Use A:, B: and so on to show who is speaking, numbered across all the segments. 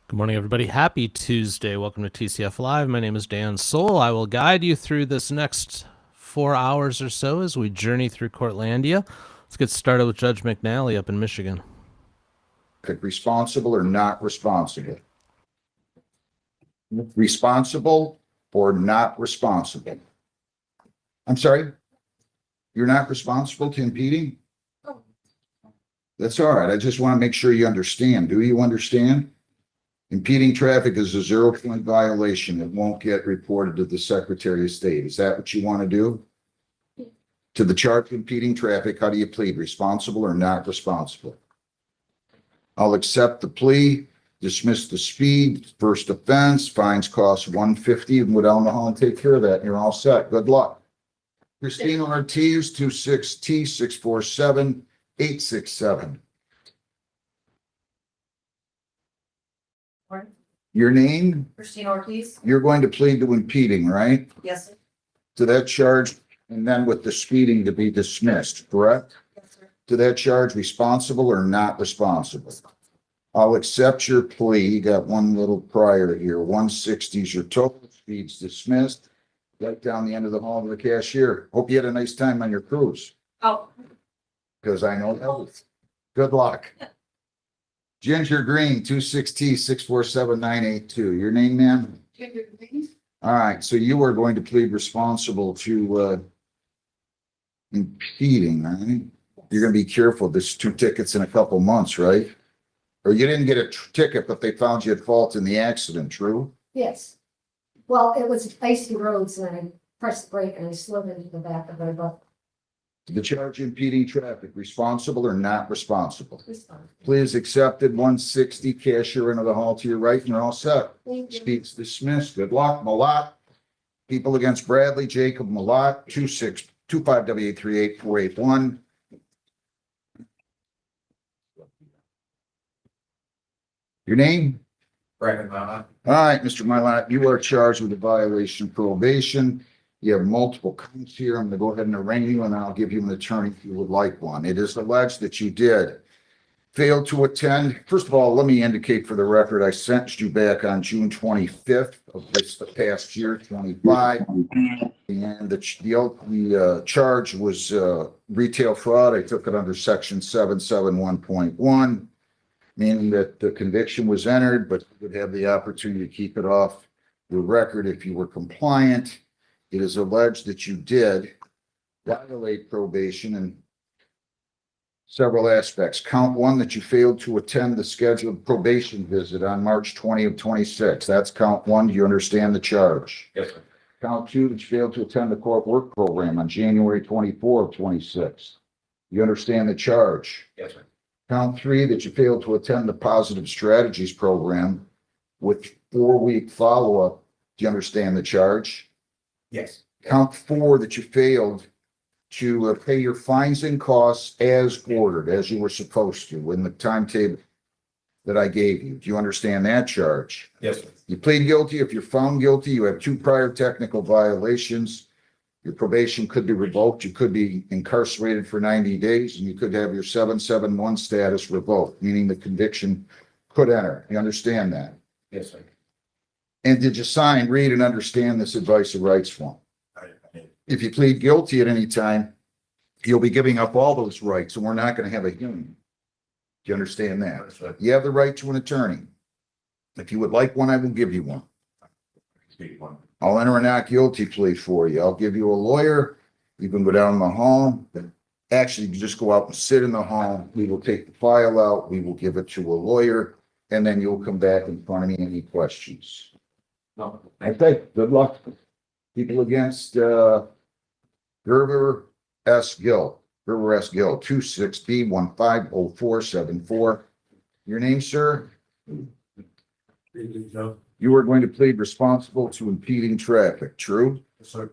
A: Good morning, everybody. Happy Tuesday. Welcome to TCF Live. My name is Dan Soul. I will guide you through this next 4 hours or so as we journey through Courtlandia. Let's get started with Judge McNally up in Michigan.
B: Responsible or not responsible? Responsible or not responsible? I'm sorry? You're not responsible to impeding? That's all right. I just want to make sure you understand. Do you understand? Impeding traffic is a 0-point violation. It won't get reported to the Secretary of State. Is that what you want to do? To the charge of impeding traffic, how do you plead? Responsible or not responsible? I'll accept the plea, dismiss the speed, first offense, fines cost $150, and go down the hall and take care of that, and you're all set. Good luck. Christina Ortiz, 26T647867. Your name?
C: Christina Ortiz?
B: You're going to plead to impeding, right?
C: Yes, sir.
B: To that charge, and then with the speeding to be dismissed, correct?
C: Yes, sir.
B: To that charge, responsible or not responsible? I'll accept your plea. You got one little prior here. 160 is your total. Speed's dismissed. Right down the end of the hall to the cashier. Hope you had a nice time on your cruise,
C: Oh,
B: because I know that was. Good luck. Ginger Green, 26T647982. Your name, ma'am?
C: Ginger Green?
B: All right, so you are going to plead responsible to impeding, right? You're gonna be careful. There's 2 tickets in a couple months, right? Or you didn't get a ticket, but they found you at fault in the accident, true?
D: Yes. Well, it was icy roads and I pressed the brake and I slid into the back of their bus.
B: The charge impeding traffic, responsible or not responsible?
D: Responsible.
B: Please accepted. 160, cashier into the hall to your right, and you're all set.
D: Thank you.
B: Speeds dismissed. Good luck. Malat. People against Bradley, Jacob Malat, 25W838-481. Your name?
E: Brandon Malat.
B: All right, Mr. Malat, you are charged with a violation of probation. You have multiple counts here. I'm going to go ahead and arraign you, and I'll give you an attorney if you would like one. It is alleged that you did fail to attend. First of all, let me indicate for the record, I sentenced you back on June 25th of this past year, 25. And the charge was retail fraud. I took it under section 771.1, meaning that the conviction was entered, but you would have the opportunity to keep it off your record if you were compliant. It is alleged that you did violate probation in several aspects. Count 1, that you failed to attend the scheduled probation visit on March 20 of 26. That's count 1. Do you understand the charge?
E: Yes, sir.
B: Count 2, that you failed to attend the court work program on January 24 of 26. You understand the charge?
E: Yes, sir.
B: Count 3, that you failed to attend the positive strategies program with 4-week follow-up. Do you understand the charge?
E: Yes.
B: Count 4, that you failed to pay your fines and costs as ordered, as you were supposed to in the timetable that I gave you. Do you understand that charge?
E: Yes, sir.
B: You plead guilty. If you're found guilty, you have 2 prior technical violations. Your probation could be revoked. You could be incarcerated for 90 days, and you could have your 771 status revoked, meaning the conviction could enter. You understand that?
E: Yes, sir.
B: And did you sign, read, and understand this advice of rights form?
E: I did.
B: If you plead guilty at any time, you'll be giving up all those rights, and we're not going to have a hearing. Do you understand that?
E: Yes, sir.
B: You have the right to an attorney. If you would like one, I will give you one.
E: Speak one.
B: I'll enter a not guilty plea for you. I'll give you a lawyer. You can go down the hall. Actually, you can just go out and sit in the hall. We will take the file out. We will give it to a lawyer, and then you'll come back in front of me. Any questions?
E: No.
B: Okay, good luck. People against Gerber S. Gill. Gerber S. Gill, 26B150474. Your name, sir?
E: Joe.
B: You are going to plead responsible to impeding traffic, true?
E: Yes, sir.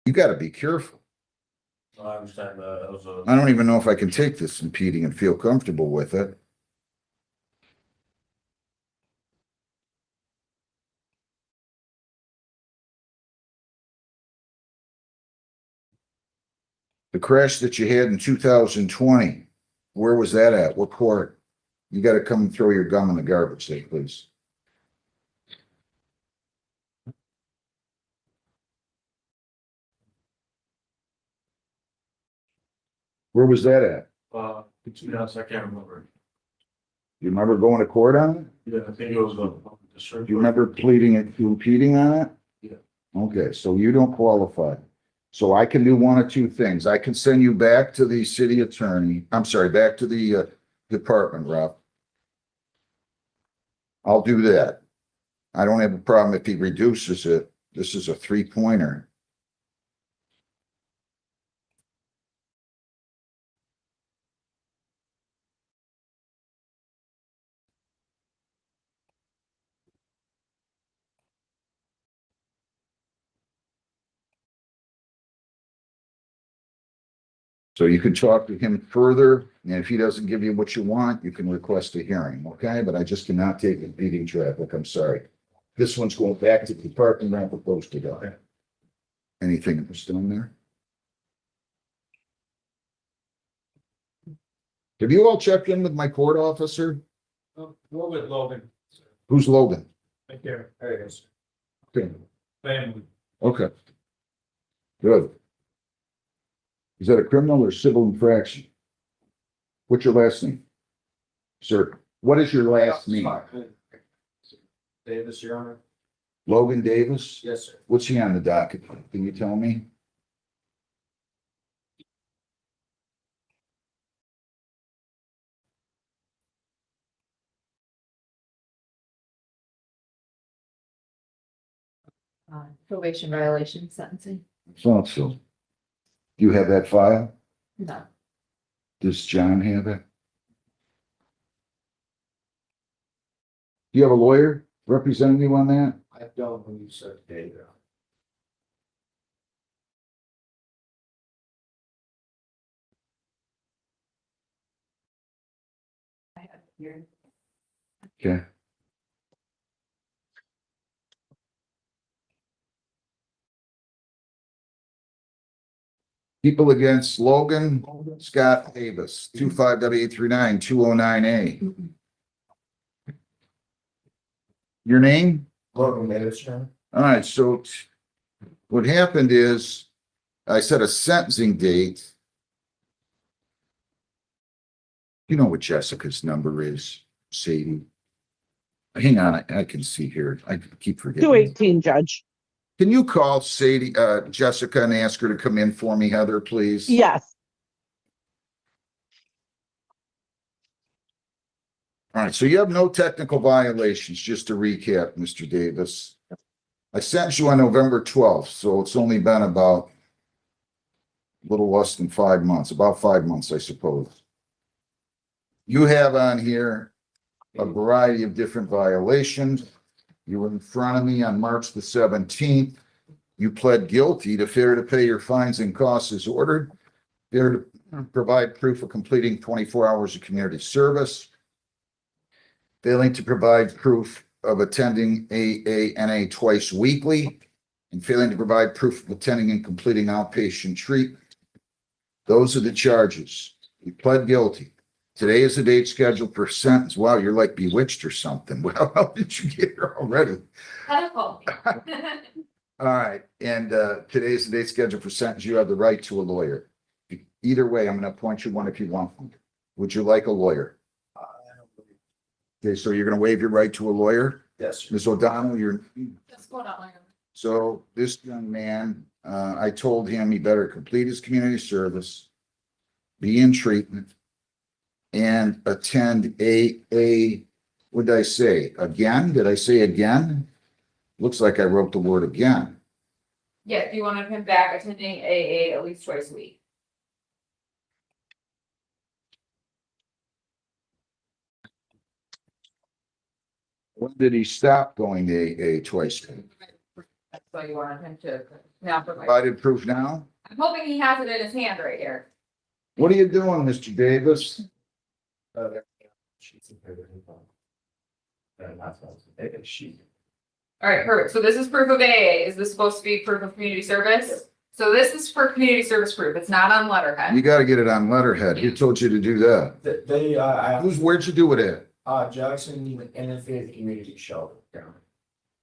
B: You got to be careful.
E: I understand that was a.
B: I don't even know if I can take this impeding and feel comfortable with it. The crash that you had in 2020, where was that at? What court? You gotta come and throw your gum in the garbage there, please. Where was that at?
E: I can't remember.
B: You remember going to court on it?
E: Yeah, I think it was
B: Do you remember pleading and impeding on it?
E: Yeah.
B: Okay, so you don't qualify. So I can do one of two things. I can send you back to the city attorney, I'm sorry, back to the department rep. I'll do that. I don't have a problem if he reduces it. This is a 3-pointer. So you can talk to him further, and if he doesn't give you what you want, you can request a hearing, okay? But I just cannot take impeding traffic, I'm sorry. This one's going back to the department rep opposed to go. Anything still in there? Have you all checked in with my court officer?
E: We're with Logan.
B: Who's Logan?
E: Right there. There it is.
B: Okay.
E: Family.
B: Okay. Good. Is that a criminal or civil infraction? What's your last name? Sir, what is your last name?
E: Davis, Your Honor.
B: Logan Davis?
E: Yes, sir.
B: What's he on the docket? Can you tell me?
C: Probation violation sentencing.
B: Thought so. Do you have that file?
C: No.
B: Does John have it? Do you have a lawyer representing you on that?
E: I don't believe so, David.
C: I have it here.
B: Okay. People against Logan Scott Davis, 25.839-209A. Your name?
E: Logan Davis, Your Honor.
B: All right, so what happened is I set a sentencing date. You know what Jessica's number is, Sadie? Hang on, I can see here. I keep forgetting.
F: 218, Judge.
B: Can you call Sadie, Jessica and ask her to come in for me, Heather, please?
F: Yes.
B: All right, so you have no technical violations, just to recap, Mr. Davis. I sentenced you on November 12th, so it's only been about a little less than 5 months, about 5 months, I suppose. You have on here a variety of different violations. You were in front of me on March the 17th. You pled guilty to failure to pay your fines and costs as ordered, failure to provide proof of completing 24 hours of community service, failing to provide proof of attending AANA twice weekly, and failing to provide proof of attending and completing outpatient treatment. Those are the charges. You pled guilty. Today is the date scheduled for sentence. Wow, you're like bewitched or something. Well, how did you get here already?
C: All
B: All right, and today's the date scheduled for sentence. You have the right to a lawyer. Either way, I'm going to appoint you one if you want. Would you like a lawyer? Okay, so you're going to waive your right to a lawyer?
E: Yes, sir.
B: Ms. O'Donnell, you're,
C: That's going on.
B: so this young man, I told him he better complete his community service, be in treatment, and attend what did I say? Again? Did I say again? Looks like I wrote the word again.
G: Yeah, do you want him back attending AA at least twice a week?
B: When did he stop going to AA twice?
G: So you wanted him to now provide.
B: Provided proof now?
G: I'm hoping he has it in his hand right here.
B: What are you doing, Mr. Davis?
G: All right, perfect. So this is proof of AA. Is this supposed to be proof of community service? So this is for community service group. It's not on
B: You
G: letterhead.
B: gotta get it on letterhead. Who told you to do that?
E: They,
B: Where'd you do it at?
E: Jackson Interfaith Community Shelter.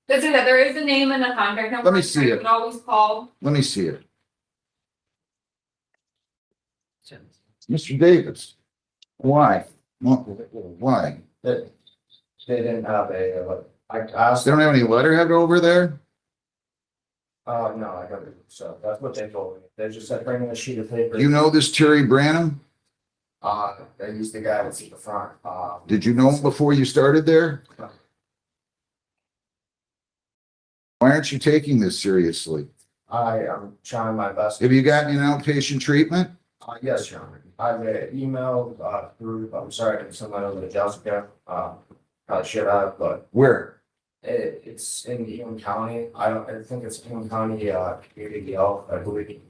G: This is that there is a name and a contact number.
B: Let me see
G: You
B: it.
G: can always call.
B: Let me see it. Mr. Davis. Why? Why?
E: They didn't have a, I asked.
B: They don't have any letterhead over there?
E: No, I got it. So that's what they told me. They just said, bring in a sheet of paper.
B: You know this Terry Branham?
E: They used the guy that's at the front.
B: Did you know him before you started there? Why aren't you taking this seriously?
E: I am trying my best.
B: Have you gotten an outpatient treatment?
E: Yes, John. I've emailed, through, I'm sorry, I didn't send that over to Jessica. Probably should have, but
B: Where?
E: it's in Ewan County. I think it's Ewan County, community health, I believe.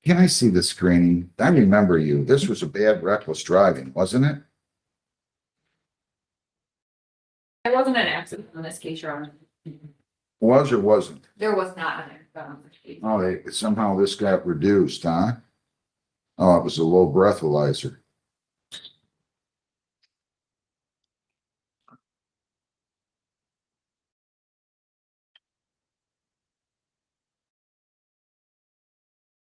B: Can I see the screening? I remember you. This was a bad reckless driving, wasn't it?
G: There wasn't an accident in this case, Your Honor.
B: Was or wasn't?
G: There was not an accident on this case.
B: Oh, somehow this got reduced, huh? Oh, it was a low breathalyzer.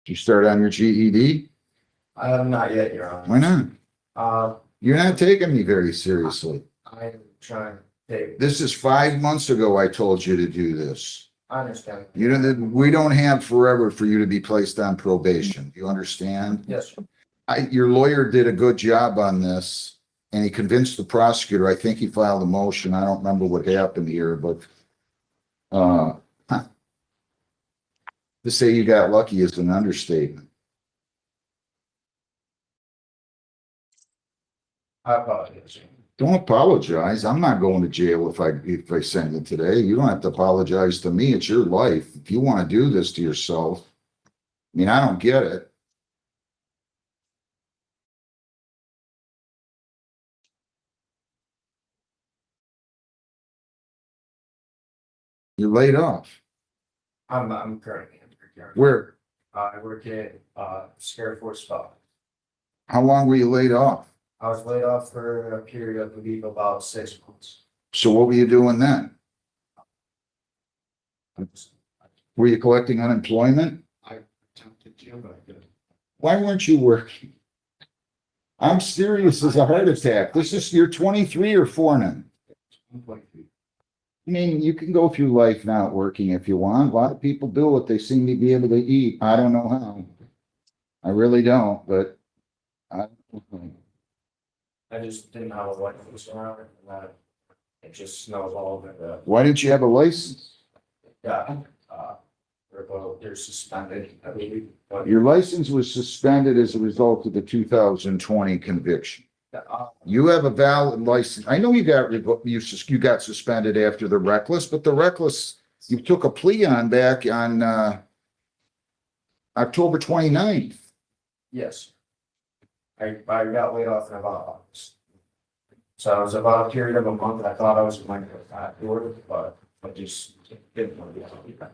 B: Did you start on your GED?
E: I have not yet, Your Honor.
B: Why not?
E: Uh,
B: You're not taking me very seriously.
E: I'm trying to take,
B: This is 5 months ago I told you to do this.
E: I understand.
B: You don't, we don't have forever for you to be placed on probation. Do you understand?
E: Yes, sir.
B: Your lawyer did a good job on this and he convinced the prosecutor. I think he filed a motion. I don't remember what happened here, but to say you got lucky is an understatement.
E: I apologize.
B: Don't apologize. I'm not going to jail if I send it today. You don't have to apologize to me. It's your life. If you want to do this to yourself, I mean, I don't get it. You're laid off.
E: I'm currently in care.
B: Where?
E: I work at, Scare Force Spa.
B: How long were you laid off?
E: I was laid off for a period of, I believe, about 6 months.
B: So what were you doing then? Were you collecting unemployment?
E: I attempted to, but I couldn't.
B: Why weren't you working? I'm serious as a heart attack. You're 23 or 4 now. I mean, you can go through life not working if you want. A lot of people do it. They seem to be able to eat. I don't know how. I really don't, but
E: I just didn't have a license around it, and that it just snowballed and,
B: why didn't you have a license?
E: yeah, they're suspended, I believe. But,
B: Your license was suspended as a result of the 2020 conviction. You have a valid license. I know you got suspended after the reckless, but the reckless, you took a plea on back on October 29th.
E: yes. I got laid off in about August. So it was about a period of a month. I thought I was going to go back to work, but I just didn't want to be out.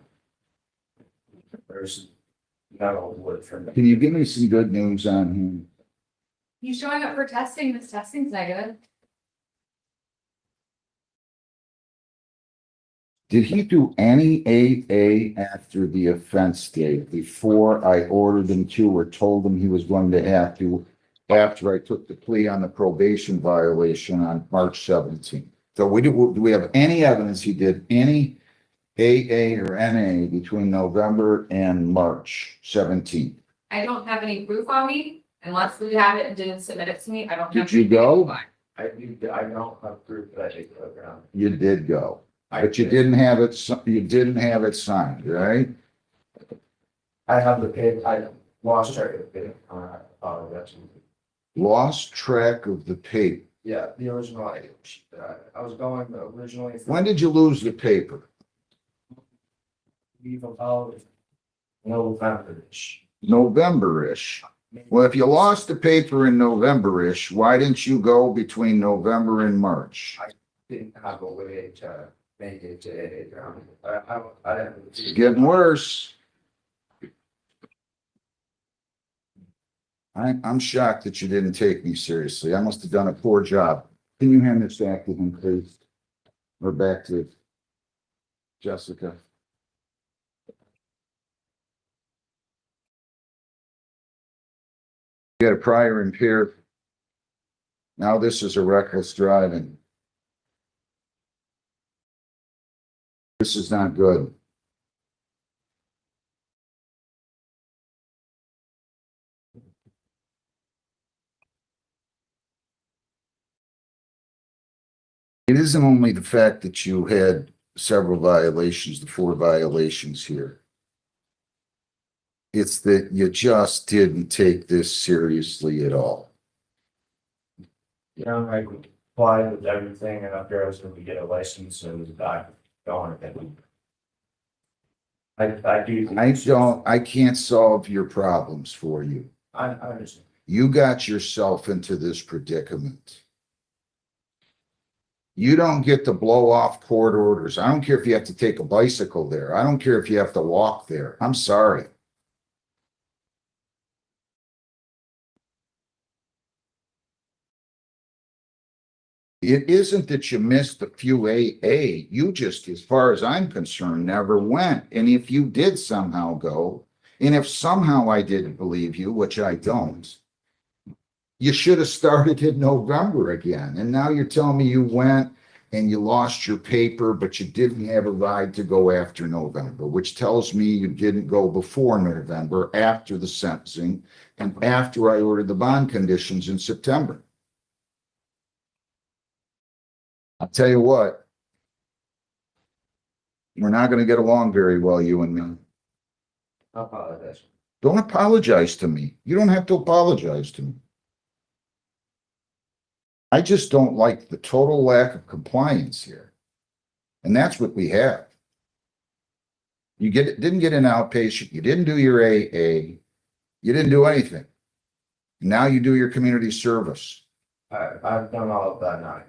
E: There's no word for me.
B: Can you give me some good news on him?
G: He's showing up for testing. This testing's negative.
B: Did he do any AA after the offense date before I ordered him to or told him he was going to have to after I took the plea on the probation violation on March 17th? So do we have any evidence he did any AA or NA between November and March 17th?
G: I don't have any proof on me unless we have it and didn't submit it to me. I don't.
B: Did
G: have
B: you
G: anything
B: go?
G: to find.
E: I don't have proof that I did go around.
B: You did go, but you didn't have it signed, right?
E: I have the paper. I lost track of the paper. That's
B: Lost track of the paper.
E: yeah, the original item sheet that I was going originally.
B: When did you lose the paper?
E: Leave about November-ish.
B: November-ish. Well, if you lost the paper in November-ish, why didn't you go between November and March?
E: Didn't have a way to make it to a ground. I didn't.
B: It's getting worse. I'm shocked that you didn't take me seriously. I must have done a poor job. Can you hand this back to him, please? Or back to Jessica? You had a prior impaired. Now this is a reckless driving. This is not good. It isn't only the fact that you had several violations, the 4 violations here. It's that you just didn't take this seriously at all.
E: You know, I applied with everything and after I was going to get a license and I don't think. I do.
B: I can't solve your problems for you.
E: I understand.
B: You got yourself into this predicament. You don't get to blow off court orders. I don't care if you have to take a bicycle there. I don't care if you have to walk there. I'm sorry. It isn't that you missed a few AA. You just, as far as I'm concerned, never went. And if you did somehow go, and if somehow I didn't believe you, which I don't, you should have started in November again. And now you're telling me you went and you lost your paper, but you didn't have a ride to go after November, which tells me you didn't go before November, after the sentencing, and after I ordered the bond conditions in September. I'll tell you what, we're not going to get along very well, you and me.
E: I apologize.
B: Don't apologize to me. You don't have to apologize to me. I just don't like the total lack of compliance here. And that's what we have. You didn't get an outpatient. You didn't do your AA. You didn't do anything. Now you do your community service.
E: I've done all of that now.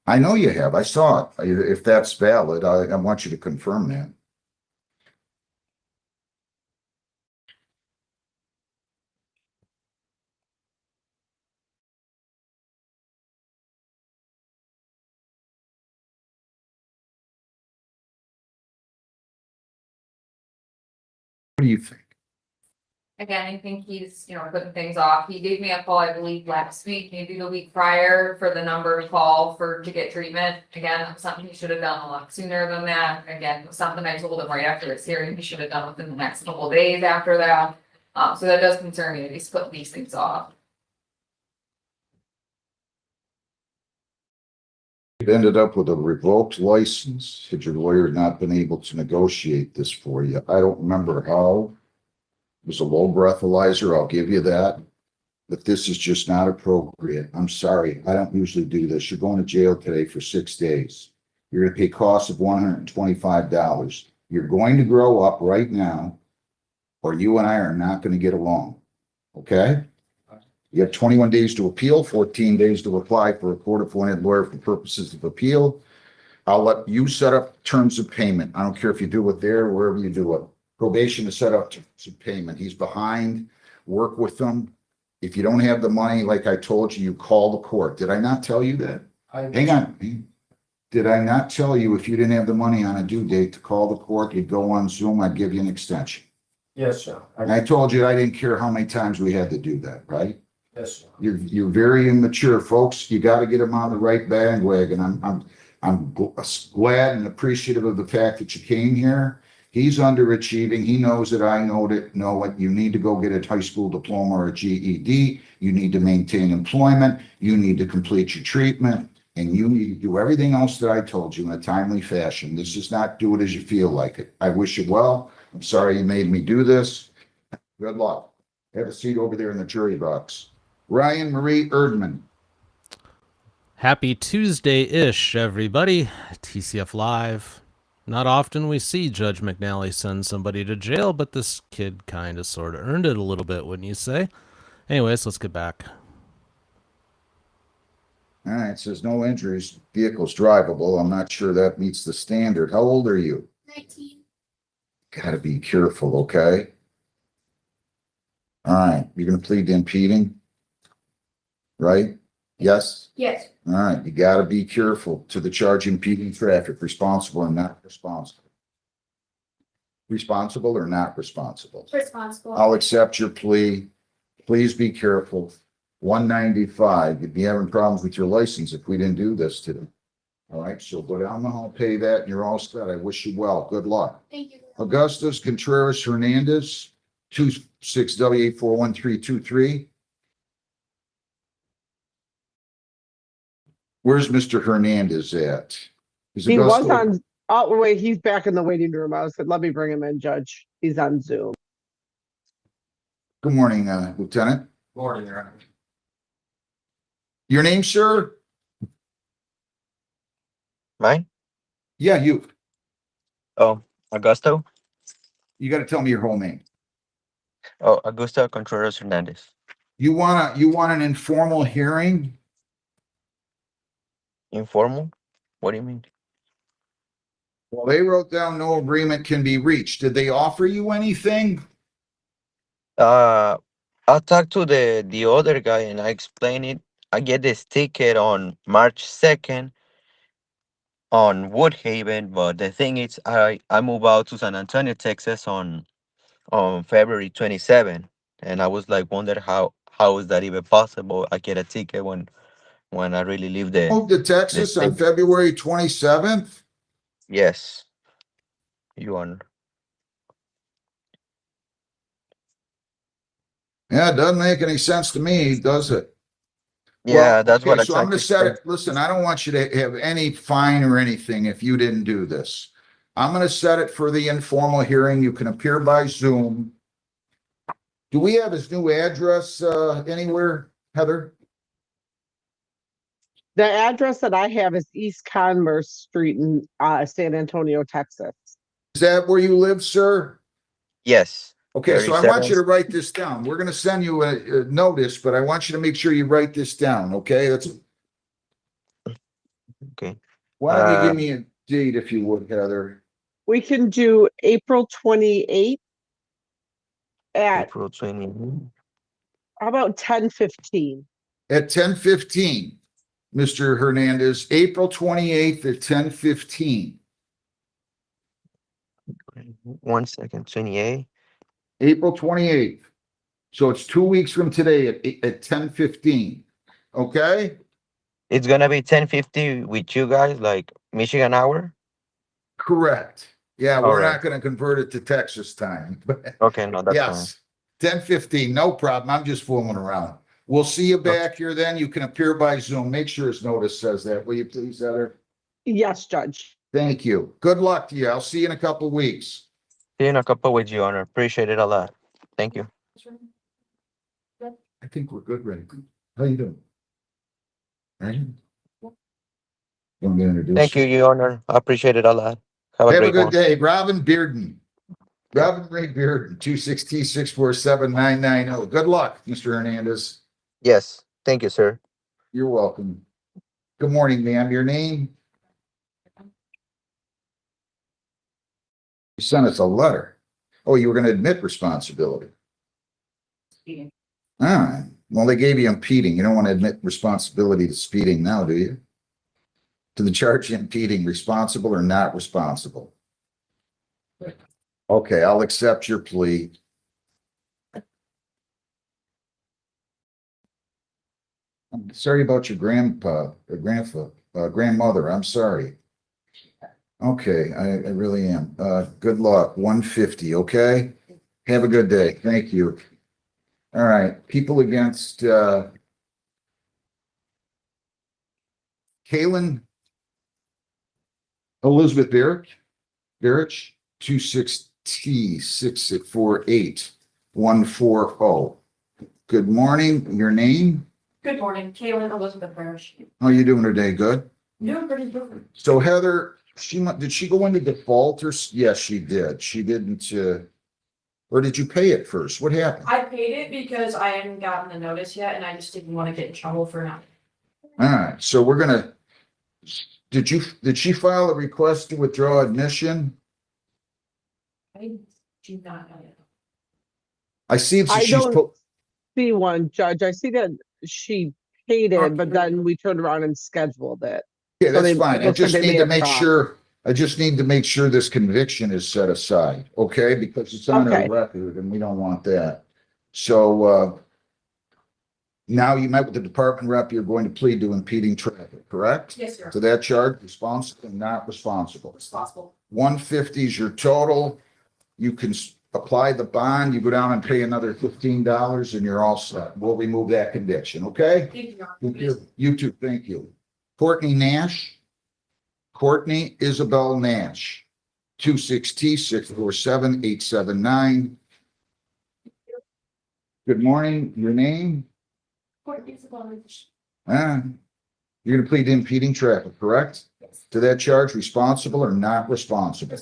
B: I know you have. I saw it. If that's valid, I want you to confirm that. What do you think?
G: Again, I think he's, putting things off. He gave me a call, I believe, last week, maybe the week prior, for the number to call to get treatment. Again, something he should have done a lot sooner than that. Again, something I told him right after his hearing, he should have done within the next couple of days after that. So that does concern me that he's putting these things off.
B: You ended up with a revoked license had your lawyer not been able to negotiate this for you. I don't remember how. It was a low breathalyzer, I'll give you that. But this is just not appropriate. I'm sorry, I don't usually do this. You're going to jail today for 6 days. You're going to pay costs of $125. You're going to grow up right now, or you and I are not going to get along. Okay? You have 21 days to appeal, 14 days to apply for a court-appointed lawyer for purposes of appeal. I'll let you set up terms of payment. I don't care if you do it there or wherever you do it. Probation to set up terms of payment. He's behind. Work with them. If you don't have the money, like I told you, you call the court. Did I not tell you that? Hang on. Did I not tell you if you didn't have the money on a due date to call the court, you'd go on Zoom, I'd give you an extension?
E: Yes, sir.
B: And I told you I didn't care how many times we had to do that, right?
E: Yes, sir.
B: You're very immature, folks. You got to get them on the right bandwagon. I'm glad and appreciative of the fact that you came here. He's underachieving. He knows that I know it. You need to go get a high school diploma or a GED. You need to maintain employment. You need to complete your treatment. And you need to do everything else that I told you in a timely fashion. This is not do it as you feel like it. I wish you well. I'm sorry you made me do this. Good luck. Have a seat over there in the jury box. Ryan Marie Erdman.
A: Happy Tuesday-ish, everybody. TCF Live. Not often we see Judge McNally send somebody to jail, but this kid kind of sort of earned it a little bit, wouldn't you say? Anyways, let's get back.
B: All right, it says no injuries, vehicle's drivable. I'm not sure that meets the standard. How old are you?
D: 19.
B: Gotta be careful, okay? All right, you're gonna plead to impeding? Right? Yes?
D: Yes.
B: All right, you gotta be careful to the charge impeding traffic, responsible or not responsible. Responsible or not responsible?
D: Responsible.
B: I'll accept your plea. Please be careful. 195, you'd be having problems with your license if we didn't do this today. All right, so go down the hall, pay that, and you're all set. I wish you well. Good luck.
D: Thank you.
B: Augustus Contreras Hernandez, 26W8413323. Where's Mr. Hernandez at? Is
F: He was
B: Augusto-
F: on, oh, wait, he's back in the waiting room. I said, let me bring him in, Judge. He's on Zoom.
B: Good morning, Lieutenant.
E: Morning, Your Honor.
B: Your name, sir?
H: Mine?
B: Yeah, you.
H: Oh, Augusto?
B: You got to tell me your whole name.
H: Oh, Augusto Contreras Hernandez.
B: You want an informal hearing?
H: Informal? What do you mean?
B: Well, they wrote down no agreement can be reached. Did they offer you anything?
H: I talked to the other guy and I explained it. I get this ticket on March 2nd on Woodhaven, but the thing is I move out to San Antonio, Texas on February 27th. And I was like wonder how is that even possible? I get a ticket when I really leave the
B: Moved to Texas on
H: state.
B: February 27th?
H: Yes. You Honor.
B: Yeah, it doesn't make any sense to me, does it?
H: Yeah,
B: Well,
H: that's what
B: okay,
H: I
B: so
H: tried
B: I'm
H: to
B: gonna set
H: explain.
B: it, listen, I don't want you to have any fine or anything if you didn't do this. I'm gonna set it for the informal hearing. You can appear by Zoom. Do we have his new address, anywhere, Heather?
F: The address that I have is East Converse Street in San Antonio, Texas.
B: Is that where you live, sir?
H: Yes.
B: Okay, so I want you to
H: 37.
B: write this down. We're gonna send you a notice, but I want you to make sure you write this down, okay? That's,
H: Okay.
B: why don't you give me a date if you would, Heather?
F: We can do April 28th at,
H: April 20.
F: how about 10:15?
B: At 10:15, Mr. Hernandez, April 28th at 10:15.
H: 1 second. 28.
B: April 28th. So it's 2 weeks from today at 10:15. Okay?
H: It's gonna be 10:50 with you guys, like Michigan hour.
B: Correct. Yeah, we're
H: Alright.
B: not gonna convert it to Texas time, but
H: Okay, no, that's fine.
B: yes. 10:15, no problem. I'm just fooling around. We'll see you back here then. You can appear by Zoom. Make sure his notice says that, will you please, Heather?
F: Yes, Judge.
B: Thank you. Good luck to you. I'll see you in a couple of weeks.
H: See you in a couple with you, Honor. Appreciate it a lot. Thank you.
B: I think we're good, Ray. How you doing? Right? Want me to introduce
H: Thank you, Your Honor. I appreciate it a lot. Have a
B: Have a
H: great
B: good
H: one.
B: day. Robin Bearden. Robin Ray Bearden, 260-647-990. Good luck, Mr. Hernandez.
H: Yes. Thank you, sir.
B: You're welcome. Good morning, ma'am. Your name? You sent us a letter. Oh, you were going to admit responsibility.
C: Speeding.
B: All right. Well, they gave you impeding. You don't want to admit responsibility to speeding now, do you? To the charge of impeding, responsible or not responsible? Okay, I'll accept your plea. I'm sorry about your grandmother. I'm sorry. Okay, I really am. Good luck. 150, okay? Have a good day. Thank you. All right, people against, Kaylin Elizabeth Berich, 260-648-140. Good morning. Your name?
C: Good morning, Kaylin Elizabeth Berich.
B: How you doing today? Good?
C: Doing pretty good.
B: So Heather, did she go into default or? Yes, she did. She didn't, or did you pay it first? What happened?
C: I paid it because I hadn't gotten the notice yet and I just didn't want to get in trouble for not.
B: All right, so we're gonna, did she file a request to withdraw admission?
C: I do not know.
B: I see
F: I
B: she's,
F: don't- see one, Judge. I see that she paid it, but then we turned around and scheduled it.
B: Yeah,
F: So
B: that's
F: they-
B: fine.
F: it
B: I
F: looks like
B: just
F: they may
B: need to
F: have
B: make
F: dropped.
B: sure, I just need to make sure this conviction is set aside, okay? Because it's on our
F: Okay.
B: record and we don't want that. So, now you met with the department rep, you're going to plead to impeding traffic, correct?
C: Yes, sir.
B: To that charge, responsible and not responsible.
C: Responsible.
B: 150 is your total. You can apply the bond, you go down and pay another $15 and you're all set. We'll remove that conviction, okay?
C: Thank you, Your Honor.
B: Thank you. You too, thank you. Courtney Nash. Courtney Isabel Nash. 26T647879. Good morning, your name? You're gonna plead to impeding traffic, correct? To that charge, responsible or not responsible?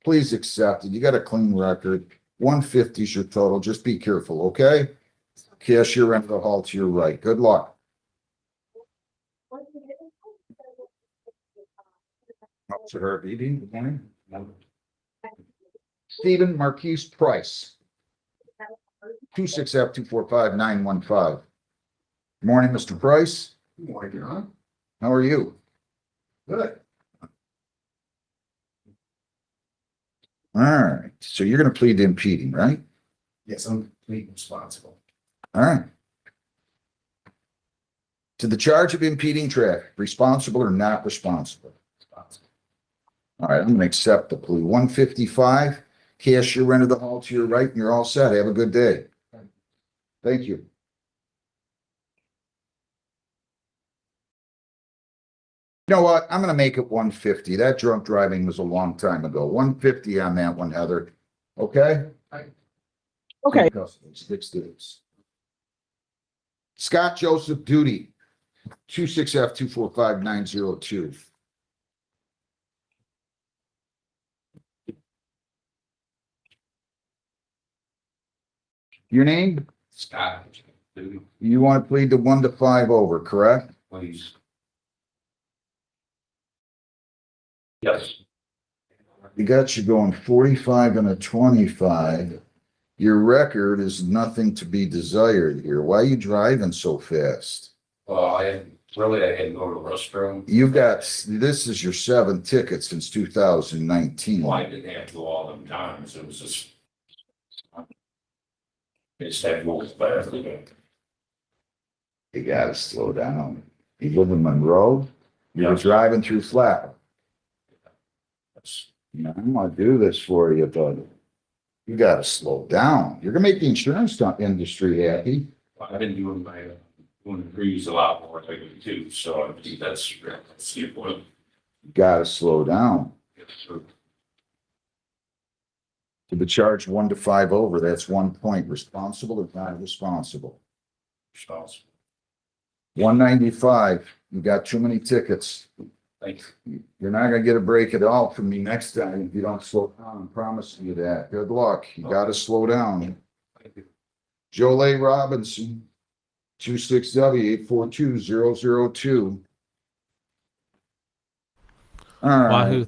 B: Please accept it. You got a clean record. 150 is your total. Just be careful, okay? Cashier end of the hall to your right. Good luck. Officer Harvey, good morning. Stephen Marquis Price. 26F245915. Morning, Mr. Price.
E: Good morning, Your Honor.
B: How are you?
E: Good.
B: All right, so you're gonna plead to impeding, right?
E: Yes, I'm completely responsible.
B: All right. To the charge of impeding traffic, responsible or not responsible?
E: Responsible.
B: All right, I'm gonna accept the plea. 155, cashier end of the hall to your right, and you're all set. Have a good day. Thank you. You know what? I'm gonna make it 150. That drunk driving was a long time ago. 150 on that one, Heather. Okay?
F: Okay.
B: Custody, 6 days. Scott Joseph Duty, 26F245902. Your name?
E: Scott,
B: You want to plead to 1 to 5 over, correct?
E: please. Yes.
B: You got you going 45 and a 25. Your record is nothing to be desired here. Why are you driving so fast?
E: Well, I had to go to the restroom.
B: You've got, this is your 7th ticket since 2019.
E: Well, I didn't have to go all them times. It was just. It's that rules, but
B: You gotta slow down. You live in Monroe? You're
E: Yeah.
B: driving through Flat.
E: that's,
B: I'm gonna do this for you, but you gotta slow down. You're gonna make the insurance industry happy.
E: I've been doing doing the cruise a lot more lately too, so I think that's the point.
B: You gotta slow down. To the charge 1 to 5 over, that's 1 point. Responsible or not responsible?
E: Responsible.
B: 195, you got too many tickets.
E: Thanks.
B: You're not gonna get a break at all from me next time if you don't slow down. I'm promising you that. Good luck. You gotta slow down. Jolie Robinson, 26W842002. All right,
A: Wahoo.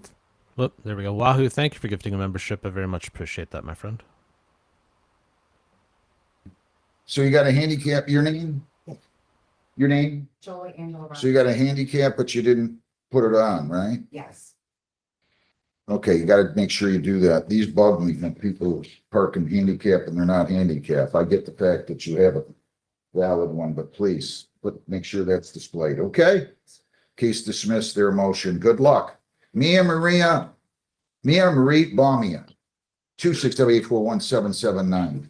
A: Whoop, there we go. Wahoo, thank you for gifting a membership. I very much appreciate that, my friend.
B: so you got a handicap, your name? Your name?
C: Jolie Angelo.
B: So you got a handicap, but you didn't put it on, right?
C: Yes.
B: Okay, you gotta make sure you do that. These bug me when people parking handicap and they're not handicapped. I get the fact that you have a valid one, but please, make sure that's displayed, okay? Case dismissed, their motion. Good luck. Mia Marie Bamia, 26W841779.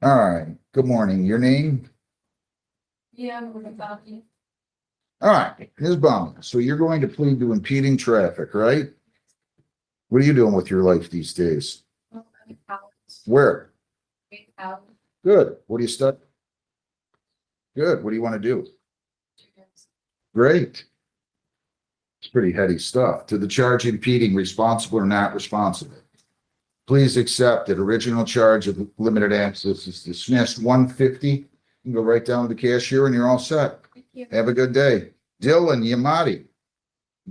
B: All right, good morning. Your name?
G: Yeah, we're about you.
B: All right, Ms. Bamia, so you're going to plead to impeding traffic, right? What are you doing with your life these days? Where? Good. What do you study? Good. What do you want to do? Great. It's pretty heady stuff. To the charge impeding, responsible or not responsible? Please accept that original charge of limited access is dismissed. 150. You can go right down to the cashier and you're all set.
G: Thank you.
B: Have a good day. Dylan Yamati.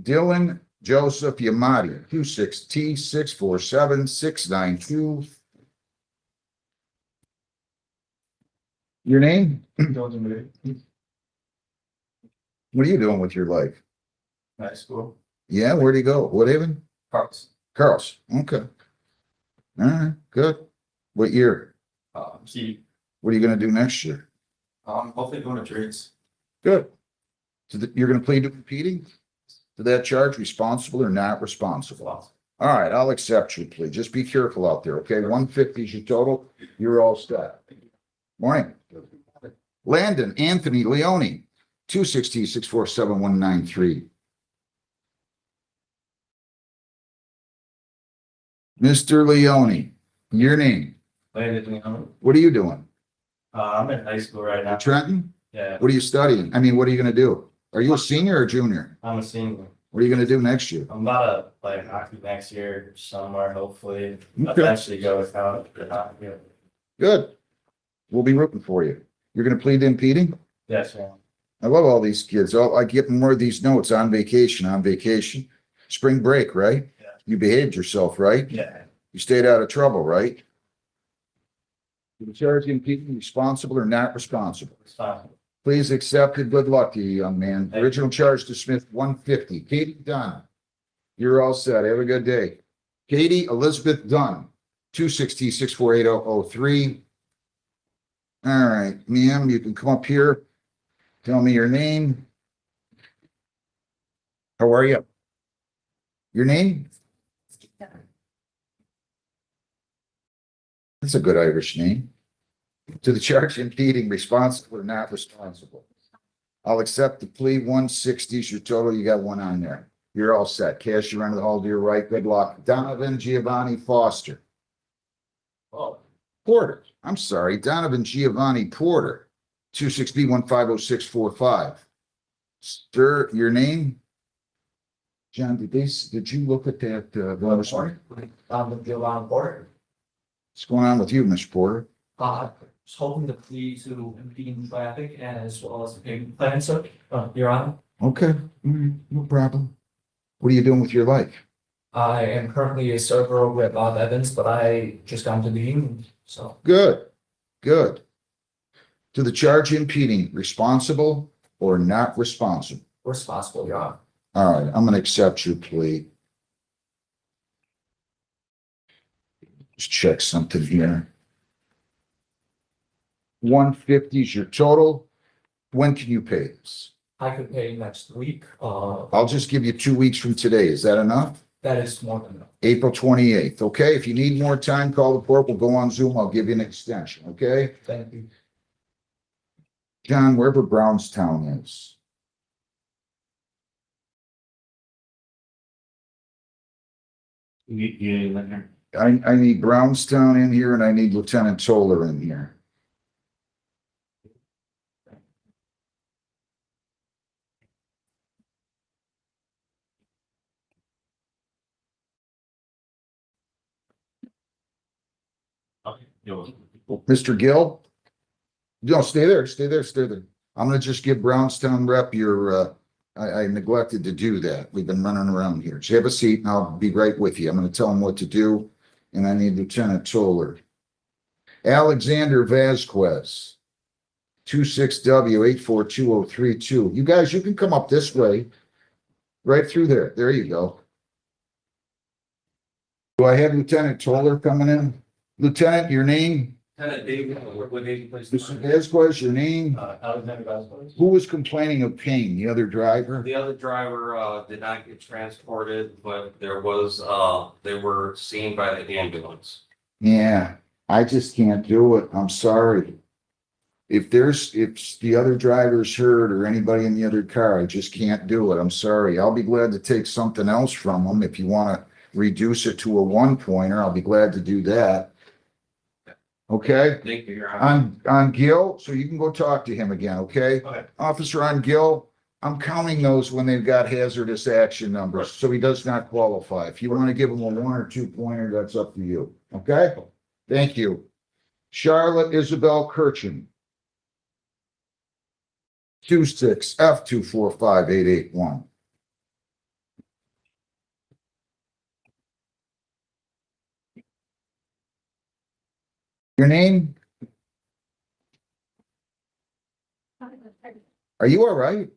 B: Dylan Joseph Yamati, 26T647692. Your name? What are you doing with your life?
E: High school.
B: Yeah, where'd he go? Woodhaven?
E: Parks.
B: Carl's. Okay. All right, good. What year?
E: See,
B: What are you gonna do next year?
E: hopefully going to trades.
B: Good. So you're gonna plead to impeding? To that charge, responsible or not responsible? All right, I'll accept your plea. Just be careful out there, okay? 150 is your total. You're all set. Morning. Landon Anthony Leone, 260-647-193. Mr. Leone, your name.
E: Landon,
B: What are you doing?
E: I'm in high school right now.
B: Trenton?
E: Yeah,
B: What are you studying? I mean, what are you gonna do? Are you a senior or junior?
E: I'm a senior.
B: What are you gonna do next year?
E: I'm about to play hockey next year somewhere, hopefully.
B: Okay.
E: Eventually go with college for hockey.
B: Good. We'll be rooting for you. You're gonna plead to impeding?
E: Yes, man.
B: I love all these kids. I get more of these notes on vacation. Spring break, right?
E: Yeah.
B: You behaved yourself, right?
E: Yeah.
B: You stayed out of trouble, right? You charge impeding responsible or not responsible?
E: It's fine.
B: Please accept it. Good luck to you, young man.
E: Thank you.
B: Original charge to Smith, 150. Katie Dunn. You're all set. Have a good day. Katie Elizabeth Dunn, 260-648-003. All right, ma'am, you can come up here. Tell me your name. How are you? Your name? That's a good Irish name. To the charge impeding, responsible or not responsible? I'll accept the plea. 160 is your total. You got one on there. You're all set. Cash, you run to the hall to your right. Good luck. Donovan Giovanni Foster. Oh, Porter. I'm sorry. Donovan Giovanni Porter. 26B150645. Sir, your name? John, did you look at that, bonus?
E: I'm with Gill on board.
B: What's going on with you, Mr. Porter?
I: Was hoping to plead to impeding traffic as well as the payment plan, sir, Your Honor.
B: Okay, no problem. What are you doing with your life?
I: I am currently a server over at Bob Evans, but I just got into the union, so.
B: Good, good. To the charge impeding, responsible or not responsible?
I: Responsible, Your Honor.
B: All right, I'm gonna accept your plea. Just check something here. 150 is your total. When can you pay this?
I: I could pay next week.
B: I'll just give you 2 weeks from today. Is that enough?
I: That is more than enough.
B: April 28th, okay? If you need more time, call the court. We'll go on Zoom. I'll give you an extension, okay?
I: Thank you.
B: John, wherever Brownstown is. I need Brownstown in here and I need Lieutenant Toller in here. Mr. Gill? No, stay there. I'm gonna just give Brownstown rep your, I neglected to do that. We've been running around here. So have a seat and I'll be right with you. I'm gonna tell him what to do. And I need Lieutenant Toller. Alexander Vasquez. 26W842032. You guys, you can come up this way. Right through there. There you go. Do I have Lieutenant Toller coming in? Lieutenant, your name?
E: Lieutenant David, what name place?
B: Mr. Vasquez, your name?
E: Alexander Vasquez.
B: Who was complaining of pain? The other driver?
J: The other driver did not get transported, but there was they were seen by the ambulance.
B: Yeah, I just can't do it. I'm sorry. If the other driver's hurt or anybody in the other car, I just can't do it. I'm sorry. I'll be glad to take something else from them. If you want to reduce it to a 1-pointer, I'll be glad to do that. Okay?
J: Thank you, Your Honor.
B: On Gill, so you can go talk to him again, okay?
E: Okay.
B: Officer on Gill, I'm counting those when they've got hazardous action numbers, so he does not qualify. If you want to give him a 1 or 2-pointer, that's up to you, okay? Thank you. Charlotte Isabel Kirchen. 26F245881. Your name? Are you all right?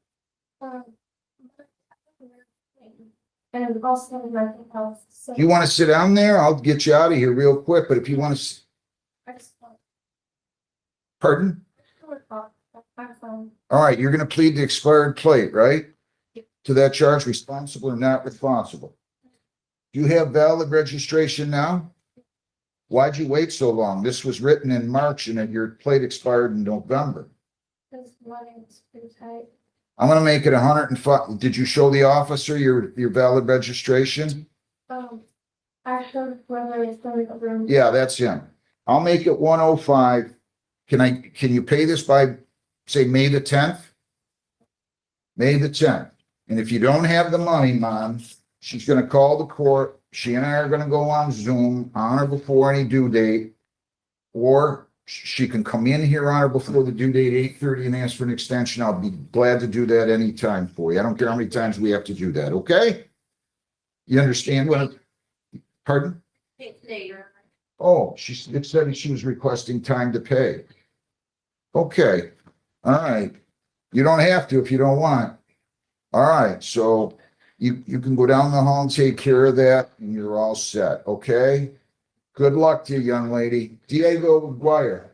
D: And also my health. So
B: Do you want to sit down there? I'll get you out of here real quick, but if you want to, pardon? All right, you're gonna plead the expired plate, right? To that charge, responsible or not responsible? Do you have valid registration now? Why'd you wait so long? This was written in March and your plate expired in November. I'm gonna make it 105. Did you show the officer your valid registration?
D: I heard whether it's going to room.
B: Yeah, that's him. I'll make it 105. Can you pay this by, say, May the 10th? May the 10th. And if you don't have the money, Mom, she's gonna call the court. She and I are gonna go on Zoom on or before any due date. Or she can come in here on or before the due date, 8:30, and ask for an extension. I'll be glad to do that anytime for you. I don't care how many times we have to do that, okay? You understand what? Pardon? Oh, it said she was requesting time to pay. Okay, all right. You don't have to if you don't want. All right, so you can go down the hall and take care of that, and you're all set, okay? Good luck to you, young lady. Diego Aguirre,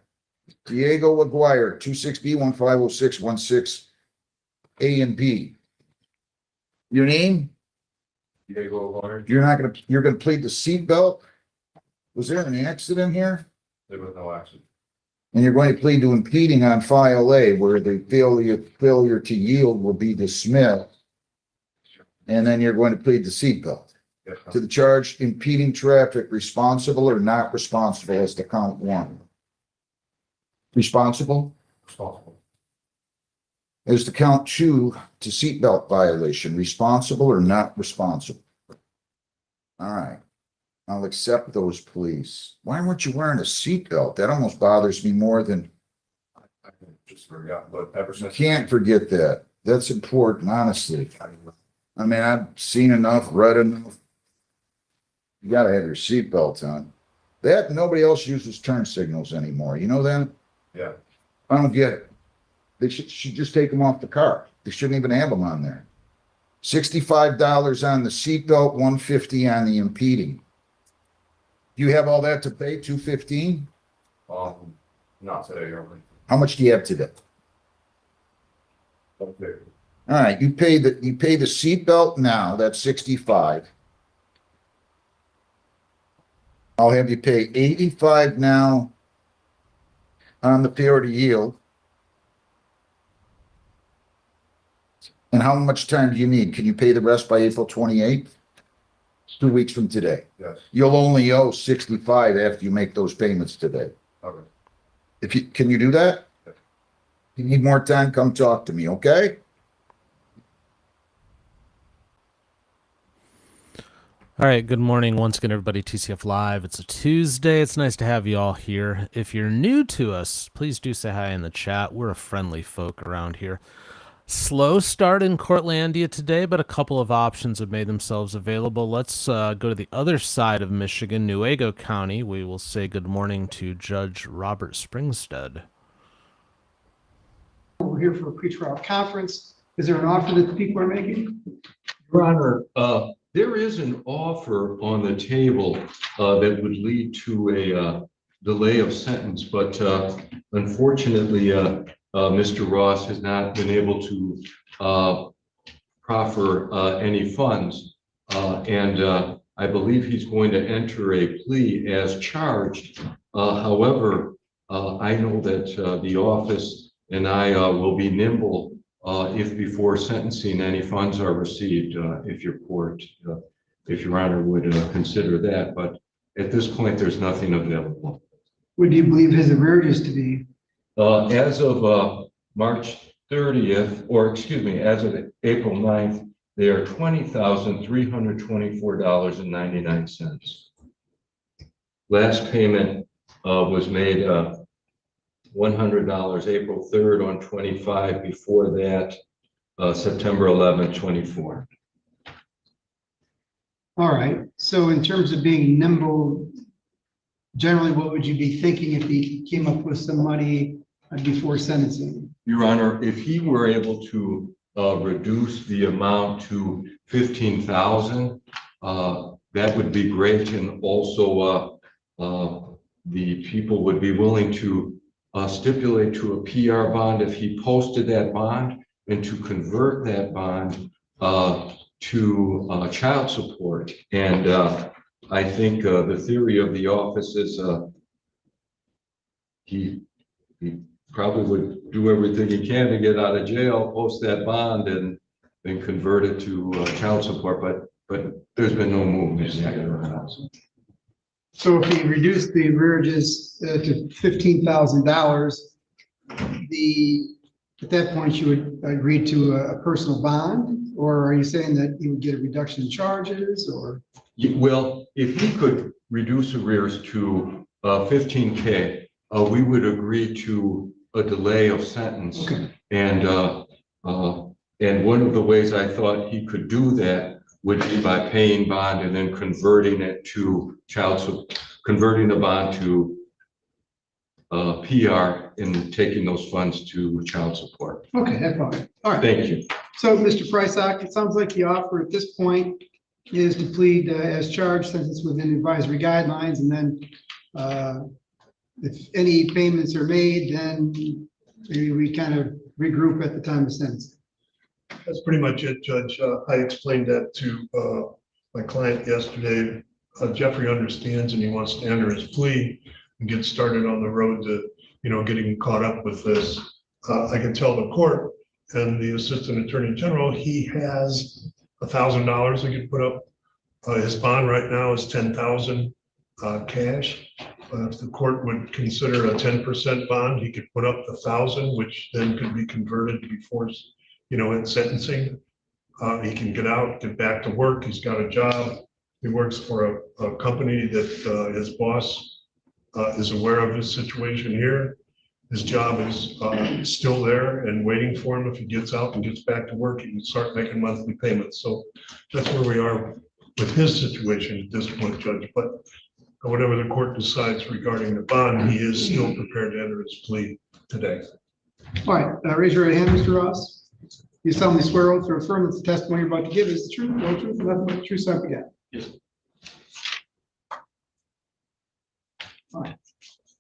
B: 26B 150616 A and B. Your name?
J: Diego Aguirre.
B: You're gonna plead the seatbelt? Was there an accident here?
J: There was no accident.
B: And you're going to plead to impeding on file A, where the failure to yield will be dismissed. And then you're going to plead the seatbelt.
J: Yes,
B: To the charge impeding traffic, responsible or not responsible as to count one. Responsible
J: responsible.
B: as to count two to seatbelt violation, responsible or not responsible. All right. I'll accept those, please. Why weren't you wearing a seatbelt? That almost bothers me more than,
J: I just forgot, but ever
B: you
J: since.
B: can't forget that. That's important, honestly. I mean, I've seen enough, read enough. You gotta have your seatbelt on. That, nobody else uses turn signals anymore. You know that?
J: Yeah.
B: I don't get it. They should just take them off the car. They shouldn't even have them on there. $65 on the seatbelt, $150 on the impeding. Do you have all that to pay? $215?
J: Not today, only.
B: How much do you have today?
J: Okay.
B: All right, you pay the seatbelt now, that's 65. I'll have you pay 85 now on the failure to yield. And how much time do you need? Can you pay the rest by April 28th? 2 weeks from today.
J: Yes.
B: You'll only owe 65 after you make those payments today.
J: Okay.
B: Can you do that? If you need more time, come talk to me, okay?
A: All right, good morning once again, everybody. TCF Live. It's a Tuesday. It's nice to have you all here. If you're new to us, please do say hi in the chat. We're a friendly folk around here. Slow start in Courtlandia today, but a couple of options have made themselves available. Let's go to the other side of Michigan, Newaygo County. We will say good morning to Judge Robert Springstead.
K: We're here for a pretrial conference. Is there an offer that the people are making?
L: Your Honor, there is an offer on the table that would lead to a delay of sentence, but unfortunately, Mr. Ross has not been able to proffer any funds, and I believe he's going to enter a plea as charged. However, I know that the office and I will be nimble if before sentencing any funds are received, if your court, if your honor would consider that. But at this point, there's nothing available.
K: What do you believe his arrears to be?
L: As of March 30th, or excuse me, as of April 9th, they are $20,324.99. Last payment was made $100 April 3rd on 25. Before that, September 11th, 24.
K: All right. So in terms of being nimble, generally what would you be thinking if he came up with some money before sentencing?
L: Your Honor, if he were able to reduce the amount to 15,000, that would be great. And also the people would be willing to stipulate to a PR bond if he posted that bond, and to convert that bond to child support. And I think the theory of the office is he probably would do everything he can to get out of jail, post that bond, and then convert it to child support. But there's been no movement in that around.
K: So if he reduced the arrearages to $15,000, at that point you would agree to a personal bond, or are you saying that you would get a reduction in charges, or?
L: Well, if he could reduce arrears to 15K, we would agree to a delay of sentence.
K: Okay.
L: And one of the ways I thought he could do that would be by paying bond and then converting it to converting the bond to PR and taking those funds to child support.
K: Okay, that's fine. All right.
L: Thank you.
K: So, Mr. Prysock, it sounds like the offer at this point is to plead as charged, since it's within advisory guidelines, and then if any payments are made, then maybe we kind of regroup at the time of sentence.
M: That's pretty much it, Judge. I explained that to my client yesterday. Jeffrey understands and he wants to enter his plea and get started on the road to, getting caught up with this. I can tell the court and the Assistant Attorney General, he has $1,000 he could put up. His bond right now is $10,000 cash. If the court would consider a 10% bond, he could put up the $1,000, which then could be converted before, in sentencing. He can get out, get back to work. He's got a job. He works for a company that his boss is aware of his situation here. His job is still there and waiting for him. If he gets out and gets back to work, he can start making monthly payments. So that's where we are with his situation at this point, Judge. But whatever the court decides regarding the bond, he is still prepared to enter his plea today.
K: All right, raise your right hand, Mr. Ross. You solemnly swear oath or affirm that the testimony you're about to give is the truth, no truth, and nothing but the truth, so help you God.
I: Yes.
K: All right.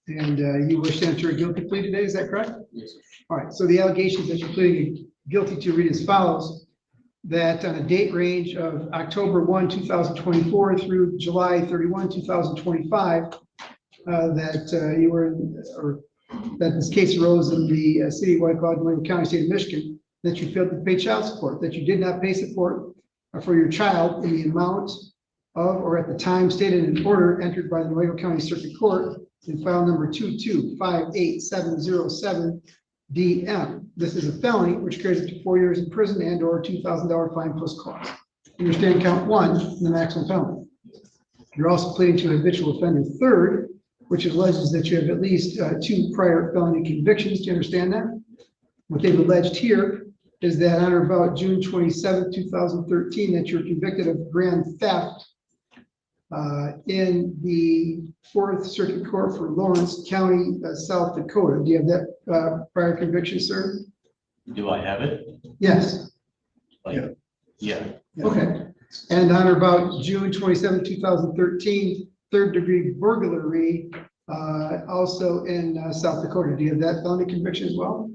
K: And you wish to enter a guilty plea today, is that correct?
I: Yes.
K: All right, so the allegations that you're pleading guilty to read as follows: that on a date range of October 1, 2024 through July 31, 2025, that you were, or that this case arose in the city of White Cloud, Logan County, state of Michigan, that you failed to pay child support, that you did not pay support for your child in the amount of or at the time stated in an order entered by the Nuevo County Circuit Court in file number 2258707 DM. This is a felony which carries up to 4 years in prison and or $2,000 fine plus cost. Understand count 1 in the maximum penalty. You're also pleading to habitual offender third, which alleges that you have at least 2 prior felony convictions. Do you understand that? What they've alleged here is that on or about June 27, 2013, that you're convicted of grand theft in the 4th Circuit Court for Lawrence County, South Dakota. Do you have that prior conviction, sir?
I: Do I have it?
K: Yes.
I: Yeah.
K: Okay. And on or about June 27, 2013, third-degree burglary, also in South Dakota. Do you have that felony conviction as well?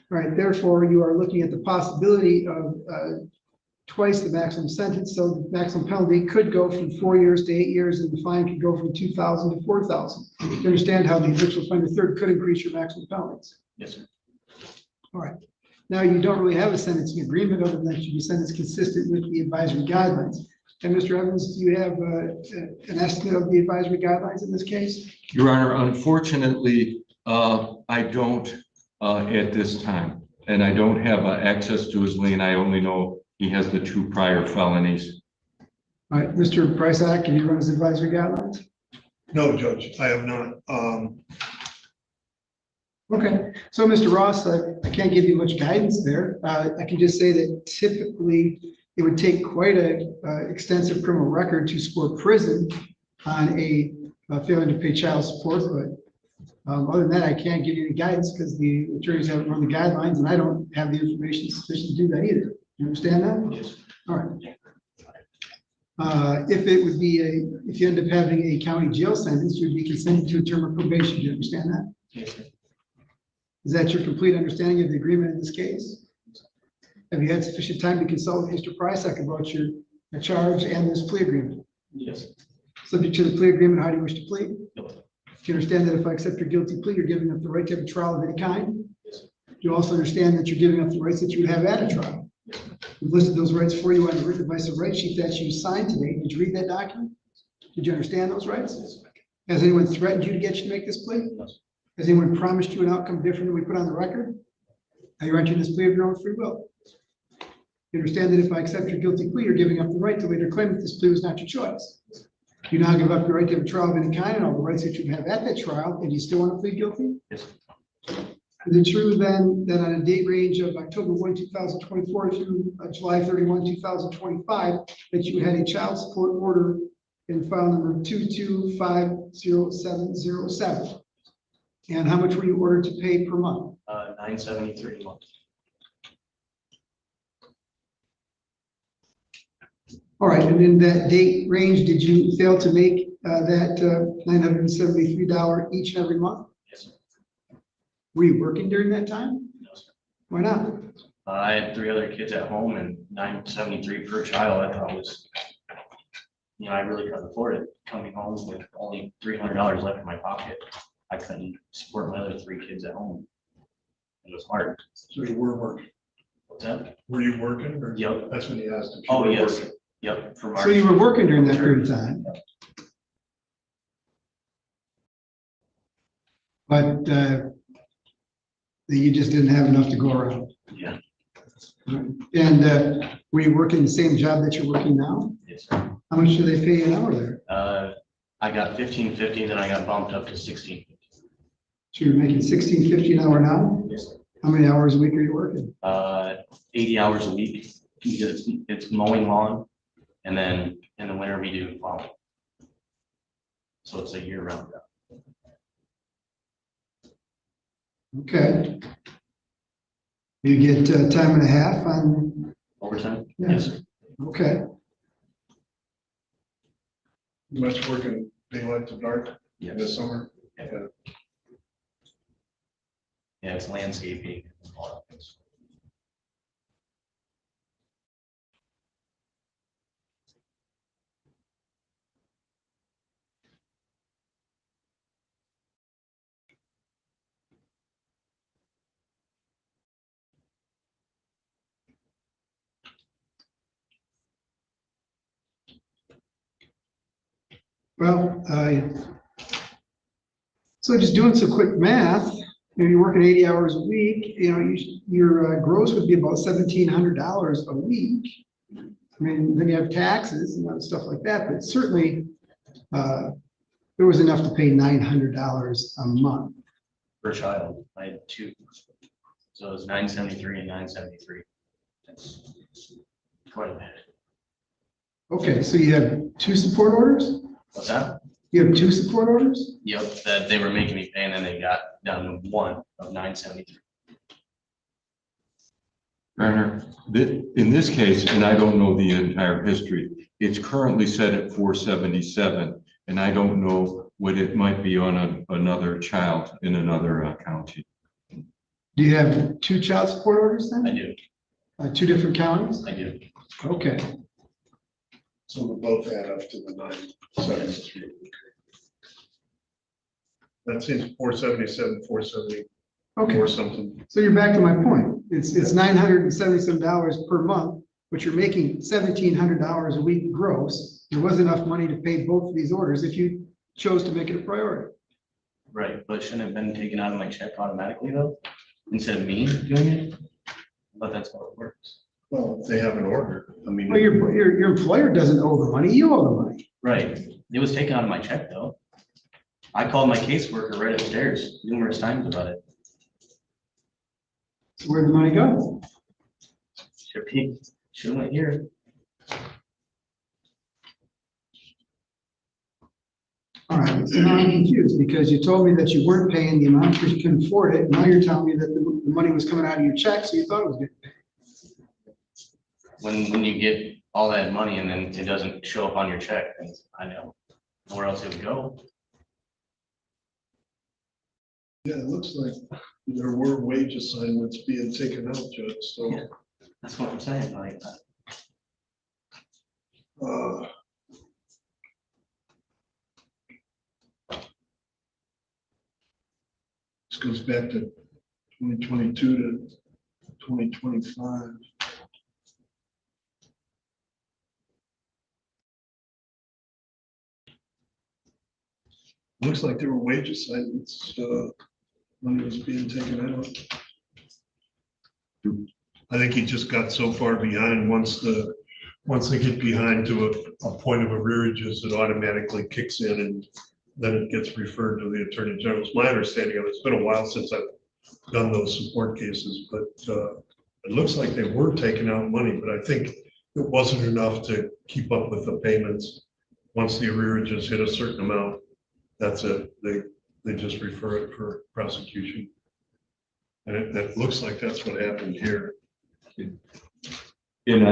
K: All right, therefore, you are looking at the possibility of twice the maximum sentence. So the maximum penalty could go from 4 years to 8 years, and the fine could go from 2,000 to 4,000. You understand how the habitual offender third could increase your maximum penalties?
I: Yes, sir.
K: All right. Now, you don't really have a sentencing agreement other than that you be sentenced consistent with the advisory guidelines. And Mr. Evans, do you have an estimate of the advisory guidelines in this case?
L: Your Honor, unfortunately, I don't at this time, and I don't have access to his lien. I only know he has the 2 prior felonies.
K: All right, Mr. Prysock, can you run his advisory guidelines?
M: No, Judge, I have not.
K: Okay, so Mr. Ross, I can't give you much guidance there. I can just say that typically it would take quite a extensive criminal record to score prison on a failing to pay child support, but other than that, I can't give you any guidance because the attorneys haven't run the guidelines and I don't have the information sufficient to do that either. You understand that? Yes. All right. If it would be if you end up having a county jail sentence, you'd be consenting to a term of probation. Do you understand that?
I: Yes, sir.
K: Is that your complete understanding of the agreement in this case? Have you had sufficient time to consult with Mr. Prysock about your charge and this plea agreement?
I: Yes.
K: Subject to the plea agreement, how do you wish to plead?
I: No.
K: Do you understand that if I accept your guilty plea, you're giving up the right to have a trial of any kind?
I: Yes.
K: Do you also understand that you're giving up the rights that you would have at a trial?
I: Yes.
K: We've listed those rights for you on the written advice of rights sheet that you signed today. Did you read that document? Did you understand those rights?
I: Yes.
K: Has anyone threatened you to get you to make this plea?
I: Yes.
K: Has anyone promised you an outcome different than we put on the record? Are you entering this plea of your own free will? You understand that if I accept your guilty plea, you're giving up the right to later claim that this plea was not your choice. You now give up your right to have a trial of any kind and all the rights that you have at that trial, and you still want to plead guilty?
I: Yes.
K: Is it true then that on a date range of October 1, 2024 through July 31, 2025, that you had a child support order in file number 2250707? And how much were you ordered to pay per month?
I: $973 a month.
K: All right, and in that date range, did you fail to make that $973 each and every month?
I: Yes, sir.
K: Were you working during that time?
I: No, sir.
K: Why not?
I: I had 3 other kids at home and $973 per child. I thought was, I really couldn't afford it. Coming home with only $300 left in my pocket, I couldn't support my other 3 kids at home. It was hard.
M: So you were working.
I: What's that?
M: Were you working or?
I: Yep.
M: That's when he asked. if you
I: Oh,
M: were
I: yes.
M: working.
I: Yep. For
K: So you were working during that period of time. But you just didn't have enough to go around.
I: Yeah.
K: And were you working the same job that you're working now?
I: Yes, sir.
K: How much do they pay you an hour there?
I: I got $15.50, then I got bumped up to $16.50.
K: So you're making $16.50 an hour now?
I: Yes, sir.
K: How many hours a week are you working?
I: 80 hours a week. It's mowing lawn, and then in the winter we do plowing. So it's a year-round job.
K: Okay. You get time and a half on,
I: Overtime?
K: Yeah.
I: Yes, sir.
K: okay.
M: You must work in daylight to dark in the
I: Yes.
M: summer.
I: Yeah. Yeah, it's landscaping.
K: Well, so just doing some quick math, you're working 80 hours a week, your gross would be about $1,700 a week. I mean, then you have taxes and other stuff like that, but certainly there was enough to pay $900 a month.
I: Per child, I had 2. So it was $973 and $973. That's quite a bit.
K: Okay, so you have 2 support orders?
I: What's that?
K: You have 2 support orders?
I: Yep, that they were making me pay, and then they got down to 1 of $973.
L: Turner, in this case, and I don't know the entire history, it's currently set at 477, and I don't know what it might be on another child in another county.
K: Do you have 2 child support orders then?
I: I do,
K: 2 different counties?
I: I do.
K: Okay.
M: So we both add up to the 973. That seems 477, 470,
K: Okay.
M: or something.
K: So you're back to my point. It's $977 per month, but you're making $1,700 a week gross. There was enough money to pay both of these orders if you chose to make it a priority.
I: Right, but shouldn't it have been taken out of my check automatically though, instead of me doing it? But that's how it works.
M: Well, if they have an order, I mean.
K: Well, your employer doesn't owe the money, you owe the money.
I: Right, it was taken out of my check though. I called my caseworker right upstairs numerous times about it.
K: So where'd the money go?
I: Should went here.
K: right, so now I'm confused, because you told me that you weren't paying the amount because you couldn't afford it. Now you're telling me that the money was coming out of your check, so you thought it was good.
I: When you get all that money and then it doesn't show up on your check, then I know where else it would go.
M: Yeah, it looks like there were wage assignments being taken out, Judge, so.
I: Yeah. That's what I'm saying, like,
M: This goes back to 2022 to 2025. Looks like there were wage assignments, money was being taken out. I think he just got so far behind, once they get behind to a point of arrearages, it automatically kicks in and then it gets referred to the Attorney General. It's my understanding of it. It's been a while since I've done those support cases, but it looks like they were taking out money, but I think it wasn't enough to keep up with the payments. Once the arrearages hit a certain amount, that's it. They just refer it for prosecution. And it looks like that's what happened here.
L: And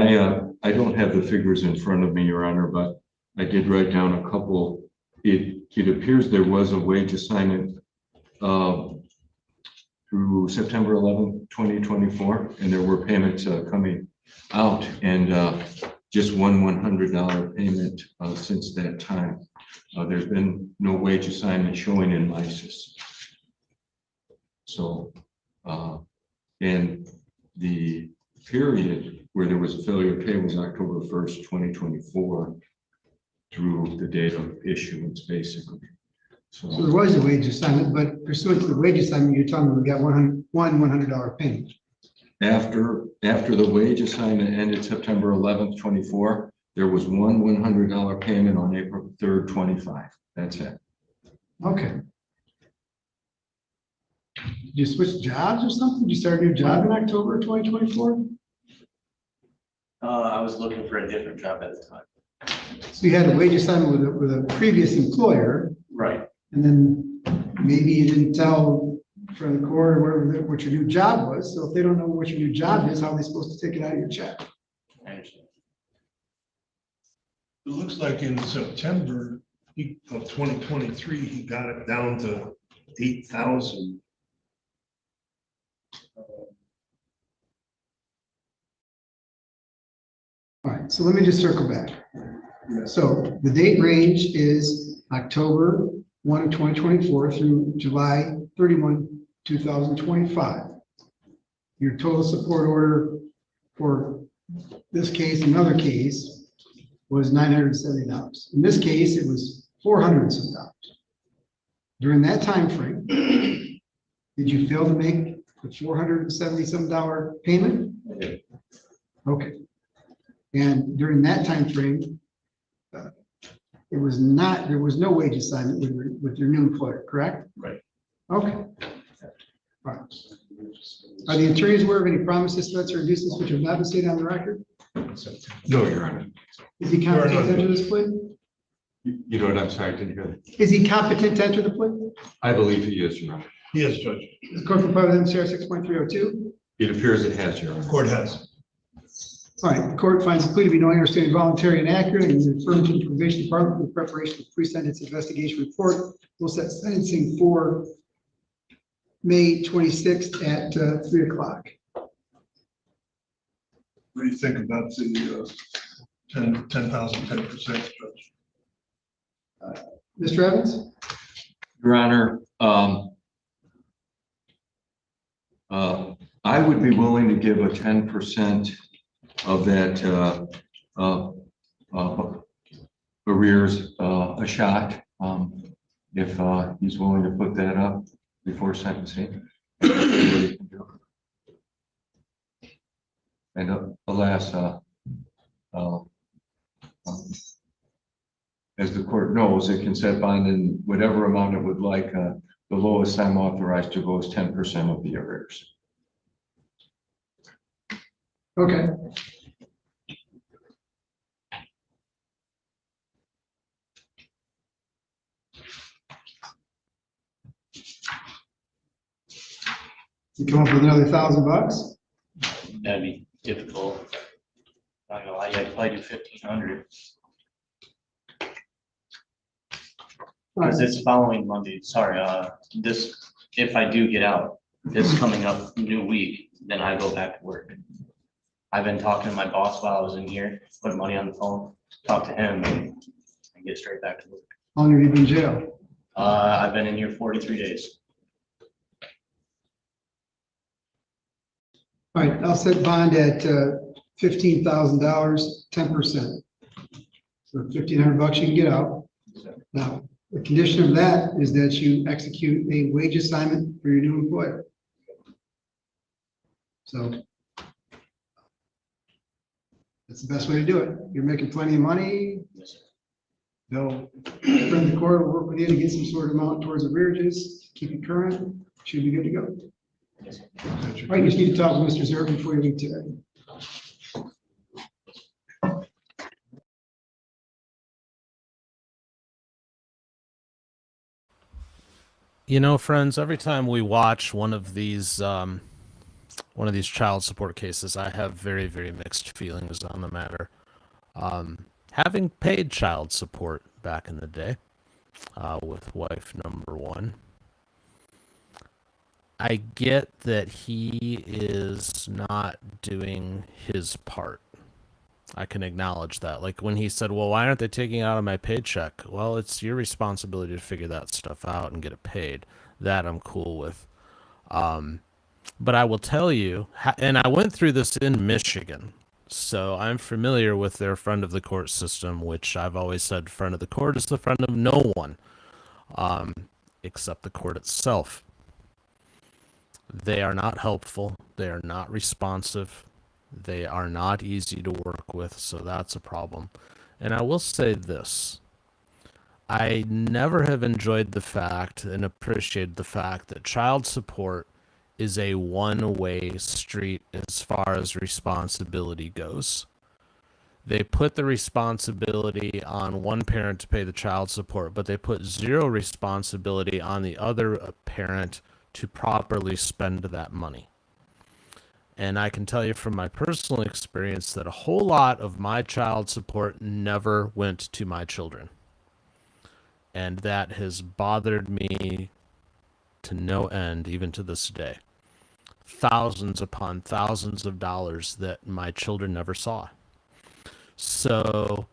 L: I don't have the figures in front of me, Your Honor, but I did write down a couple. It appears there was a wage assignment through September 11th, 2024, and there were payments coming out, and just one $100 payment since that time. There's been no wage assignment showing in my system. So, and the period where there was a failure to pay was October 1st, 2024 through the date of issuance, basically.
K: So there was a wage assignment, but pursuant to the wage assignment, you're telling me we got one $100 payment.
L: After the wage assignment ended September 11th, 24, there was one $100 payment on April 3rd, 25. That's it.
K: Okay. Did you switch jobs or something? Did you start a new job in October of 2024?
I: I was looking for a different job at the time.
K: So you had a wage assignment with a previous employer,
I: Right.
K: and then maybe you didn't tell from the court or whatever what your new job was. So if they don't know what your new job is, how are they supposed to take it out of your check?
I: I understand.
M: It looks like in September of 2023, he got it down to 8,000.
K: All right, so let me just circle back. So the date range is October 1 of 2024 through July 31, 2025. Your total support order for this case, another case, was $970. In this case, it was $400 and some dollars. During that time frame, did you fail to make the $470 some payment? Okay. And during that time frame, there was no wage assignment with your new employer, correct?
I: Right.
K: Okay. All right. Are the attorneys aware of any promises, threats, or inducements which have not been stated on the record?
L: No, Your Honor.
K: Is he competent to enter this plea?
L: You know what? I'm sorry, didn't hear that.
K: Is he competent to enter the plea?
L: I believe he is, Your Honor.
M: He is, Judge.
K: Is the court comply with MCR 6.302?
L: It appears it has, Your Honor.
M: Court has.
K: All right, the court finds the plea to be knowing, understanding, voluntary, and accurate, and is referring to the probation department with preparation of pre-sentence investigation report. We'll set sentencing for May 26th at 3 o'clock.
M: What do you think about the 10,000, 10%, Judge?
K: Mr. Evans?
L: Your Honor, I would be willing to give a 10% of that arrears a shot, if he's willing to put that up before sentencing. And alas, as the court knows, it can set bond in whatever amount it would like. The lowest I'm authorized to go is 10% of the arrears.
K: Okay. You come up with another $1,000?
I: That'd be difficult. Not gonna lie, I'd probably do 1,500. Because it's following Monday, sorry, if I do get out, this coming up new week, then I go back to work. I've been talking to my boss while I was in here, put money on the phone, talk to him and get straight back to work.
K: How long have you been in jail?
I: I've been in here 43 days.
K: All right, I'll set bond at $15,000, 10%. So $1,500 you can get out. Now, the condition of that is that you execute a wage assignment for your new employer. So that's the best way to do it. You're making plenty of money. They'll, friend the court will work with you to get some sort of amount towards the arrearages, keep it current, should be good to go. All right, you just need to talk with Mr. Zerb before you leave today.
A: You know, friends, every time we watch one of these child support cases, I have very, very mixed feelings on the matter. Having paid child support back in the day with wife number one, I get that he is not doing his part. I can acknowledge that. Like when he said, well, why aren't they taking it out of my paycheck? Well, it's your responsibility to figure that stuff out and get it paid. That I'm cool with. But I will tell you, and I went through this in Michigan, so I'm familiar with their friend of the court system, which I've always said friend of the court is the friend of no one, except the court itself. They are not helpful. They are not responsive. They are not easy to work with, so that's a problem. And I will say this. I never have enjoyed the fact and appreciated the fact that child support is a one-way street as far as responsibility goes. They put the responsibility on one parent to pay the child support, but they put zero responsibility on the other parent to properly spend that money. And I can tell you from my personal experience that a whole lot of my child support never went to my children. And that has bothered me to no end, even to this day. Thousands upon thousands of dollars that my children never saw. So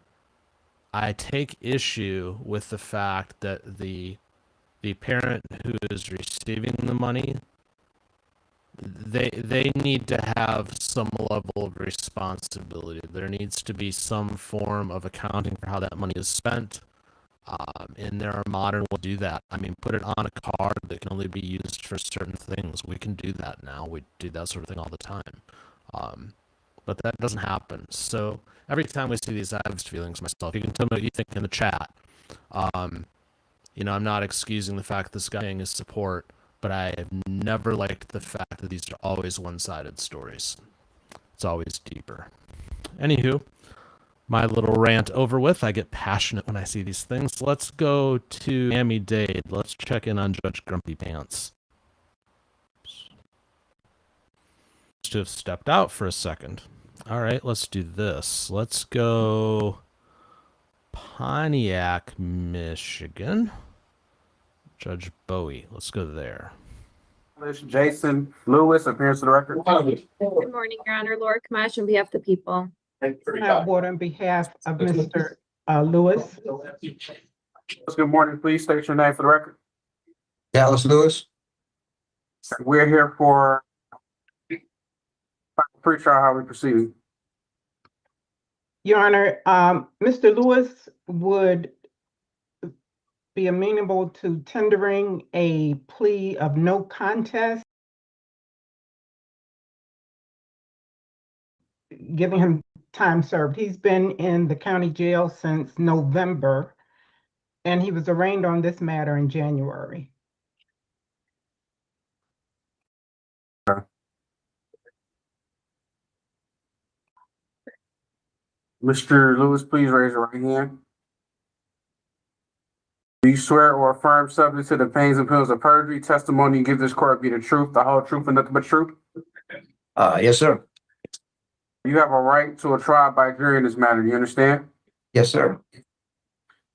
A: I take issue with the fact that the parent who is receiving the money, they need to have some level of responsibility. There needs to be some form of accounting for how that money is spent. And there are modern ways to do that. I mean, put it on a card that can only be used for certain things. We can do that now. We do that sort of thing all the time. But that doesn't happen. So every time we see these, I have feelings myself. You can tell me what you think in the chat. You know, I'm not excusing the fact this guy paying his support, but I have never liked the fact that these are always one-sided stories. It's always deeper. Anywho, my little rant over with. I get passionate when I see these things. Let's go to Miami-Dade. Let's check in on Judge Grumpy Pants. To have stepped out for a second. All right, let's do this. Let's go Pontiac, Michigan. Judge Bowie. Let's go there.
E: Jason Lewis, appearance to the record.
N: Good morning, Your Honor. Laura Kamash on behalf of the people.
F: Board on behalf of Mr. Lewis.
E: Good morning. Please state your name for the record.
B: Dallas Lewis.
E: We're here for pre-trial. How we proceeding?
F: Your Honor, Mr. Lewis would be amenable to tendering a plea of no contest, giving him time served. He's been in the county jail since November, and he was arraigned on this matter in January.
E: Mr. Lewis, please raise your right hand. Do you swear or affirm subject to the pains and penalties of perjury, testimony you give this court be the truth, the whole truth, and nothing but truth?
O: Yes, sir.
E: You have a right to a trial by jury in this matter. Do you understand?
O: Yes, sir.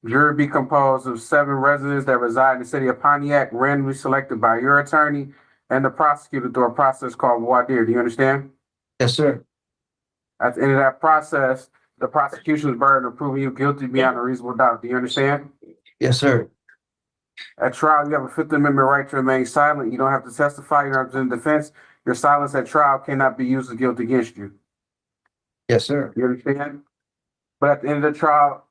E: Jury be composed of 7 residents that reside in the city of Pontiac, randomly selected by your attorney and the prosecutor through a process called voir dire. Do you understand?
O: Yes, sir.
E: At the end of that process, the prosecution's burden of proving you guilty beyond a reasonable doubt. Do you understand?
O: Yes, sir.
E: At trial, you have a Fifth Amendment right to remain silent. You don't have to testify. You don't have to present defense. Your silence at trial cannot be used as guilt against you.
O: Yes, sir.
E: You understand? But at the end of the trial,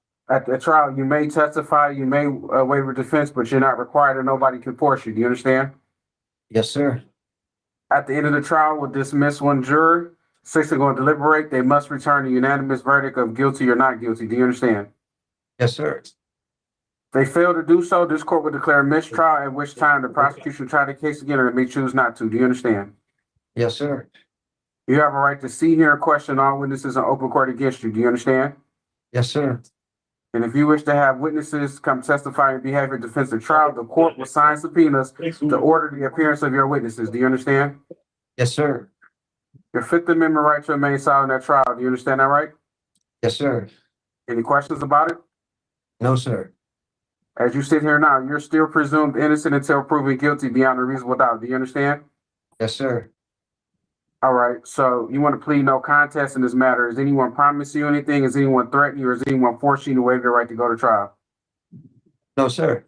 E: you may testify, you may waive defense, but you're not required and nobody can force you. Do you understand?
O: Yes, sir.
E: At the end of the trial, we'll dismiss one juror. 6 are going to deliberate. They must return a unanimous verdict of guilty or not guilty. Do you understand?
O: Yes, sir.
E: If they fail to do so, this court will declare a mistrial, at which time the prosecution will try the case again or may choose not to. Do you understand?
O: Yes, sir.
E: You have a right to see, hear, and question all witnesses in open court against you. Do you understand?
O: Yes, sir.
E: And if you wish to have witnesses come testify in behalf of your defense at trial, the court will sign subpoenas to order the appearance of your witnesses. Do you understand?
O: Yes, sir.
E: Your Fifth Amendment right to remain silent at trial. Do you understand that right?
O: Yes, sir.
E: Any questions about it?
O: No, sir.
E: As you sit here now, you're still presumed innocent until proven guilty beyond a reasonable doubt. Do you understand?
O: Yes, sir.
E: All right. So you want to plead no contest in this matter. Has anyone promised you anything? Has anyone threatened you, or has anyone forced you to waive your right to go to trial?
O: No, sir.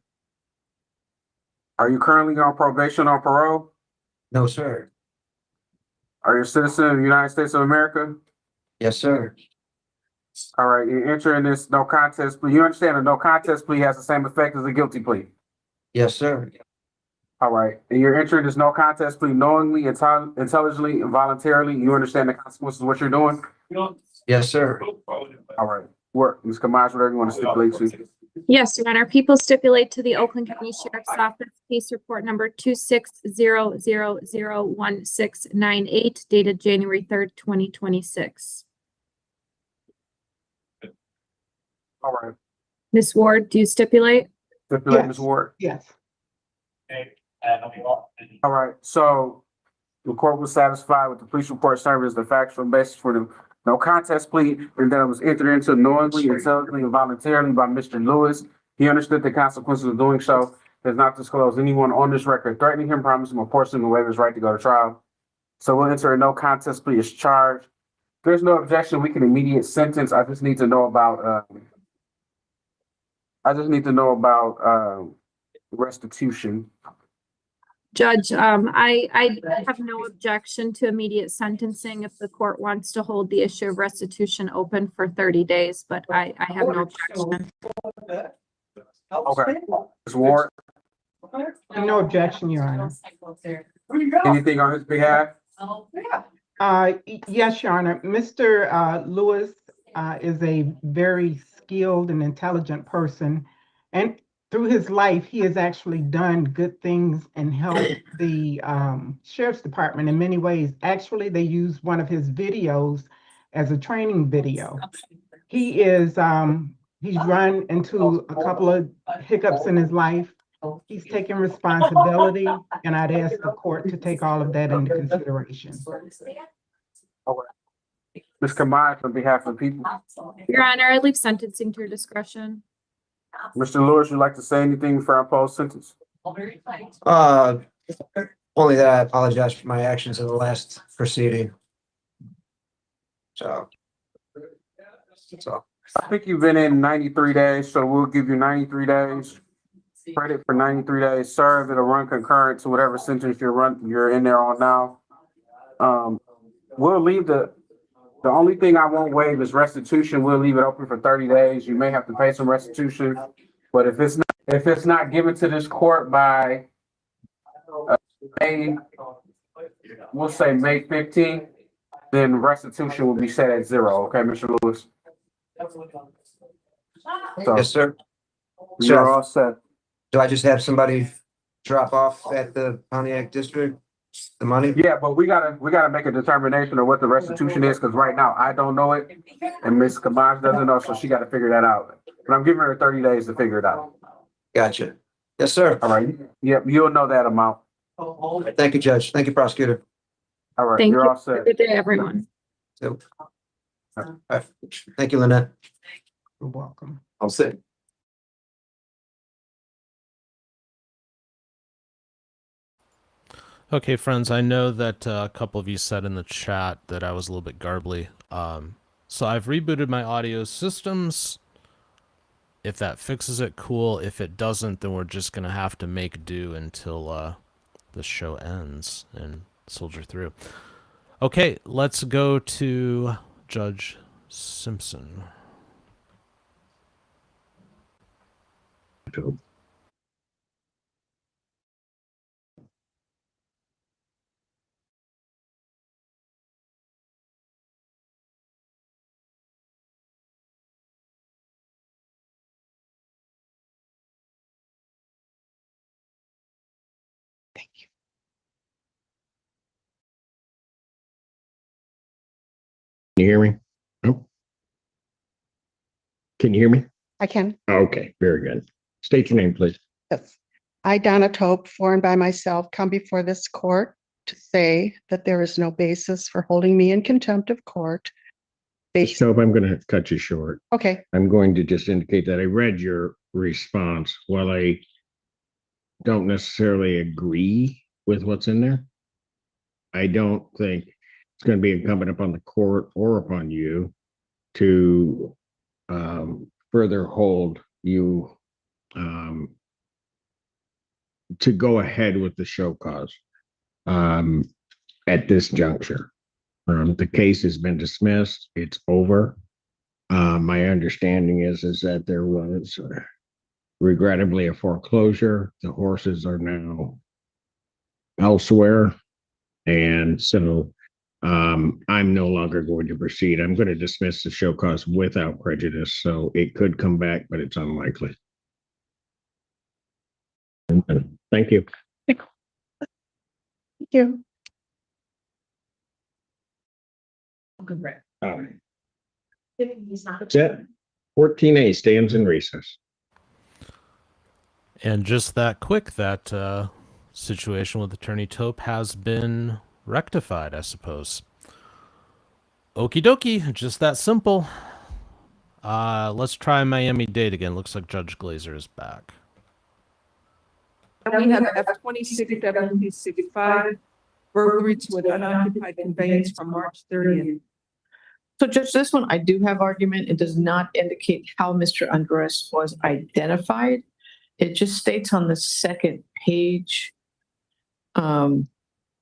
E: Are you currently on probation or parole?
O: No, sir.
E: Are you a citizen of the United States of America?
O: Yes, sir.
E: All right. You're entering this no contest plea. You understand a no contest plea has the same effect as a guilty plea?
O: Yes, sir.
E: All right. And you're entering this no contest plea knowingly, intelligently, and voluntarily. You understand the consequences of what you're doing?
O: Yes, sir.
E: All right. Work. Ms. Kamaj, whatever you want to stipulate to.
N: Yes, Your Honor. People stipulate to the Oakland County Sheriff's Office case report number 26001698 dated January 3rd, 2026.
E: All right.
N: Ms. Ward, do you stipulate?
E: Stipulate,
F: Yes.
E: Ms. Ward.
F: Yes.
E: All right. So the court was satisfied with the police report serving as the factual basis for the no contest plea, and that it was entered into knowingly, intelligently, and voluntarily by Mr. Lewis. He understood the consequences of doing so. Does not disclose anyone on this record threatening him, promising him, or forcing him to waive his right to go to trial. So we'll enter a no contest plea as charged. If there's no objection, we can immediate sentence. I just need to know about restitution.
N: Judge, I have no objection to immediate sentencing if the court wants to hold the issue of restitution open for 30 days, but I have no objection.
E: Okay. Ms. Ward,
F: No objection, Your Honor.
E: anything on his behalf?
F: Yes, Your Honor. Mr. Lewis is a very skilled and intelligent person, and through his life, he has actually done good things and helped the Sheriff's Department in many ways. Actually, they use one of his videos as a training video. He is, he's run into a couple of hiccups in his life. He's taken responsibility, and I'd ask the court to take all of that into consideration.
E: Ms. Kamaj, on behalf of the people.
N: Your Honor, I leave sentencing to your discretion.
E: Mr. Lewis, you'd like to say anything before I impose sentence?
O: Only that I apologize for my actions in the last proceeding. So. That's all.
E: I think you've been in 93 days, so we'll give you 93 days. Credit for 93 days served. It'll run concurrent to whatever sentence you're in there on now. We'll leave the only thing I won't waive is restitution. We'll leave it open for 30 days. You may have to pay some restitution, but if it's not given to this court by May, we'll say May 15th, then restitution will be set at 0. Okay, Mr. Lewis? So,
O: Yes, sir.
E: you're all set.
O: Do I just have somebody drop off at the Pontiac district, the money?
E: Yeah, but we gotta make a determination of what the restitution is, because right now I don't know it, and Ms. Kamaj doesn't know, so she gotta figure that out. But I'm giving her 30 days to figure it out.
O: Gotcha. Yes, sir.
E: All right, yep, you'll know that amount.
O: Thank you, Judge. Thank you, prosecutor.
E: All right,
N: Thank
E: you're
N: you.
E: all set.
N: Good day, everyone.
O: So, thank you, Lynette.
F: You're welcome.
O: I'll sit.
A: Okay, friends, I know that a couple of you said in the chat that I was a little bit garbly. So I've rebooted my audio systems. If that fixes it, cool. If it doesn't, then we're just going to have to make do until the show ends and soldier through. Okay, let's go to Judge Simpson.
P: Can you hear me? Oh. Can you hear me?
Q: I can.
P: Okay, very good. State your name, please.
Q: Yes. I, Donna Tope, for and by myself, come before this court to say that there is no basis for holding me in contempt of court.
P: Ms. Tope, I'm going to cut you short.
Q: Okay.
P: I'm going to just indicate that I read your response. While I don't necessarily agree with what's in there, I don't think it's going to be incumbent upon the court or upon you to further hold you to go ahead with the show cause at this juncture. The case has been dismissed. It's over. My understanding is that there was regrettably a foreclosure. The horses are now elsewhere. And so I'm no longer going to proceed. I'm going to dismiss the show cause without prejudice. So it could come back, but it's unlikely. Thank you.
Q: Thank you.
P: All right. That's it. 14A stands in recess.
A: And just that quick, that situation with Attorney Tope has been rectified, I suppose. Okie dokie, just that simple. Let's try Miami-Dade again. Looks like Judge Glazer is back.
R: We have F-26-1765, burglary to an unoccupied conveyance from March 30th.
S: So Judge, this one, I do have argument. It does not indicate how Mr. Andres was identified. It just states on the second page that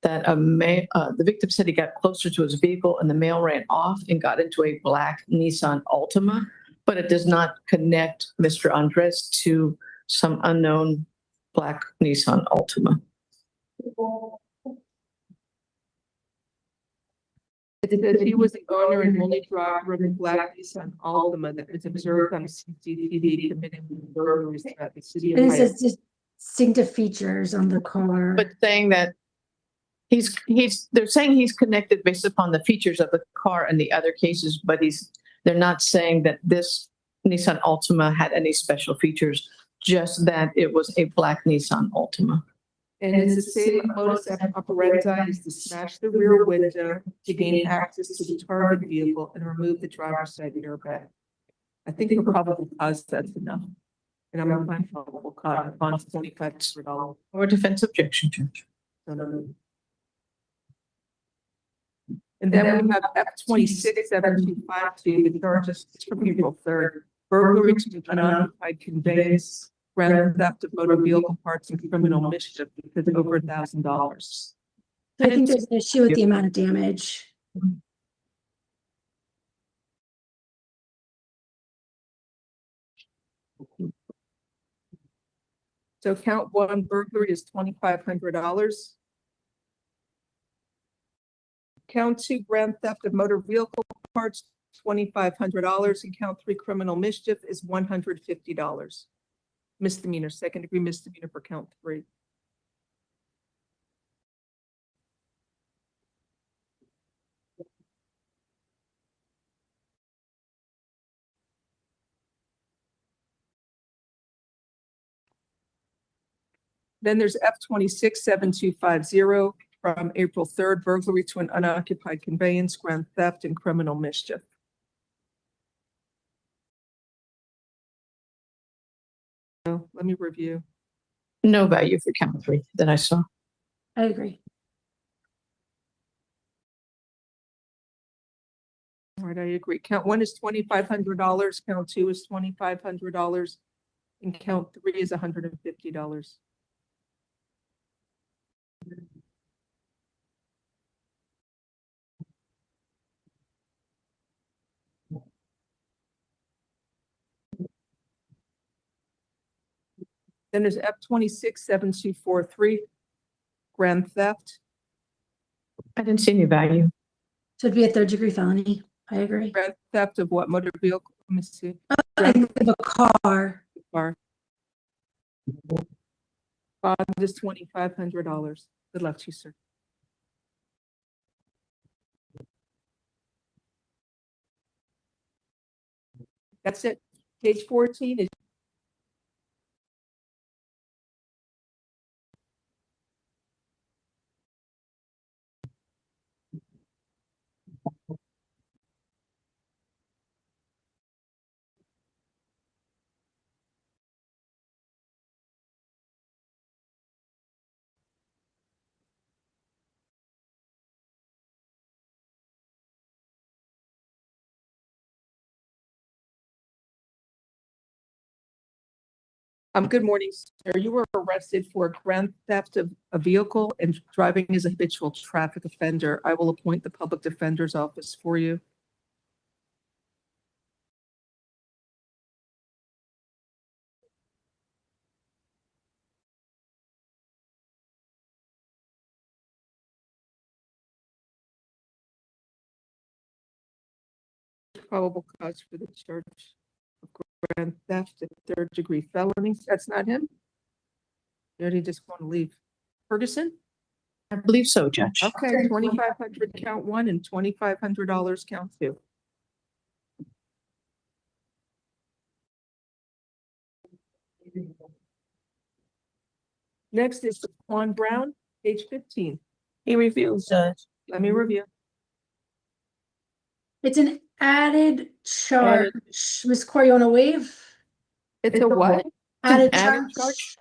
S: the victim said he got closer to his vehicle and the male ran off and got into a black Nissan Altima, but it does not connect Mr. Andres to some unknown black Nissan Altima.
R: It says he was the owner and only driver of the black Nissan Altima that was observed on CCTV committing burglaries throughout the city of
D: And it
R: Miami.
D: says distinctive features on the car.
S: But saying that they're saying he's connected based upon the features of the car and the other cases, but they're not saying that this Nissan Altima had any special features, just that it was a black Nissan Altima.
R: And it's the same modus operandi as to smash the rear window to gain access to the target vehicle and remove the driver's side airbag. I think for probable cause that's enough. And I'm applying for probable cause on $2,500.
S: Or defense objection, Judge.
R: And then we have F-26-7252, the charges from April 3rd, burglary to an unoccupied conveyance, grand theft of motor vehicle parts and criminal mischief because over $1,000.
D: I think there's an issue with the amount of damage.
R: So count one, burglary is $2,500. Count two, grand theft of motor vehicle parts, $2,500, and count three, criminal mischief is $150. Misdemeanor, second degree misdemeanor for count three. Then there's F-26-7250 from April 3rd, burglary to an unoccupied conveyance, grand theft, and criminal mischief. So let me review.
S: No value for count 3 that I saw.
D: I agree.
R: All right, I agree. Count 1 is $2,500, count 2 is $2,500, and count 3 is $150. Then there's F-26-7243, grand theft.
S: I didn't see any value.
D: So it'd be a third-degree felony. I agree.
R: Grand theft of what motor vehicle? Let me see.
D: The car.
R: Car. Bond is $2,500. Good luck to you, sir. That's it. Page 14 is. Good morning, sir. You were arrested for grand theft of a vehicle and driving as a habitual traffic offender. I will appoint the public defender's office for you. Probable cause for the charge of grand theft and third-degree felonies. That's not him? Or did he just want to leave? Ferguson?
S: I believe so, Judge.
R: Okay, 2,500 count 1 and $2,500 count 2. Next is Quan Brown, page 15.
S: He reviews, Judge.
R: Let me review.
D: It's an added charge. Ms. Coriona waive?
R: It's a what?
D: Added
S: Added
D: charge.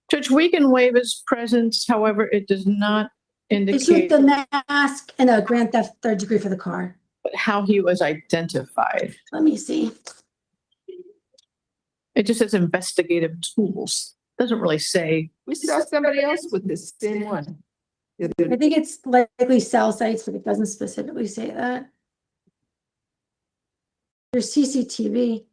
S: Judge, we can waive his presence, however, it does not
D: It's with
S: indicate
D: the mask and a grand theft third degree for the car.
S: how he was identified.
D: Let me see.
S: It just says investigative tools. Doesn't really say.
R: We saw somebody else with this same one.
D: I think it's likely cell sites, but it doesn't specifically say that. There's CCTV.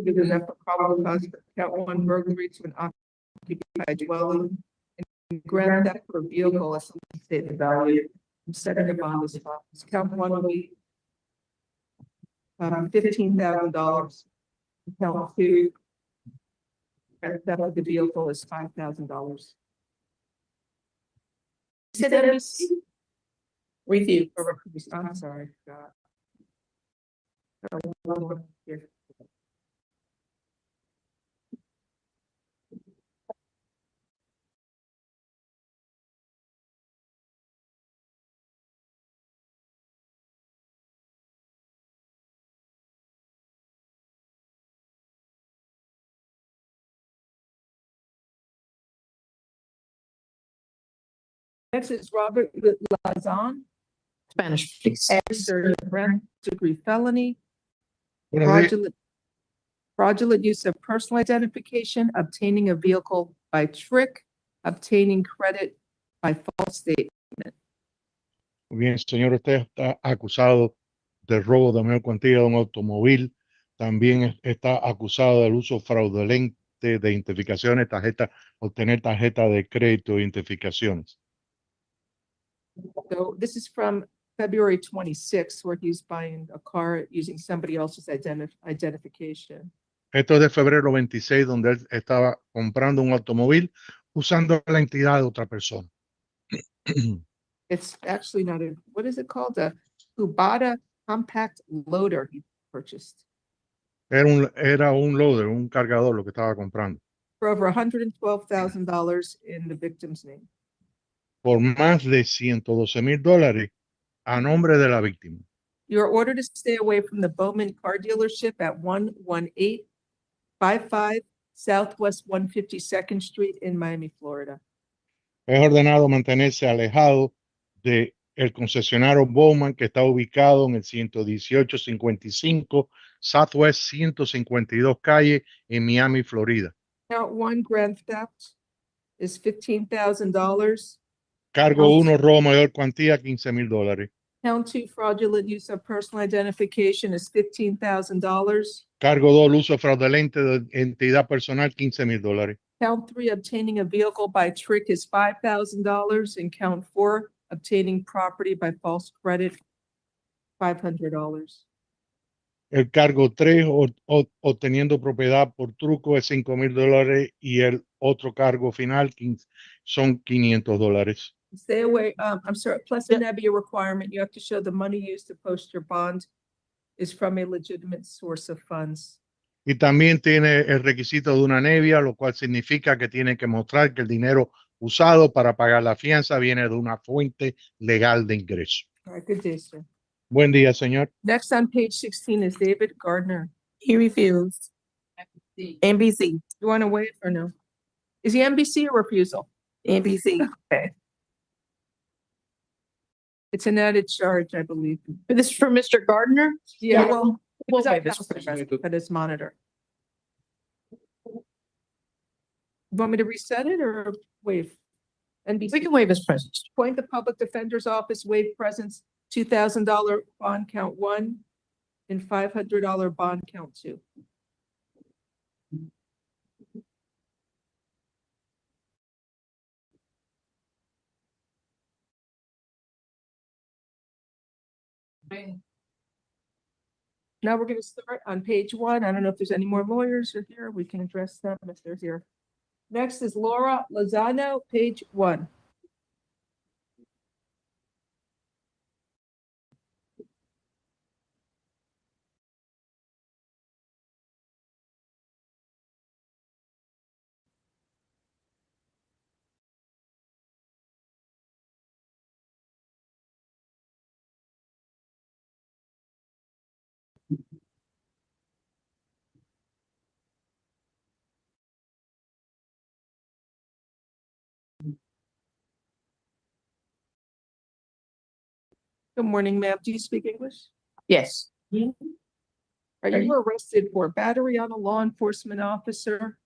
R: Because that's a probable cause for count 1 burglary to an occupied dwelling and grand theft for a vehicle as stated value. I'm setting a bond as follows. Count 1 will be $15,000. Count 2, grand theft of the vehicle is $5,000. Said NBC?
S: Review.
R: I'm sorry. God. Here. Next is Robert Lazon.
S: Spanish, please.
R: Grand degree felony. Fraudulent use of personal identification, obtaining a vehicle by trick, obtaining credit by false statement.
T: Bien, señor, usted está acusado de robo de mayor cuantía de un automóvil. También está acusado del uso fraudulento de identificaciones, obtener tarjeta de crédito e identificaciones.
R: So this is from February 26th, where he's buying a car using somebody else's identification.
T: Esto es de febrero 26, donde él estaba comprando un automóvil usando la identidad de otra persona.
R: It's actually not a, what is it called? A Kubota compact loader he purchased
T: Era un loader, un cargador lo que estaba comprando.
R: for over $112,000 in the victim's name.
T: Por más de $112,000 a nombre de la víctima.
R: You are ordered to stay away from the Bowman Car Dealership at 11855 Southwest 152nd Street in Miami, Florida.
T: Es ordenado mantenerse alejado de el concesionario Bowman que está ubicado en el 11855 Southwest 152 calle en Miami, Florida.
R: Count one, grand theft is $15,000.
T: Cargo 1, robo mayor cuantía, $15,000.
R: Count two, fraudulent use of personal identification is $15,000.
T: Cargo 2, uso fraudulento de identidad personal, $15,000.
R: Count three, obtaining a vehicle by trick is $5,000. And count four, obtaining property by false credit, $500.
T: El cargo 3, obteniendo propiedad por truco, es $5,000 y el otro cargo final son $500.
R: Stay away, I'm sorry, plus a NEBIA requirement, you have to show the money used to post your bond is from a legitimate source of funds.
T: Y también tiene el requisito de una nevia, lo cual significa que tiene que mostrar que el dinero usado para pagar la fianza viene de una fuente legal de ingreso.
R: All right, good day, sir.
T: Buen día, señor.
R: Next on page 16 is David Gardner.
S: He refused. NBC.
R: You want to wait or no? Is he NBC or refusal?
S: NBC.
R: Okay. It's an added charge, I believe.
S: This is for Mr. Gardner?
R: Yeah, well, it was
S: We'll
R: out
S: waive his
R: house
S: presence.
R: at his monitor. You want me to reset it or waive? NBC.
S: We can waive his presence.
R: Appoint the public defender's office, waive presence, $2,000 bond count 1 and $500 bond count 2. Now we're going to start on page 1. I don't know if there's any more lawyers are here. We can address them if they're here. Next is Laura Lozano, page 1. Good morning, ma'am. Do you speak English?
S: Yes.
R: Are you arrested for battery on a law enforcement officer,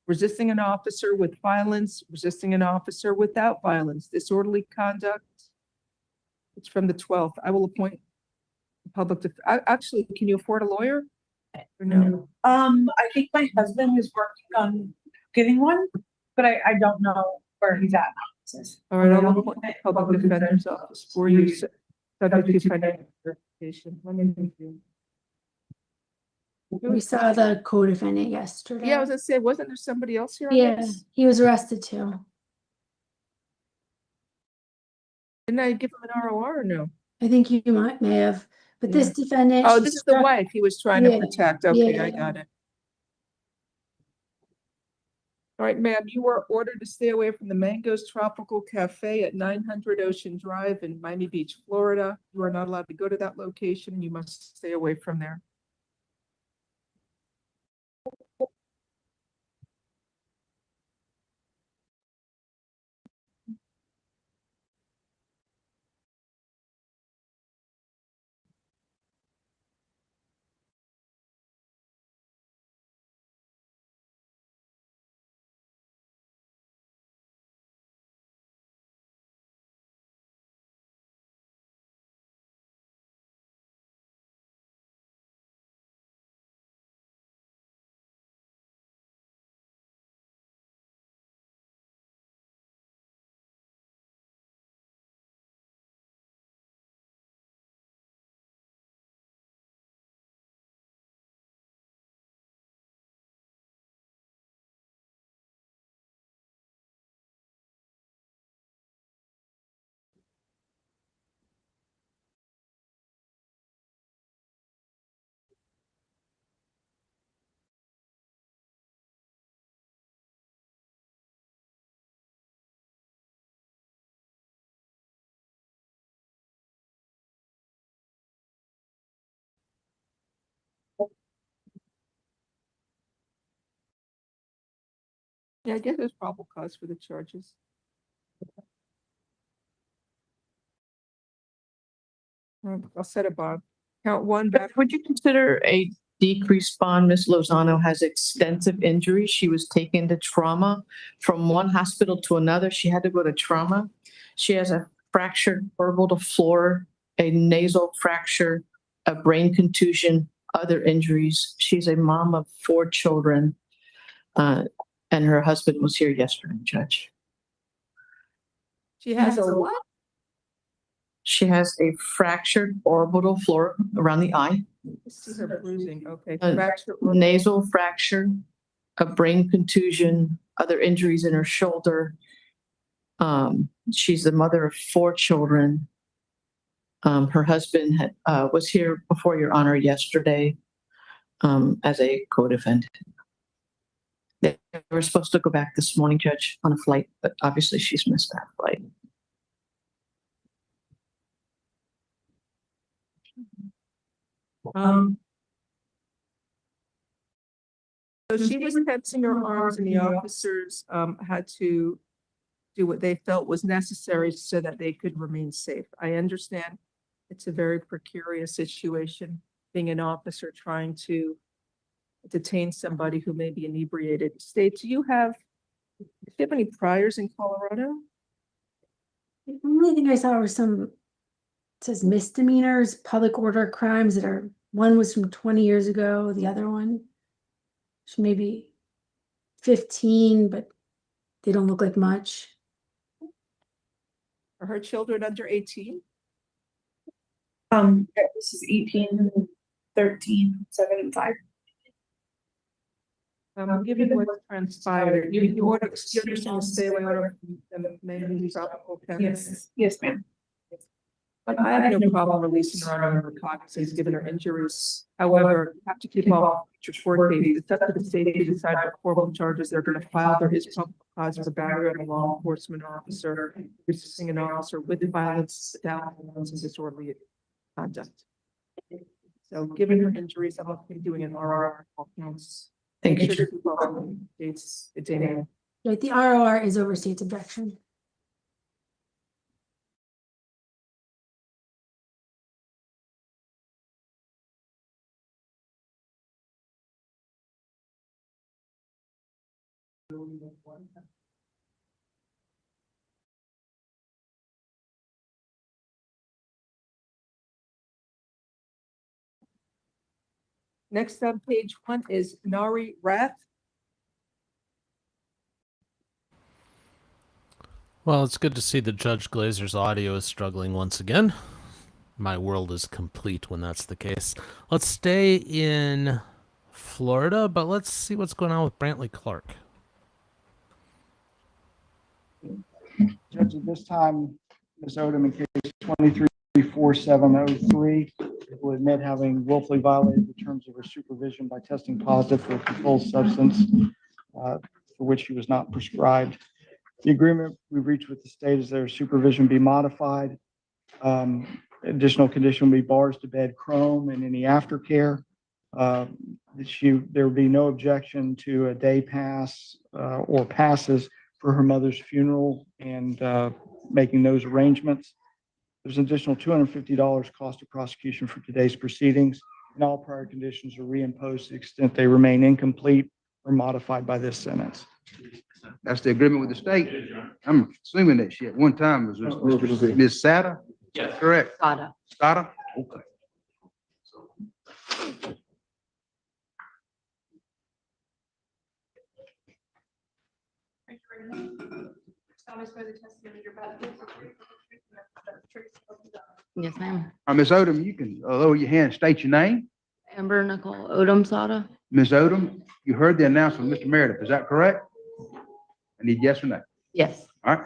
R: resisting an officer with violence, resisting an officer without violence, disorderly conduct? It's from the 12th. I will appoint a public, actually, can you afford a lawyer? Or no?
U: I think my husband is working on getting one, but I don't know where he's at.
R: All right, I'll appoint a public defender's office for you, subject to financial verification. Let me review.
V: We saw the co-defendant yesterday.
R: Yeah, I was gonna say, wasn't there somebody else here? on
V: Yeah,
R: this?
V: he was arrested too.
R: Didn't I give him an ROR or no?
V: I think you may have, but this defendant.
R: Oh,
V: she
R: this is the
V: struck-
R: wife he was trying to
V: Yeah,
R: protect. Okay, I
V: yeah.
R: got it. All right, ma'am, you are ordered to stay away from the Mangoes Tropical Cafe at 900 Ocean Drive in Miami Beach, Florida. You are not allowed to go to that location. You must stay away from there. Yeah, I guess there's probable cause for the charges. I'll set a bond. Count one back.
S: Would you consider a decreased bond? Ms. Lozano has extensive injuries. She was taken to trauma from one hospital to another. She had to go to trauma. She has a fractured orbital floor, a nasal fracture, a brain contusion, other injuries. She's a mom of 4 children. And her husband was here yesterday, Judge.
R: She has a what?
S: She has a fractured orbital floor around the eye,
R: Let's see her bruising. Okay.
S: a
R: Fracture.
S: nasal fracture, a brain contusion, other injuries in her shoulder. She's the mother of 4 children. Her husband was here before Your Honor yesterday as a co-defendant. They were supposed to go back this morning, Judge, on a flight, but obviously she's missed that flight.
R: So she was tensing her arms and the officers had to do what they felt was necessary so that they could remain safe. I understand it's a very precarious situation, being an officer trying to detain somebody who may be inebriated. State, do you have any priors in Colorado?
V: The only thing I saw were some, it says misdemeanors, public order crimes that are, one was from 20 years ago, the other one, maybe 15, but they don't look like much.
R: Are her children under 18?
C: This is 18, 13, 7, and 5.
R: Given what transpired, you want to understand the stay away order and maybe tropical
C: Yes, yes, ma'am.
R: But I have no problem releasing her on her cognizance given her injuries. However, you have to keep all future court cases. It's up to the state to decide what formal charges they're going to file. There is probable cause for battery on a law enforcement officer, resisting an officer with violence, and disorderly conduct. So given her injuries, I'm going to be doing an RR all counts.
S: Thank you.
R: Make sure to keep all dates, dating.
V: Right, the ROR is over state's objection.
R: Next on page 1 is Nari Rath.
A: Well, it's good to see that Judge Glazer's audio is struggling once again. My world is complete when that's the case. Let's stay in Florida, but let's see what's going on with Brantley Clark.
H: Judge, at this time, Ms. Odom in case 234703 will admit having willfully violated the terms of her supervision by testing positive for a controlled substance for which she was not prescribed. The agreement we reached with the state is their supervision be modified. Additional condition will be bars to bed, chrome, and any aftercare. There will be no objection to a day pass or passes for her mother's funeral and making those arrangements. There's an additional $250 cost of prosecution for today's proceedings, and all prior conditions are reimposed to the extent they remain incomplete or modified by this sentence.
W: That's the agreement with the state. I'm assuming that she at one time was Ms. Sada?
I: Yes.
W: Correct?
V: Sada.
W: Sada? Okay.
X: Yes, ma'am.
W: Ms. Odom, you can lower your hand and state your name.
X: Amber Nicole Odom Sada.
W: Ms. Odom, you heard the announcement, Mr. Meredith, is that correct? I need yes or no.
X: Yes.
W: All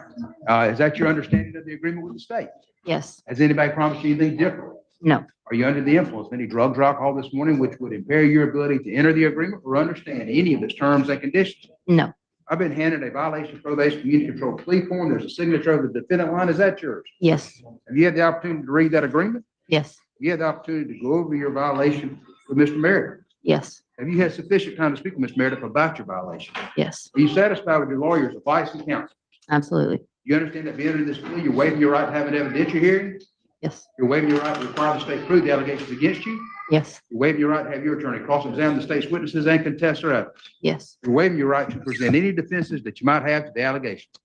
W: right. Is that your understanding of the agreement with the state?
X: Yes.
W: Has anybody promised you anything different?
X: No.
W: Are you under the influence of any drugs or alcohol this morning which would impair your ability to enter the agreement or understand any of its terms and conditions?
X: No.
W: I've been handed a violation of probation community control plea form. There's a signature of the defendant line. Is that yours?
X: Yes.
W: Have you had the opportunity to read that agreement?
X: Yes.
W: You had the opportunity to go over your violation with Mr. Meredith.
X: Yes,
W: Have you had sufficient time to speak with Ms. Meredith about your violation?
X: yes,
W: Are you satisfied with your lawyer's advice and counsel?
X: absolutely.
W: You understand that being under this plea, you're waiving your right to have an evidentiary hearing?
X: Yes,
W: You're waiving your right to require the state to prove the allegations against you?
X: yes,
W: You're waiving your right to have your attorney cross-examine the state's witnesses and contest their evidence?
X: yes,
W: You're waiving your right to present any defenses that you might have to the allegations?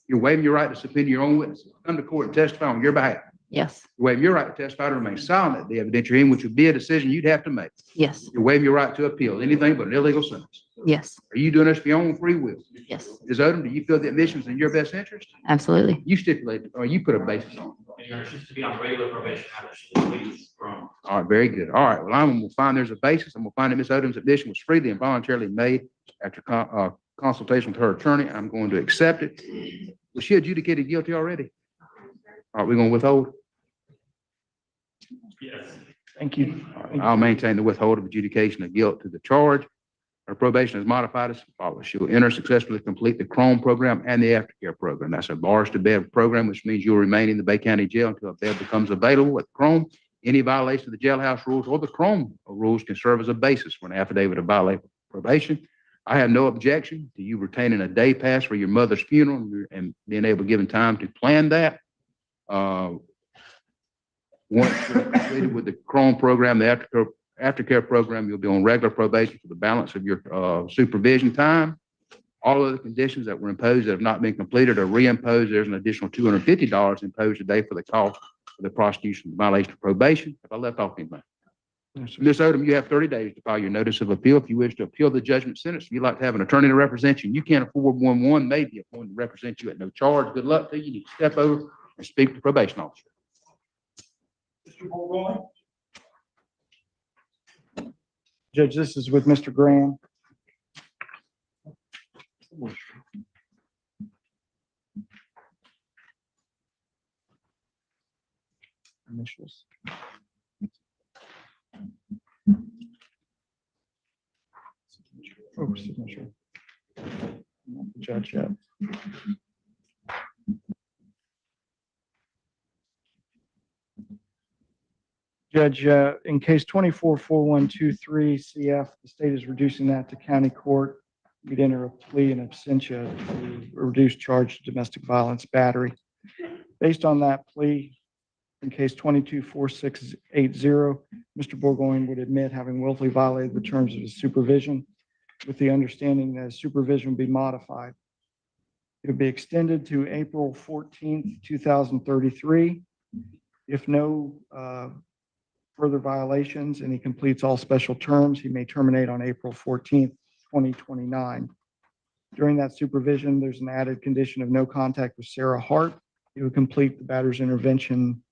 W: You're waiving your right to subpoena your own witnesses, come to court and testify on your behalf?
X: yes,
W: You're waiving your right to testify to remain silent at the evidentiary hearing, which would be a decision you'd have to make.
X: yes,
W: You're waiving your right to appeal anything but an illegal sentence.
X: yes,
W: Are you doing this for your own free will?
X: yes,
W: Ms. Odom, do you feel the admissions in your best interest?
X: absolutely.
W: You stipulated, or you put a basis on it.
I: And Your Honor, she's to be on regular probation after she pleads from.
W: All right, very good. All right, well, I'm gonna find there's a basis. I'm gonna find that Ms. Odom's admission was freely and voluntarily made after consultation with her attorney. I'm going to accept it. Was she adjudicated guilty already? All right, we're gonna withhold.
I: Yes.
H: Thank you.
W: All right, I'll maintain the withhold of adjudication of guilt to the charge. Her probation is modified as follows. She will enter successfully complete the Chrome program and the aftercare program. That's a bars to bed program, which means you'll remain in the Bay County Jail until a bed becomes available with Chrome. Any violation of the jailhouse rules or the Chrome rules can serve as a basis for an affidavit of violation probation. I have no objection to you retaining a day pass for your mother's funeral and being able to give time to plan that. Once you're completed with the Chrome program, the aftercare program, you'll be on regular probation for the balance of your supervision time. All of the conditions that were imposed that have not been completed are reimposed. There's an additional $250 imposed today for the cost of the prosecution of violation of probation. If I left off anything. Ms. Odom, you have 30 days to file your notice of appeal. If you wish to appeal the judgment sentence, if you'd like to have an attorney to represent you, you can't afford one, maybe appointed to represent you at no charge. Good luck to you. You need to step over and speak to the probation officer.
H: Judge, this is with Mr. Graham. Initials. Oh, signature. Not the judge yet. Judge, in case 244123 CF, the state is reducing that to county court. We'd enter a plea in absentia to reduce charge to domestic violence battery. Based on that plea, in case 224680, Mr. Bourgoin would admit having willfully violated the terms of his supervision with the understanding that his supervision would be modified. It would be extended to April 14th, 2033. If no further violations and he completes all special terms, he may terminate on April 14th, 2029. During that supervision, there's an added condition of no contact with Sarah Hart. He would complete the batter's intervention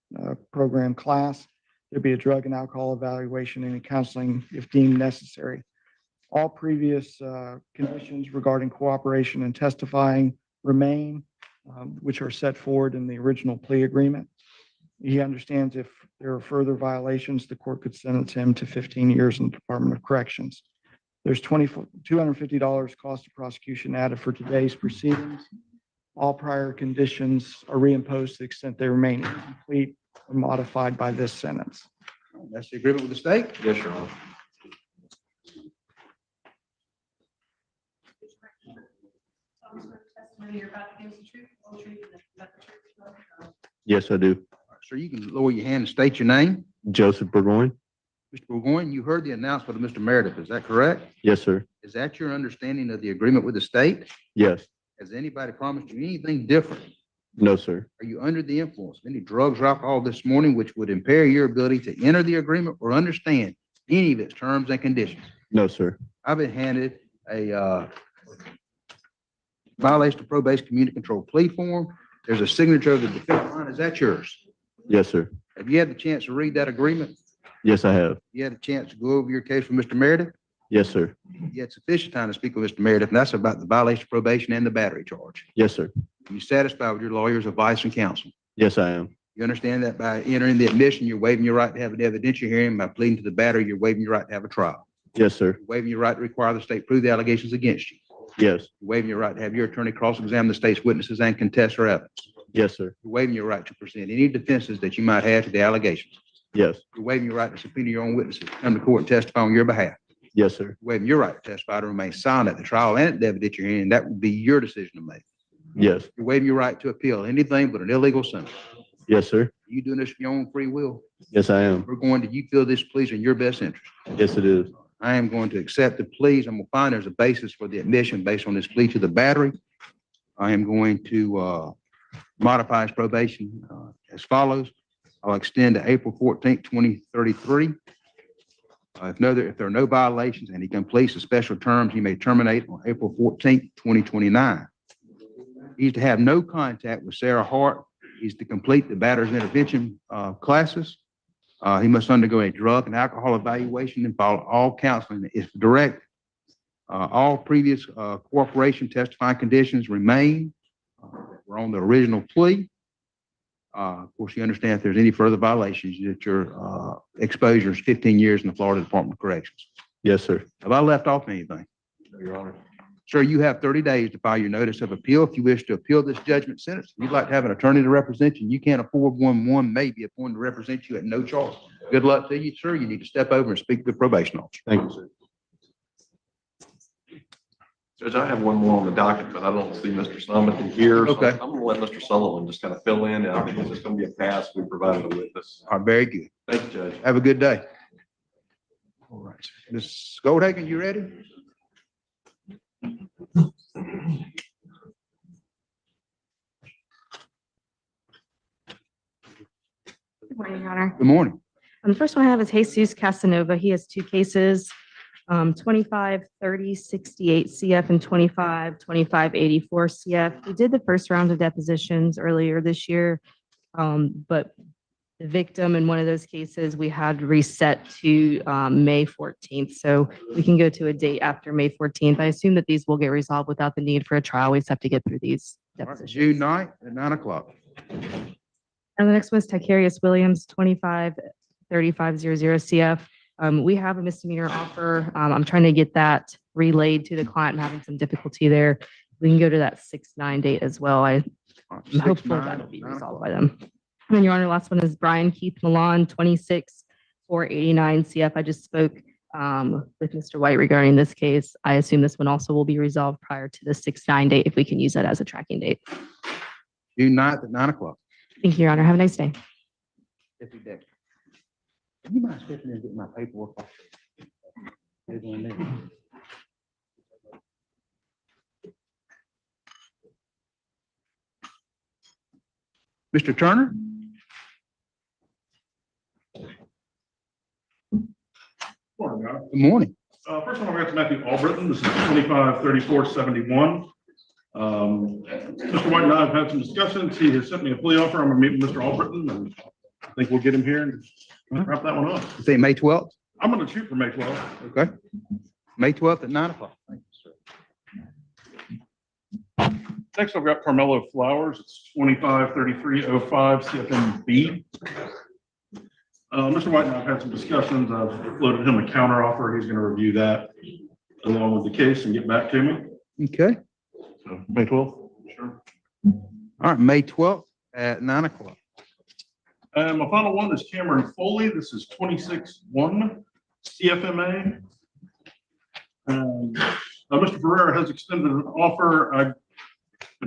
H: program class. There'd be a drug and alcohol evaluation and counseling if deemed necessary. All previous conditions regarding cooperation and testifying remain, which are set forward in the original plea agreement. He understands if there are further violations, the court could sentence him to 15 years in the Department of Corrections. There's $250 cost of prosecution added for today's proceedings. All prior conditions are reimposed to the extent they remain incomplete or modified by this sentence.
W: That's the agreement with the state?
I: Yes, Your Honor.
G: Yes, I do.
W: Sir, you can lower your hand and state your name.
G: Joseph Burgoyne?
W: Mr. Bourgoin, you heard the announcement of Mr. Meredith, is that correct?
G: Yes, sir.
W: Is that your understanding of the agreement with the state?
G: Yes.
W: Has anybody promised you anything different?
G: No, sir.
W: Are you under the influence of any drugs or alcohol this morning which would impair your ability to enter the agreement or understand any of its terms and conditions?
G: No, sir.
W: I've been handed a violation of probation community control plea form. There's a signature of the defendant line. Is that yours?
G: Yes, sir.
W: Have you had the chance to read that agreement?
G: Yes, I have.
W: You had a chance to go over your case with Mr. Meredith?
G: Yes, sir.
W: You had sufficient time to speak with Mr. Meredith, and that's about the violation of probation and the battery charge.
G: Yes, sir.
W: Are you satisfied with your lawyer's advice and counsel?
G: Yes, I am.
W: You understand that by entering the admission, you're waiving your right to have an evidentiary hearing. By pleading to the battery, you're waiving your right to have a trial.
G: Yes, sir.
W: You're waiving your right to require the state prove the allegations against you.
G: Yes.
W: You're waiving your right to have your attorney cross-examine the state's witnesses and contest their evidence.
G: Yes, sir.
W: You're waiving your right to present any defenses that you might have to the allegations.
G: Yes.
W: You're waiving your right to subpoena your own witnesses, come to court and testify on your behalf.
G: Yes, sir.
W: Waiving your right to testify to remain silent at the trial and at the evidentiary hearing, that would be your decision to make.
G: Yes.
W: You're waiving your right to appeal anything but an illegal sentence.
G: Yes, sir.
W: You doing this of your own free will?
G: Yes, I am.
W: We're going to, you feel this plea is in your best interest?
G: Yes, it is.
W: I am going to accept the pleas. I'm going to find there's a basis for the admission based on this plea to the battery. I am going to modify his probation as follows. I'll extend to April 14th, 2033. If there are no violations and he completes the special terms, he may terminate on April 14th, 2029. He's to have no contact with Sarah Hart. He's to complete the batter's intervention classes. He must undergo a drug and alcohol evaluation and follow all counseling if direct. All previous cooperation testifying conditions remain. We're on the original plea. Of course, you understand if there's any further violations that your exposure is 15 years in the Florida Department of Corrections.
G: Yes, sir.
W: Have I left off anything?
G: No, Your Honor.
W: Sir, you have 30 days to file your notice of appeal. If you wish to appeal this judgment sentence, you'd like to have an attorney to represent you, you can't afford one may be appointed to represent you at no charge. Good luck to you, sir. You need to step over and speak to the probation officer.
G: Thank you, sir.
J: Judge, I have one more on the docket, but I don't see Mr. Summit here. So
W: Okay.
J: I'm gonna let Mr. Sullivan just kind of fill in, and I think it's gonna be a pass. We provided a witness.
W: All right, very good.
J: Thank you, Judge.
W: Have a good day. All right. Ms. Goldhagen, you ready?
X: Good morning, Your Honor.
W: Good morning.
X: The first one I have is Jesus Casanova. He has two cases, 25-30-68 CF and 25-25-84 CF. He did the first round of depositions earlier this year, but the victim in one of those cases, we had reset to May 14th. So we can go to a date after May 14th. I assume that these will get resolved without the need for a trial. We just have to get through these
W: All right,
X: depositions.
W: June 9th at 9 o'clock.
X: And the next one is Ticarius Williams, 25-3500 CF. We have a misdemeanor offer. I'm trying to get that relayed to the client. I'm having some difficulty there. We can go to that 6/9 date as well. I'm hopeful that'll be resolved by them. And then Your Honor, last one is Brian Keith Milan, 26-489 CF. I just spoke with Mr. White regarding this case. I assume this one also will be resolved prior to the 6/9 date if we can use that as a tracking date.
W: June 9th at 9 o'clock.
X: Thank you, Your Honor. Have a nice day.
W: Every day. You mind stepping in and getting my paperwork off? There's one there. Mr. Turner?
K: Morning, Your Honor.
W: Good morning.
K: First one, I've got to Matthew Albritton. This is 25-34-71. Mr. White and I have had some discussions. He has sent me a plea offer. I'm gonna meet with Mr. Albritton, and I think we'll get him here and wrap that one up.
W: You say May 12th?
K: I'm gonna shoot for May 12th.
W: Okay. May 12th at 9 o'clock. Thank you, sir.
K: Next, I've got Carmelo Flowers. It's 25-33-05 CFMB. Mr. White and I have had some discussions. I've floated him a counter offer. He's gonna review that along with the case and get back to me.
W: Okay.
K: So May 12th, sure.
W: All right, May 12th at 9 o'clock.
K: And my final one is Cameron Foley. This is 26-1 CFMA. Mr. Pereira has extended an offer. I'm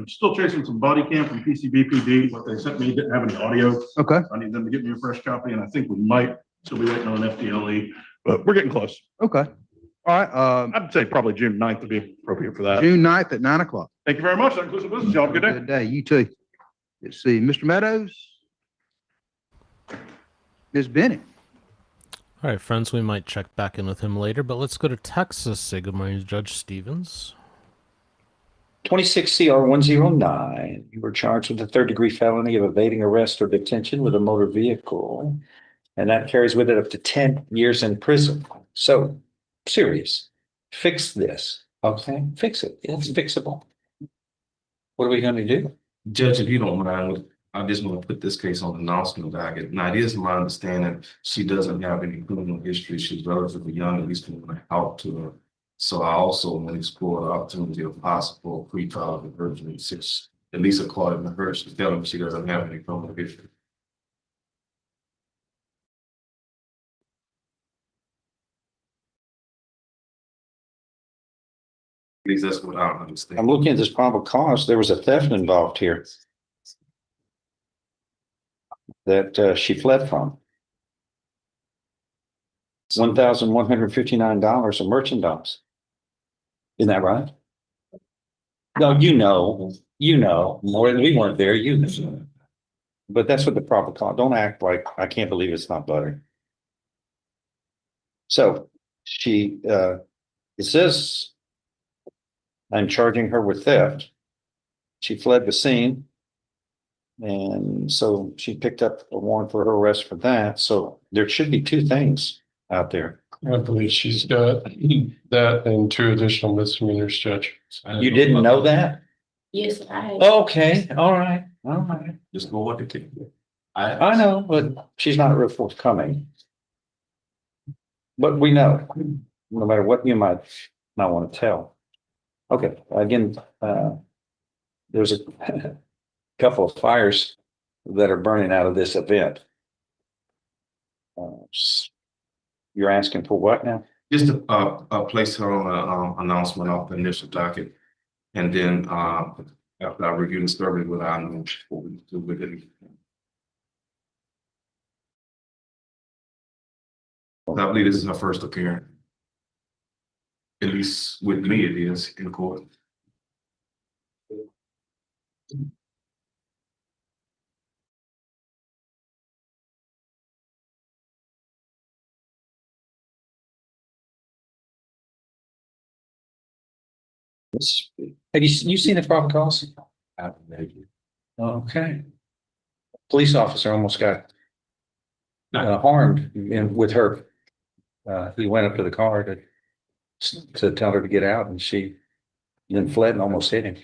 K: still chasing some body cam from PCBPD. What they sent me didn't have any audio.
W: Okay.
K: I need them to get me a fresh copy, and I think we might still be waiting on an FDLE, but we're getting close.
W: Okay. All right.
K: I'd say probably June 9th would be appropriate for that.
W: June 9th at 9 o'clock.
K: Thank you very much. That concludes the business. Y'all have a good day.
W: Good day. You too. Let's see, Mr. Meadows. Ms. Bennett.
A: All right, friends, we might check back in with him later, but let's go to Texas. Say good morning to Judge Stevens.
L: 26 CR 109. You were charged with a third-degree felony of evading arrest or detention with a motor vehicle, and that carries with it up to 10 years in prison. So, serious. Fix this, okay? Fix it. It's fixable. What are we going to do?
M: Judge, if you don't mind, I just want to put this case on the announcement docket. Now, it is my understanding she doesn't have any criminal history. She's relatively young, at least when I out to her. So I also want to explore the opportunity of possible pre-trial diversion, since at least according to her, she's telling me she doesn't have any criminal history. Please, that's what I don't understand.
L: I'm looking at this probable cause. There was a theft involved here that she fled from. $1,159 of merchandise. Isn't that right? No, more than we weren't there, you know. But that's what the probable cause, don't act like, I can't believe it's not butter. So she, it says, I'm charging her with theft. She fled the scene. And so she picked up a warrant for her arrest for that. So there should be two things out there.
B: I believe she's got that and 2 additional misdemeanors, Judge.
L: You didn't know that?
C: Yes,
L: Okay, all right.
M: Just go what the kid.
L: I know, but she's not real forthcoming. But we know, no matter what you might not want to tell. Okay, again, there's a couple of fires that are burning out of this event. You're asking for what now?
M: Just place her on a announcement off the initial docket. And then after I review the story with our what we do with it. I believe this is her first appearance. At least with me, it is in court.
L: Have you seen the probable cause? Okay. Police officer almost got harmed with her. He went up to the car to tell her to get out, and she then fled and almost hit him.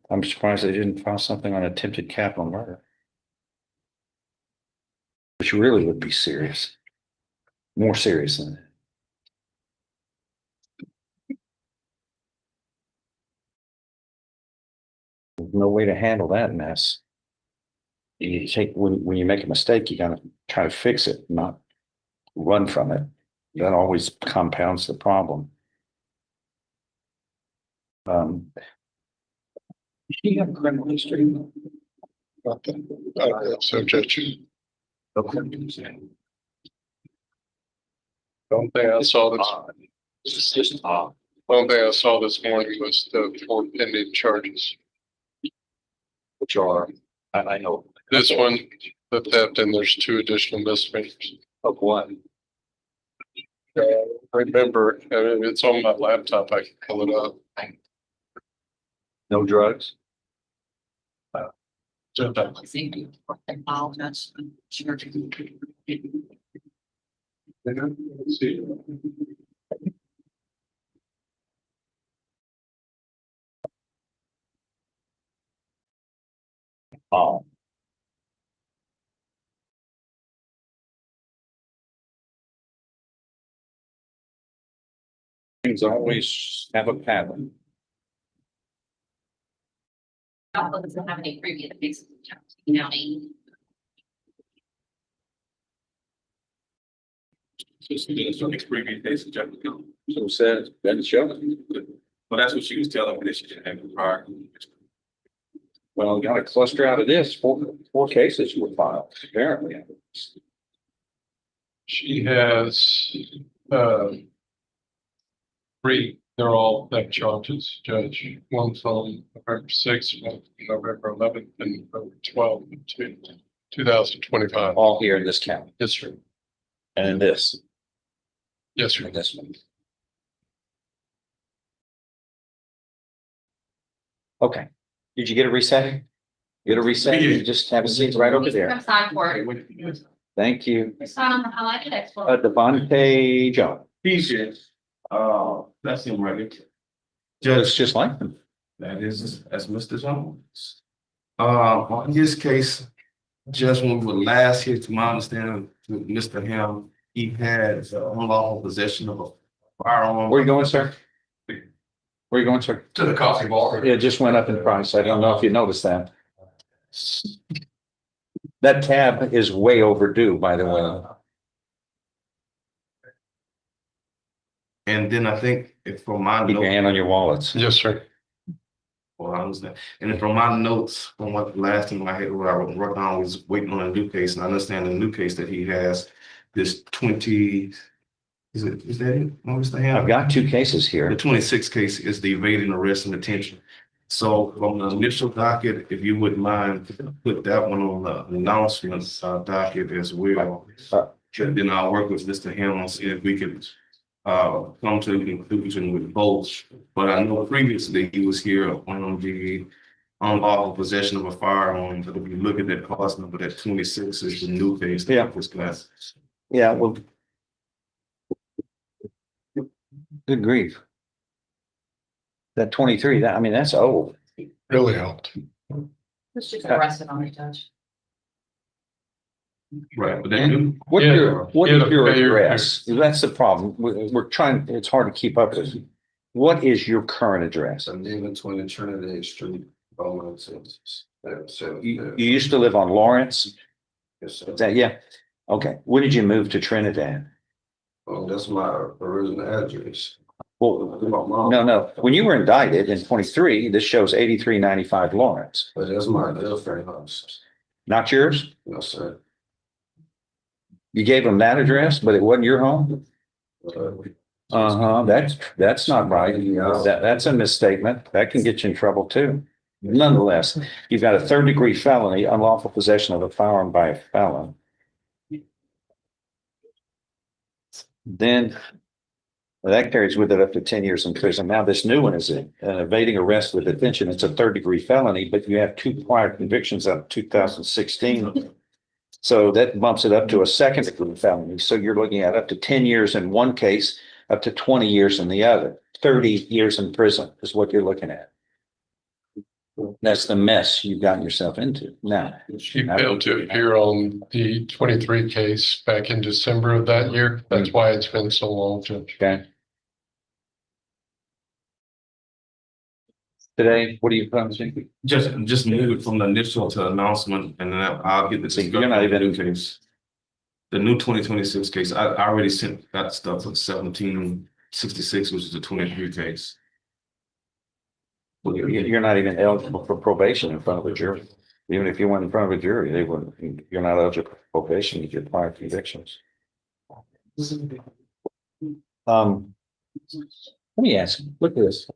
L: I'm surprised they didn't file something on attempted capital murder, which really would be serious, more serious than that. There's no way to handle that mess. You take when you make a mistake, you gotta try to fix it, not run from it. That always compounds the problem. She have a criminal history.
B: So, Judge.
L: Okay.
B: One thing I saw this morning was the 4 pending charges.
L: Which are, I know.
B: This one, the theft, and there's 2 additional misdemeanors.
L: Of what?
B: Remember, it's on my laptop. I can pull it up.
L: No drugs? Things always have a pattern.
E: Doesn't have any previous cases in Johnson County.
L: So says Ben Shelton.
M: Well, that's what she was telling me that she didn't have a prior.
L: Well, got a cluster out of this. 4 cases were filed, apparently.
B: She has 3. They're all theft charges, Judge. One from November 6th, one from November 11th, and November 12th, 2025.
L: All here in this county.
B: Yes, sir.
L: And in this.
B: Yes, sir.
L: And this one. Okay. Did you get a resetting? Get a reset? You just have a seat right over there.
E: Sign for it.
L: Thank you.
E: Sign on the highlighted export.
L: Devontae Jones.
M: That's him right
L: Yeah, it's just like them.
M: That is as Mr. Jones. On his case, just when we were last here, to my understanding, with Mr. Ham, he had unlawful possession of a firearm.
L: Where you going, sir? Where you going, sir?
M: To the coffee bar.
L: It just went up in price. I don't know if you noticed that. That tab is way overdue, by the way.
M: And then I think if from my
L: Keep your
M: notes,
L: hand on your wallets.
B: Yes, sir.
M: well, I understand. And then from my notes, from what the last thing I had, where I was working on was waiting on a new case, and I understand the new case that he has this 20. Is that it? What was the hand?
L: I've got two cases
M: The
L: here.
M: 26th case is the evading arrest and detention. So from the initial docket, if you wouldn't mind, put that one on the announcements docket as well. And then I'll work with Mr. Hamlin and see if we could come to a conclusion with both. But I know previously he was here on the unlawful possession of a firearm. But if you look at that clause number, that 26 is the new case.
L: Yeah.
M: This class.
L: Yeah, well. Good grief. That 23, I mean, that's old.
B: Really helped.
E: Let's just arrested on it, Judge.
M: Right, but then
L: What
B: Yeah,
L: is
B: yeah,
L: your
B: yeah, you're-
L: address? That's the problem. We're trying, it's hard to keep up with. What is your current address?
M: I'm living 20 Trinidad Street, Beaumont, Texas.
L: You used to live on Lawrence?
M: Yes, sir.
L: Is that, yeah? Okay. When did you move to Trinidad?
M: Well, that's my original address.
L: Well, no. When you were indicted in 23, this shows 8395 Lawrence.
M: But that's my girlfriend house.
L: Not yours?
M: No, sir.
L: You gave them that address, but it wasn't your home? Uh-huh, that's not right. That's a misstatement. That can get you in trouble too. Nonetheless, you've got a third-degree felony, unlawful possession of a firearm by a felon. Then that carries with it up to 10 years in prison. Now, this new one is an evading arrest with detention. It's a third-degree felony, but you have 2 prior convictions out of 2016. So that bumps it up to a second-degree felony. So you're looking at up to 10 years in one case, up to 20 years in the other. 30 years in prison is what you're looking at. That's the mess you've gotten yourself into. Now,
B: She failed to appear on the 23 case back in December of that year. That's why it's been so long, Judge.
L: okay. Today, what are you promising?
M: Just move it from the initial to announcement, and then I'll get the.
L: So you're not even-
M: new case. The new 2026 case, I already sent that stuff for 1766, which is the 23 case.
L: You're not even eligible for probation in front of a jury. Even if you went in front of a jury, they wouldn't, you're not eligible for probation, you get prior convictions. Let me ask, look at this.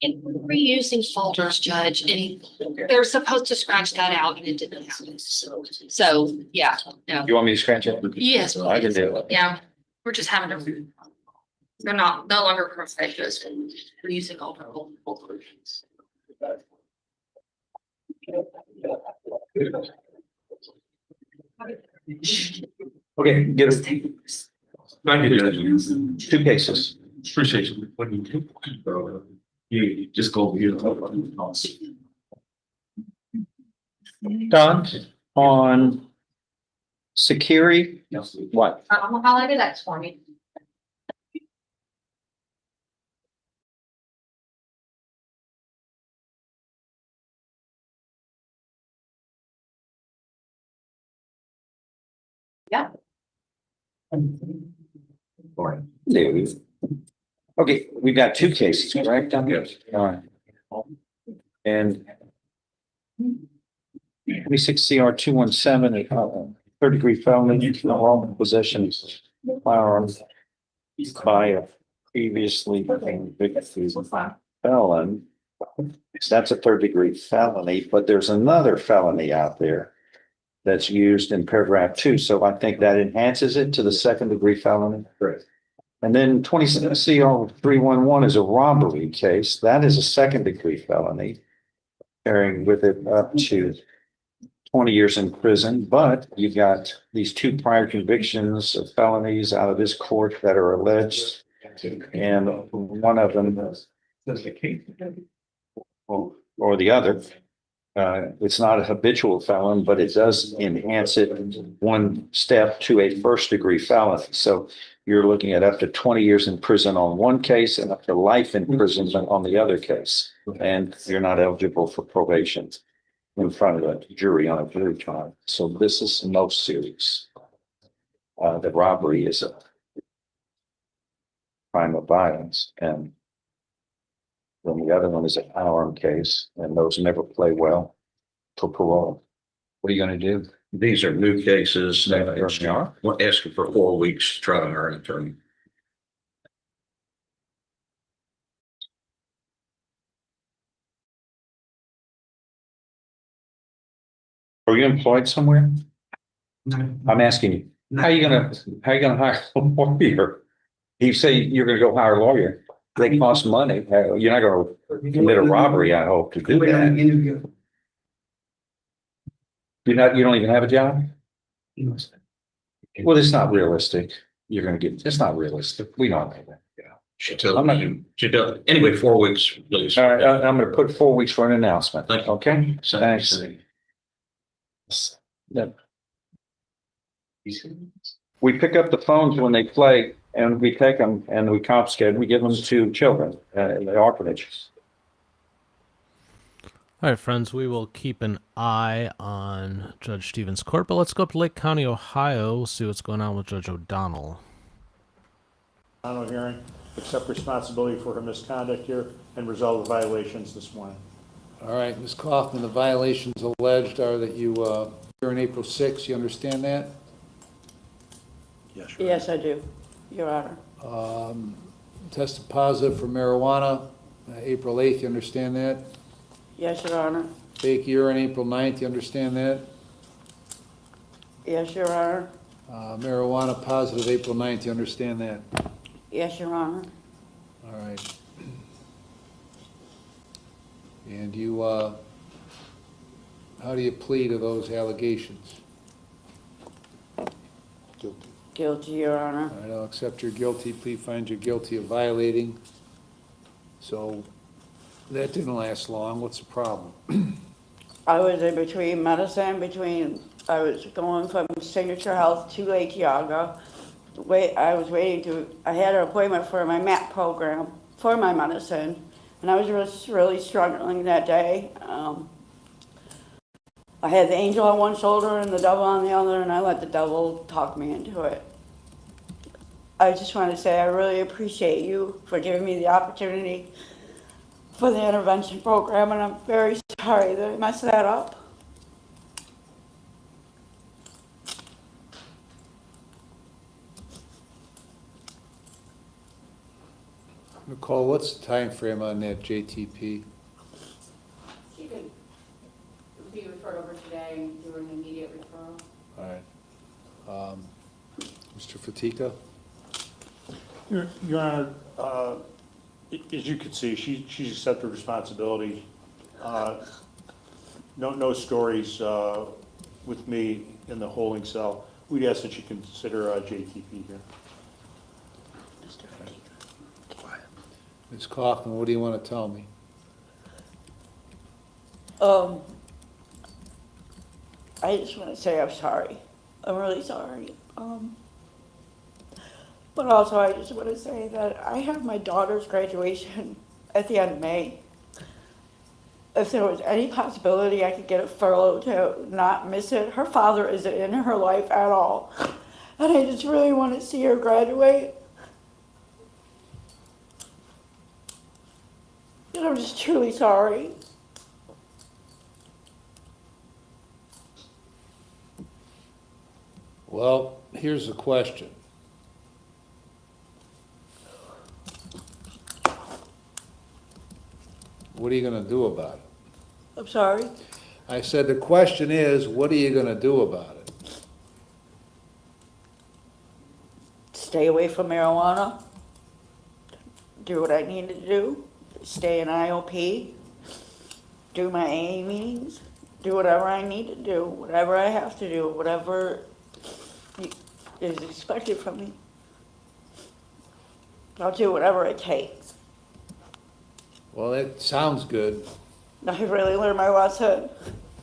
E: And we're reusing folders, Judge, and they're supposed to scratch that out and it didn't happen. So, yeah, no.
L: You want me to scratch it?
E: Yes.
L: I can do it.
E: Yeah, we're just having to. They're no longer perfected and we're using all our old folders.
L: Okay, get it.
M: Thank you, Judge.
L: 2 cases.
M: Appreciate you. What do you do? You just go over here.
L: Don, on security, what?
E: I'm gonna highlight that for me. Yeah.
L: No. Okay, we've got 2 cases, correct?
M: Yes.
L: All right. And 26 CR 217, third-degree felony, unlawful possession of firearms by a previously convicted felon. That's a third-degree felony, but there's another felony out there that's used in paragraph 2. So I think that enhances it to the second-degree felony.
M: Correct.
L: And then 27 CR 311 is a robbery case. That is a second-degree felony, carrying with it up to 20 years in prison. But you've got these 2 prior convictions of felonies out of this court that are alleged. And one of them, or the other, it's not a habitual felon, but it does enhance it 1 step to a first-degree felony. So you're looking at up to 20 years in prison on one case and up to life in prison on the other case. And you're not eligible for probation in front of a jury on a jury trial. So this is most serious. The robbery is a crime of violence, and then the other one is a firearm case, and those never play well for parole. What are you gonna do?
F: These are new cases.
L: They are.
F: We're asking for 4 weeks to try to hire an attorney.
L: Are you employed somewhere? I'm asking you, how are you gonna hire a lawyer? You say you're gonna go hire a lawyer. They cost money. You're not gonna commit a robbery, I hope, to do that. You don't even have a job? Well, it's not realistic. You're gonna get, it's not realistic. We know that.
F: She told
L: I'm not-
F: me, she does. Anyway, 4 weeks, please.
L: All right, I'm gonna put 4 weeks for an announcement.
F: Thank you.
L: Okay? Thanks. Yep. We pick up the phones when they play and we take them and we confiscate them. We give them to children in the orphanages.
A: All right, friends, we will keep an eye on Judge Stevens' court, but let's go up to Lake County, Ohio. We'll see what's going on with Judge O'Donnell.
N: Final hearing, accept responsibility for her misconduct here and resolve the violations this morning.
O: All right, Ms. Kaufman, the violations alleged are that you, here on April 6th, you understand that?
N: Yes.
Q: Yes, I do, Your Honor.
O: Tested positive for marijuana, April 8th, you understand that?
Q: Yes, Your Honor.
O: Fake urine, April 9th, you understand that?
Q: Yes, Your Honor.
O: Marijuana positive, April 9th, you understand that?
Q: Yes, Your Honor.
O: All right. And you, how do you plead to those allegations?
Q: Guilty, Your Honor.
O: All right, I'll accept your guilty plea, find you guilty of violating. So that didn't last long. What's the problem?
Q: I was in between medicine, I was going from Signature Health to Lake Yaga. I had an appointment for my MAP program for my medicine, and I was really struggling that day. I had the angel on one shoulder and the devil on the other, and I let the devil talk me into it. I just want to say I really appreciate you for giving me the opportunity for the intervention program, and I'm very sorry that I messed that up.
O: Nicole, what's the time frame on that JTP?
Q: She could be referred over today and do an immediate referral.
O: All right. Mr. Fatika?
N: Your Honor, as you can see, she's accepted responsibility. No stories with me in the holding cell. We'd ask that you consider JTP here.
O: Ms. Kaufman, what do you want to tell me?
Q: I just want to say I'm sorry. I'm really sorry. But also I just want to say that I have my daughter's graduation at the end of May. If there was any possibility I could get a furlough to not miss it. Her father isn't in her life at all. And I just really want to see her graduate. And I'm just truly sorry.
O: Well, here's the question. What are you going to do about it?
Q: I'm sorry.
O: I said the question is, what are you going to do about it?
Q: Stay away from marijuana. Do what I need to do. Stay in IOP. Do my AA meetings. Do whatever I need to do. Whatever I have to do. Whatever is expected from me. I'll do whatever it takes.
O: Well, it sounds good.
Q: I really learned my lesson.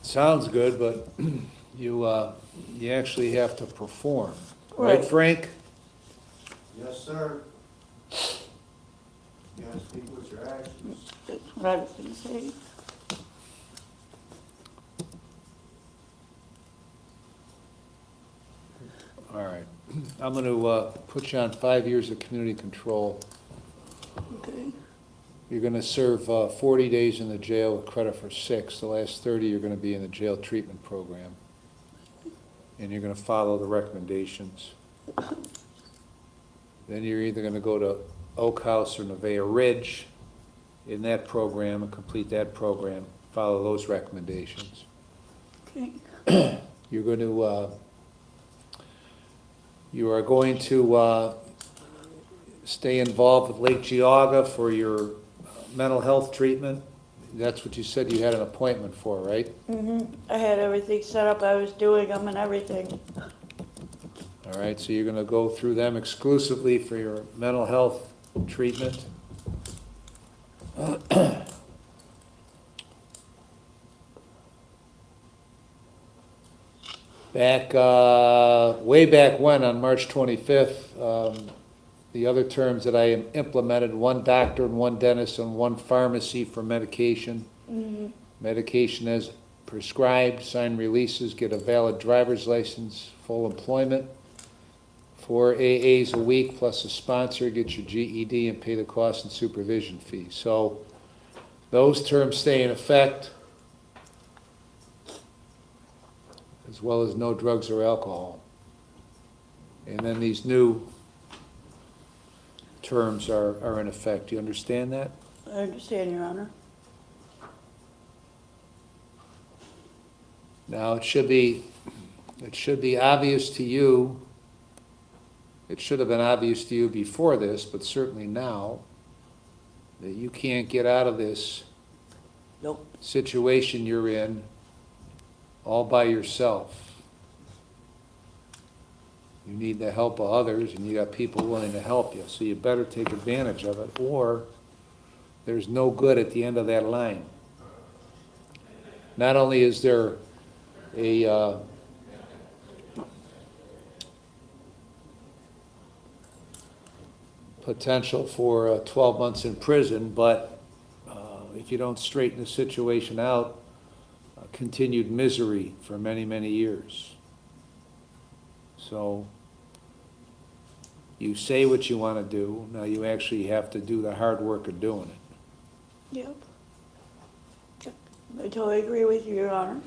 O: Sounds good, but you actually have to perform. Right, Frank?
Y: Yes, sir. You gotta speak with your actions.
Q: That's what I was gonna say.
O: All right. I'm going to put you on 5 years of community control.
Q: Okay.
O: You're going to serve 40 days in the jail with credit for 6. The last 30, you're going to be in the jail treatment program. And you're going to follow the recommendations. Then you're either going to go to Oak House or Nevaeh Ridge in that program and complete that program, follow those recommendations.
Q: Okay.
O: You're going to, you are going to stay involved with Lake Geauga for your mental health treatment. That's what you said you had an appointment for, right?
Q: I had everything set up. I was doing them and everything.
O: All right, so you're gonna go through them exclusively for your mental health treatment. Back, way back when, on March 25th, the other terms that I implemented, 1 doctor and 1 dentist and 1 pharmacy for medication. Medication as prescribed, sign releases, get a valid driver's license, full employment. 4 AAs a week plus a sponsor, get your GED and pay the cost and supervision fee. So those terms stay in effect, as well as no drugs or alcohol. And then these new terms are in effect. Do you understand that?
Q: I understand, Your Honor.
O: Now, it should be obvious to you, it should have been obvious to you before this, but certainly now, that you can't get out of this situation you're in all by yourself. You need the help of others, and you got people willing to help you, so you better take advantage of it, or there's no good at the end of that line. Not only is there a potential for 12 months in prison, but if you don't straighten the situation out, continued misery for many, many years. So you say what you want to do, now you actually have to do the hard work of doing it.
Q: Yep. I totally agree with you, Your Honor.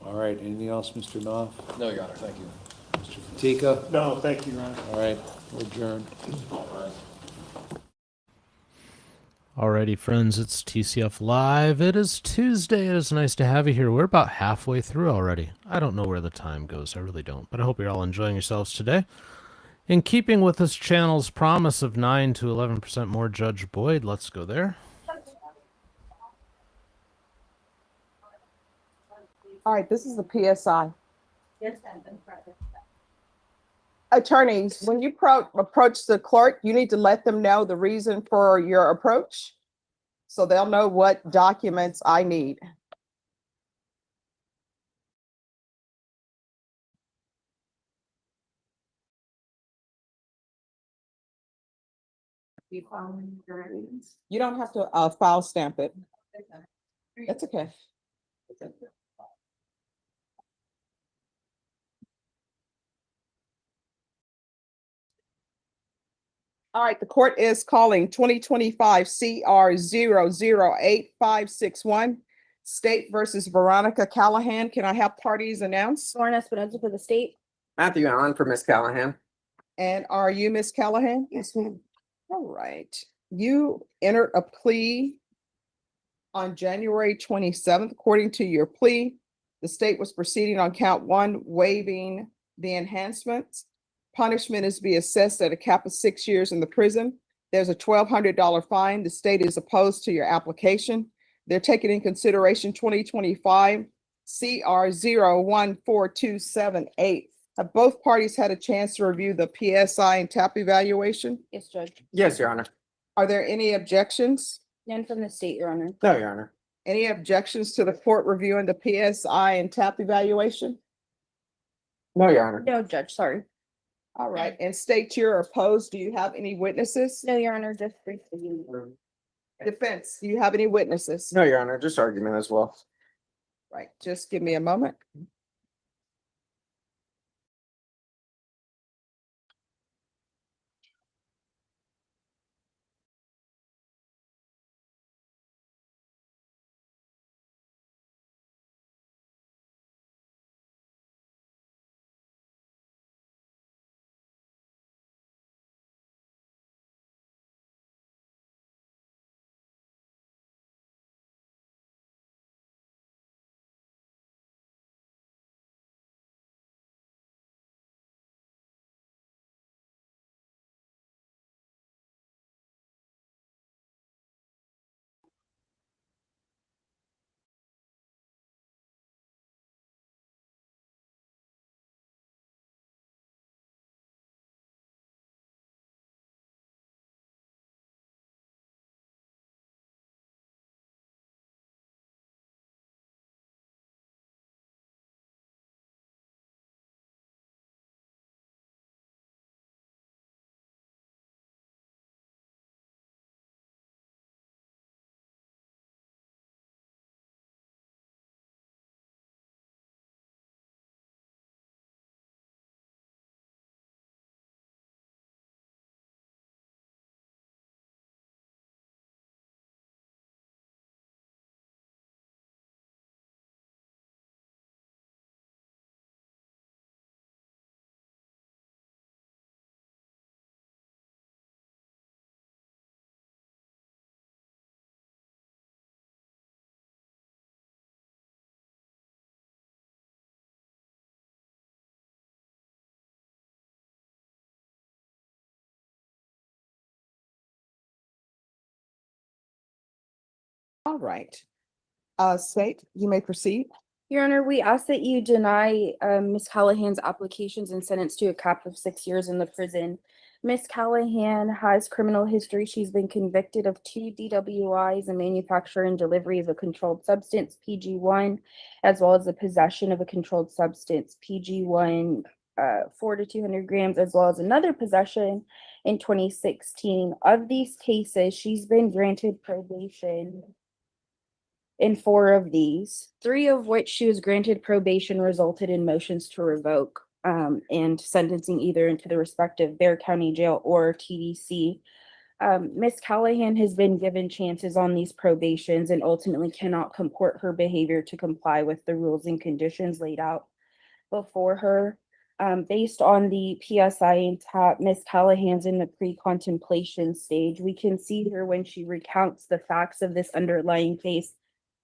O: All right, anything else, Mr. Knopf?
J: No, Your Honor, thank you.
O: Mr. Fatika?
N: No, thank you, Your Honor.
O: All right, we're adjourned.
A: Alrighty, friends, it's TCF Live. It is Tuesday. It is nice to have you here. We're about halfway through already. I don't know where the time goes. I really don't. But I hope you're all enjoying yourselves today. In keeping with this channel's promise of 9 to 11% more Judge Boyd, let's go there.
D: All right, this is the PSI. Attorneys, when you approach the clerk, you need to let them know the reason for your approach, so they'll know what documents I need. You don't have to file stamp it. That's okay. All right, the court is calling 2025 CR 008-561, State versus Veronica Callahan. Can I have parties announced?
P: Lauren Espinoza for the state.
S: Matthew Allen for Miss Callahan.
D: And are you Miss Callahan?
P: Yes, ma'am.
D: All right. You entered a plea on January 27th. According to your plea, the state was proceeding on count 1, waiving the enhancements. Punishment is to be assessed at a cap of 6 years in the prison. There's a $1,200 fine. The state is opposed to your application. They're taking in consideration 2025 CR 014278. Have both parties had a chance to review the PSI and TAP evaluation?
P: Yes, Judge.
S: Yes, Your Honor.
D: Are there any objections?
P: None from the state, Your Honor.
S: No, Your Honor.
D: Any objections to the court reviewing the PSI and TAP evaluation?
S: No, Your Honor.
P: No, Judge, sorry.
D: All right, and state you're opposed. Do you have any witnesses?
P: No, Your Honor, just briefly.
D: Defense, do you have any witnesses?
S: No, Your Honor, just argument as well.
D: Right, just give me a moment. All right. State, you may proceed.
P: Your Honor, we ask that you deny Ms. Callahan's applications and sentence to a cap of 6 years in the prison. Ms. Callahan has criminal history. She's been convicted of 2 DWIs, a manufacture and delivery of a controlled substance, PG1, as well as the possession of a controlled substance, PG1, 4 to 200 grams, as well as another possession in 2016. Of these cases, she's been granted probation in 4 of these, 3 of which she was granted probation resulted in motions to revoke and sentencing either into the respective Bexar County Jail or TDC. Ms. Callahan has been given chances on these probations and ultimately cannot comport her behavior to comply with the rules and conditions laid out before her. Based on the PSI and TAP, Ms. Callahan's in the pre-contemplation stage. We can see her when she recounts the facts of this underlying case.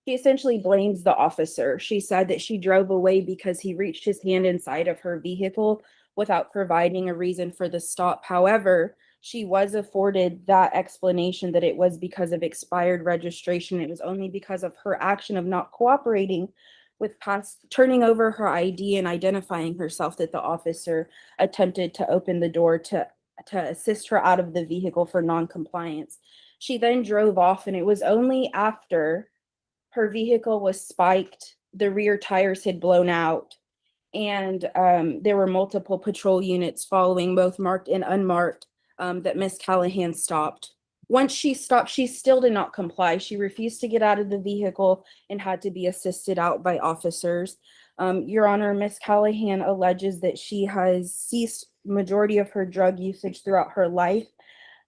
P: She essentially blames the officer. She said that she drove away because he reached his hand inside of her vehicle without providing a reason for the stop. However, she was afforded that explanation that it was because of expired registration. It was only because of her action of not cooperating with turning over her ID and identifying herself that the officer attempted to open the door to assist her out of the vehicle for non-compliance. She then drove off, and it was only after her vehicle was spiked, the rear tires had blown out, and there were multiple patrol units following, both marked and unmarked, that Miss Callahan stopped. Once she stopped, she still did not comply. She refused to get out of the vehicle and had to be assisted out by officers. Your Honor, Miss Callahan alleges that she has ceased majority of her drug usage throughout her life.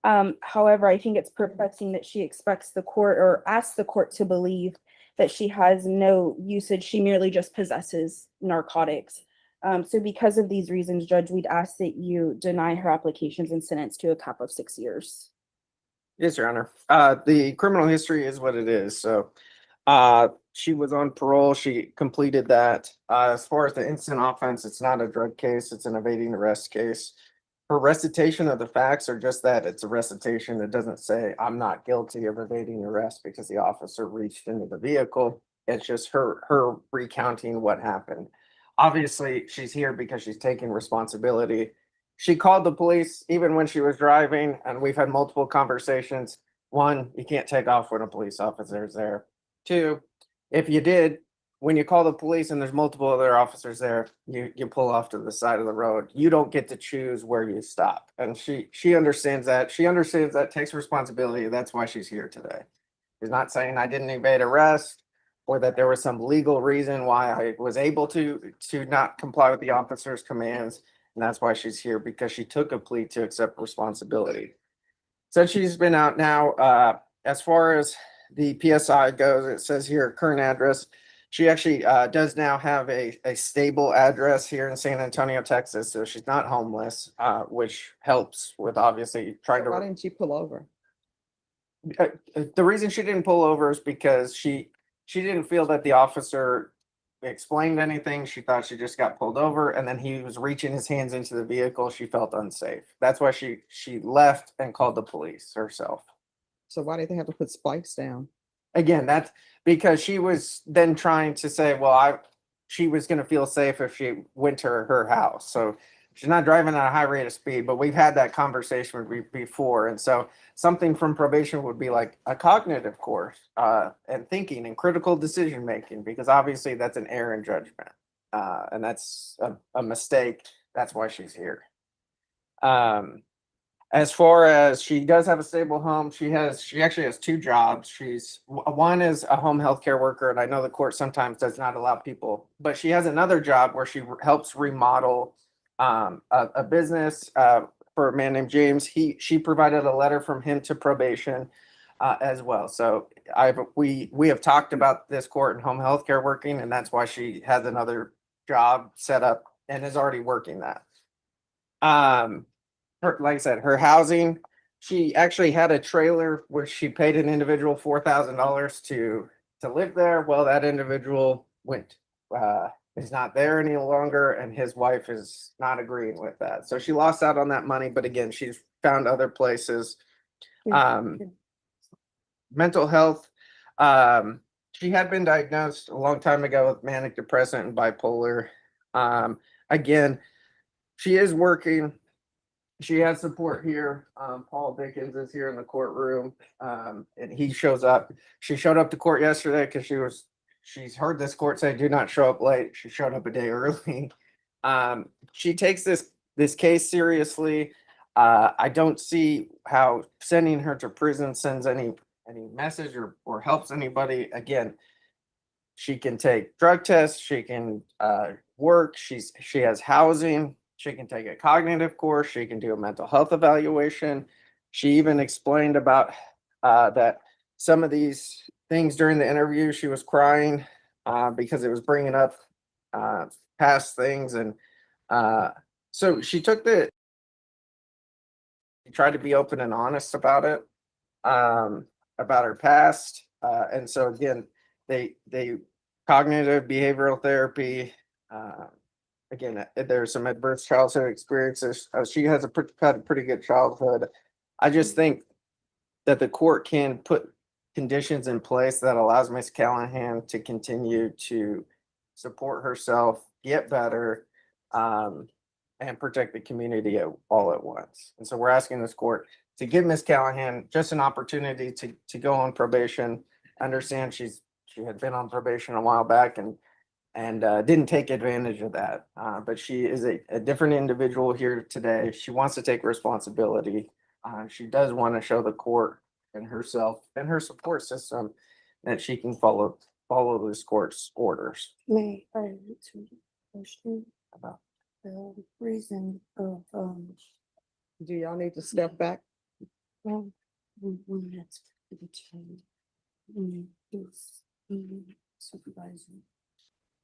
P: However, I think it's perplexing that she expects the court or asks the court to believe that she has no usage. She merely just possesses narcotics. So because of these reasons, Judge, we'd ask that you deny her applications and sentence to a cap of 6 years.
S: Yes, Your Honor. The criminal history is what it is. So she was on parole. She completed that. As far as the instant offense, it's not a drug case. It's an evading arrest case. Her recitation of the facts are just that. It's a recitation. It doesn't say, I'm not guilty of evading arrest because the officer reached into the vehicle. It's just her recounting what happened. Obviously, she's here because she's taking responsibility. She called the police even when she was driving, and we've had multiple conversations. 1, you can't take off when a police officer is there. 2, if you did, when you call the police and there's multiple other officers there, you pull off to the side of the road. You don't get to choose where you stop. And she understands that. She understands that, takes responsibility. That's why she's here today. She's not saying I didn't evade arrest or that there was some legal reason why I was able to not comply with the officer's commands. And that's why she's here, because she took a plea to accept responsibility. Since she's been out now, as far as the PSI goes, it says here current address. She actually does now have a stable address here in San Antonio, Texas. So she's not homeless, which helps with obviously trying to.
D: Why didn't she pull over?
S: The reason she didn't pull over is because she didn't feel that the officer explained anything. She thought she just got pulled over, and then he was reaching his hands into the vehicle. She felt unsafe. That's why she left and called the police herself.
D: So why did they have to put spikes down?
S: Again, that's because she was then trying to say, well, she was going to feel safe if she went to her house. So she's not driving at a high rate of speed, but we've had that conversation before. And so something from probation would be like a cognitive course and thinking and critical decision making, because obviously that's an error in judgment. And that's a mistake. That's why she's here. As far as she does have a stable home, she actually has 2 jobs. One is a home health care worker, and I know the court sometimes does not allow people, but she has another job where she helps remodel a business for a man named James. She provided a letter from him to probation as well. So we have talked about this court and home health care working, and that's why she has another job set up and is already working that. Like I said, her housing, she actually had a trailer where she paid an individual $4,000 to live there. Well, that individual is not there any longer, and his wife is not agreeing with that. So she lost out on that money, but again, she's found other places. Mental health, She had been diagnosed a long time ago with manic depressant and bipolar. Again, she is working. She has support here. Paul Dickens is here in the courtroom, and he shows up. She showed up to court yesterday because she's heard this court say, do not show up late. She showed up a day early. She takes this case seriously. I don't see how sending her to prison sends any message or helps anybody. Again, she can take drug tests, she can work, she has housing, she can take a cognitive course, she can do a mental health evaluation. She even explained about that some of these things during the interview, she was crying because it was bringing up past things. And so she tried to be open and honest about it, about her past. And so again, they cognitive behavioral therapy. Again, there's some adverse childhood experiences. She has had a pretty good childhood. I just think that the court can put conditions in place that allows Miss Callahan to continue to support herself, get better, and protect the community all at once. And so we're asking this court to give Miss Callahan just an opportunity to go on probation. Understand she had been on probation a while back and didn't take advantage of that. But she is a different individual here today. She wants to take responsibility. She does want to show the court and herself and her support system that she can follow this court's orders.
P: May I answer the question about the reason of,
D: Do y'all need to step back?
P: well, when that's the time, his supervisor.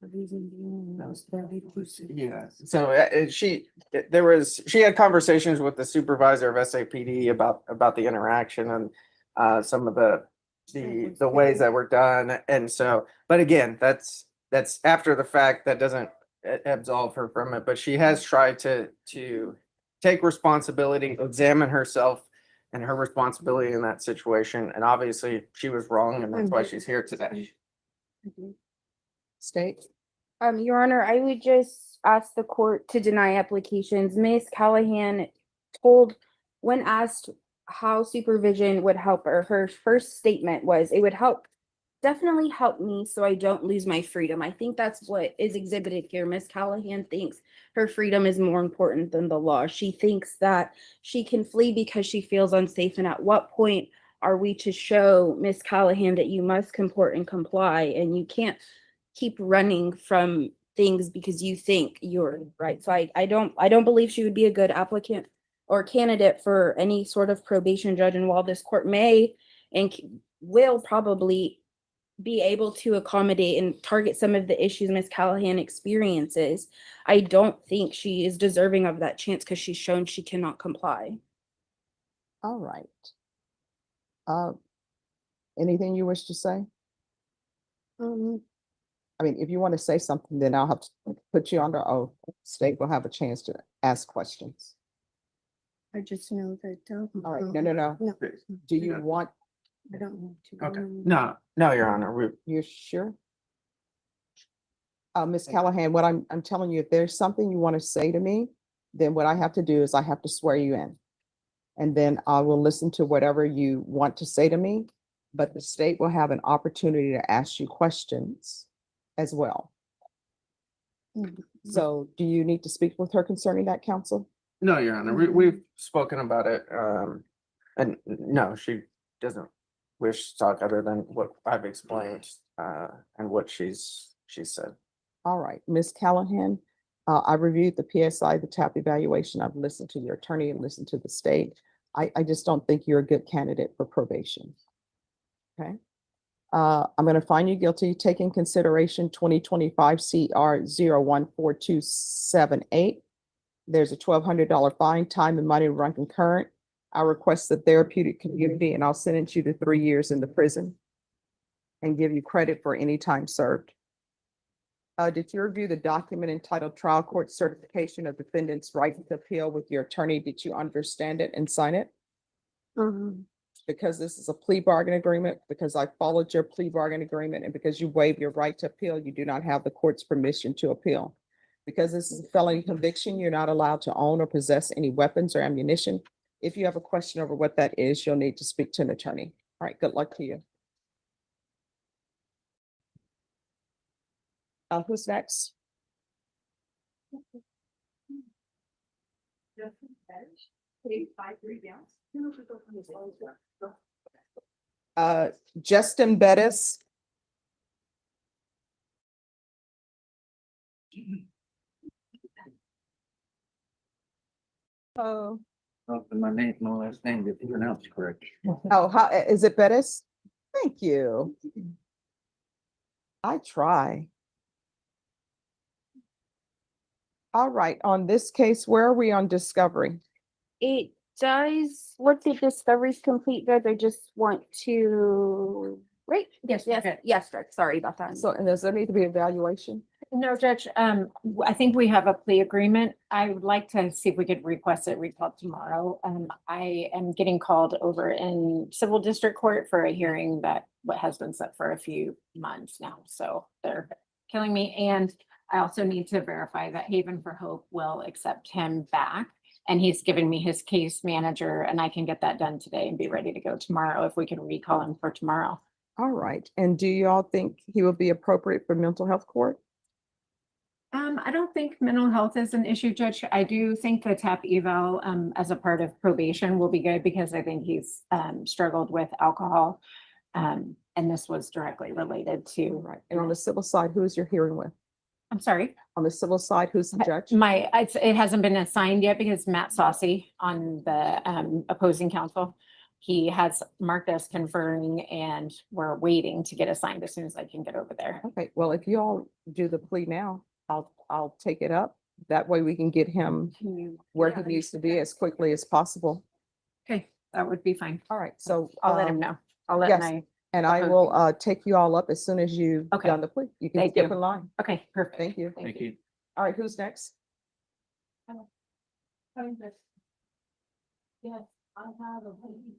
P: The reason being was very inclusive.
S: Yeah, so she had conversations with the supervisor of SAPD about the interaction and some of the ways that were done. And so, but again, that's after the fact. That doesn't absolve her from it, but she has tried to take responsibility, examine herself and her responsibility in that situation. And obviously she was wrong, and that's why she's here today.
D: State.
P: Your Honor, I would just ask the court to deny applications. Ms. Callahan when asked how supervision would help her first statement was, it would definitely help me so I don't lose my freedom. I think that's what is exhibited here. Ms. Callahan thinks her freedom is more important than the law. She thinks that she can flee because she feels unsafe. And at what point are we to show Ms. Callahan that you must comport and comply, and you can't keep running from things because you think you're right? So I don't believe she would be a good applicant or candidate for any sort of probation judge. And while this court may and will probably be able to accommodate and target some of the issues Ms. Callahan experiences, I don't think she is deserving of that chance because she's shown she cannot comply.
D: All right. Anything you wish to say? I mean, if you want to say something, then I'll have to put you under oath. State will have a chance to ask questions.
P: I just know that.
D: All right, no. Do you want?
P: I don't want to.
S: Okay. No, Your Honor.
D: You're sure? Ms. Callahan, what I'm telling you, if there's something you want to say to me, then what I have to do is I have to swear you in. And then I will listen to whatever you want to say to me, but the state will have an opportunity to ask you questions as well. So do you need to speak with her concerning that, counsel?
S: No, Your Honor. We've spoken about it. And no, she doesn't wish to talk other than what I've explained and what she's said.
D: All right, Ms. Callahan, I reviewed the PSI, the TAP evaluation. I've listened to your attorney and listened to the state. I just don't think you're a good candidate for probation. Okay. I'm going to find you guilty, taking consideration 2025 CR 014278. There's a $1,200 fine, time and money run concurrent. I request the therapeutic community, and I'll sentence you to 3 years in the prison and give you credit for any time served. Did you review the document entitled Trial Court Certification of Defendant's Right to Appeal with your attorney? Did you understand it and sign it? because this is a plea bargain agreement, because I followed your plea bargain agreement, and because you waive your right to appeal, you do not have the court's permission to appeal. Because this is a felony conviction, you're not allowed to own or possess any weapons or ammunition. If you have a question over what that is, you'll need to speak to an attorney. All right, good luck to you. Who's next? Justin Bettis. Oh.
L: My name, my last name, if you pronounce it correct.
D: Oh, how, is it Bettis? Thank you. I try. All right, on this case, where are we on discovery?
P: It does look the discovery's complete, Judge. I just want to, right? Yes, Judge. Sorry about that.
D: So, and does there need to be evaluation?
H: No, Judge, I think we have a plea agreement. I would like to see if we could request it recalled tomorrow. I am getting called over in civil district court for a hearing that what has been set for a few months now. So they're killing me. And I also need to verify that Haven for Hope will accept him back. And he's given me his case manager, and I can get that done today and be ready to go tomorrow if we can recall him for tomorrow.
D: All right, and do y'all think he will be appropriate for mental health court?
H: I don't think mental health is an issue, Judge. I do think the TAP eval as a part of probation will be good because I think he's struggled with alcohol. And this was directly related to.
D: Right, and on the civil side, who is your hearing with?
H: I'm sorry?
D: On the civil side, who's the judge?
H: It hasn't been assigned yet because Matt Saucy on the opposing counsel, he has marked us conferring and we're waiting to get assigned as soon as I can get over there.
D: Okay, well, if you all do the plea now, I'll take it up. That way we can get him where he needs to be as quickly as possible.
H: Okay, that would be fine.
D: All right, so.
H: I'll let him know. I'll let
D: yes,
H: my.
D: and I will take you all up as soon as you've
H: Okay.
D: done the plea. You can
H: Thank
D: skip
H: you.
D: in line.
H: Okay, perfect.
D: Thank you.
H: Thank you.
D: All right, who's next?
H: Yes, I have a